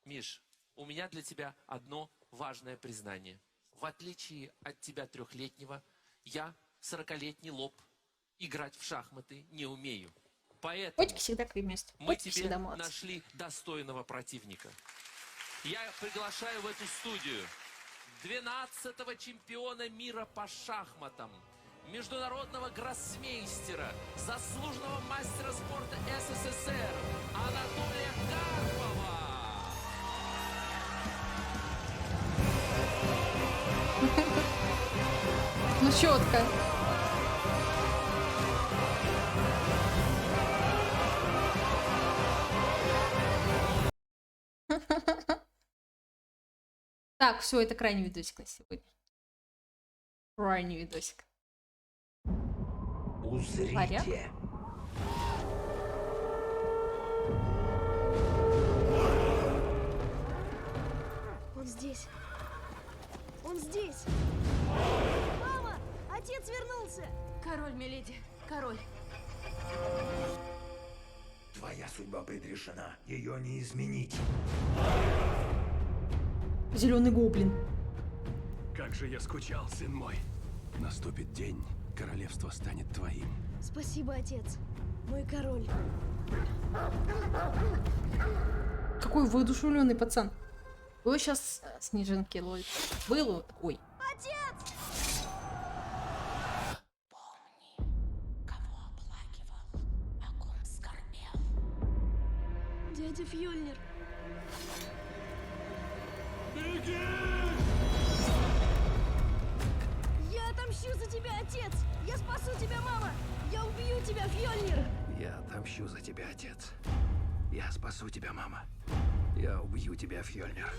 S10: Миш, у меня для тебя одно важное признание. В отличие от тебя 3-летнего, я 40-летний лоб. Играть в шахматы не умею. Поэтому
S1: Котики всегда к месту.
S10: мы
S1: Котики
S10: тебе
S1: всегда молодцы.
S10: нашли достойного противника. Я приглашаю в эту студию 12-го чемпиона мира по шахматам, международного гроссмейстера, заслуженного мастера спорта СССР Анатолия Карпова.
S1: Ну четко. Так, все, это крайний видосик на сегодня. Крайний видосик.
S14: Узрите.
S12: вернулся! Король, миледи, король.
S13: Твоя судьба предрешена. Ее не изменить.
S1: Зеленый гоблин.
S11: Как же я скучал, сын мой. Наступит день, королевство станет твоим.
S12: Спасибо, отец. Мой король.
S1: Какой воодушевленный пацан. Ой, сейчас снежинки ловит. Было. Ой.
S12: Отец! Дядя Фьёльнир.
S11: Беги!
S12: Я отомщу за тебя, отец! Я спасу тебя, мама! Я убью тебя, Фьёльнир!
S13: Я отомщу за тебя, отец. Я спасу тебя, мама. Я убью тебя, Фьёльнир.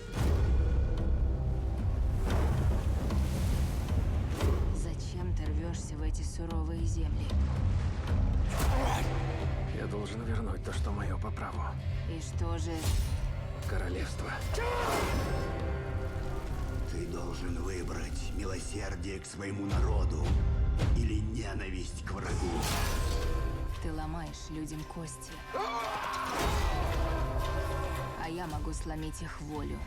S23: Зачем ты рвешься в эти суровые земли?
S13: Я должен вернуть то, что мое по праву.
S23: И что же?
S13: Королевство.
S24: Ты должен выбрать милосердие к своему народу или ненависть к врагу.
S23: Ты ломаешь людям кости. А я могу сломить их волю.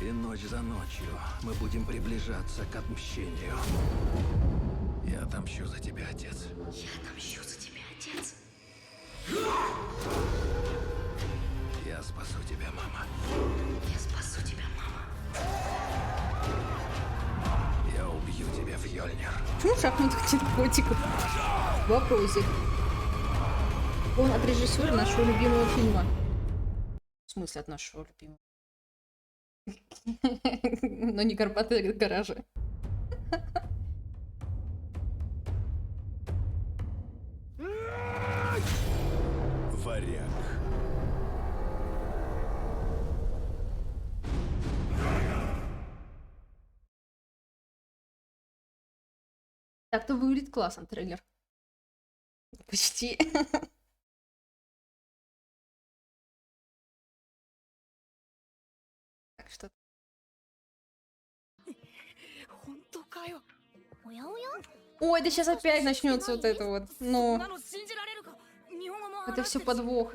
S13: И ночь за ночью мы будем приближаться к отмщению. Я отомщу за тебя, отец.
S12: Я отомщу за тебя, отец.
S13: Я спасу тебя, мама.
S12: Я спасу тебя, мама.
S13: Я убью тебя, Фьёльнир.
S1: Почему шахмат котиков? Вопросик. Он от режиссера нашего любимого фильма. В смысле от нашего любимого? Но не «Горбатые гаражи».
S24: Варяг.
S1: Так-то выглядит классно трейлер. Почти. Так что. Ой, да сейчас опять начнется вот это вот. Ну. Это все подвох.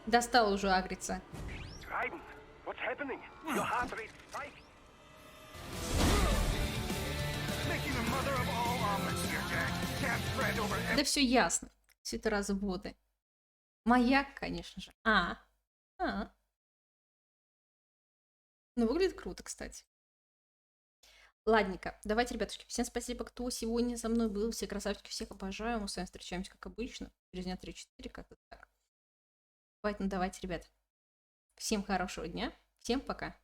S1: Достал уже агриться. Да все ясно. Все это разводы. Маяк, конечно же. Ну, выглядит круто, кстати. Ладненько. Давайте, ребятушки, всем спасибо, кто сегодня со мной был. Все красавчики, всех обожаю. Мы с вами встречаемся, как обычно. Через дня 3-4, как-то так. Поэтому давайте, ребят. Всем хорошего дня. Всем пока.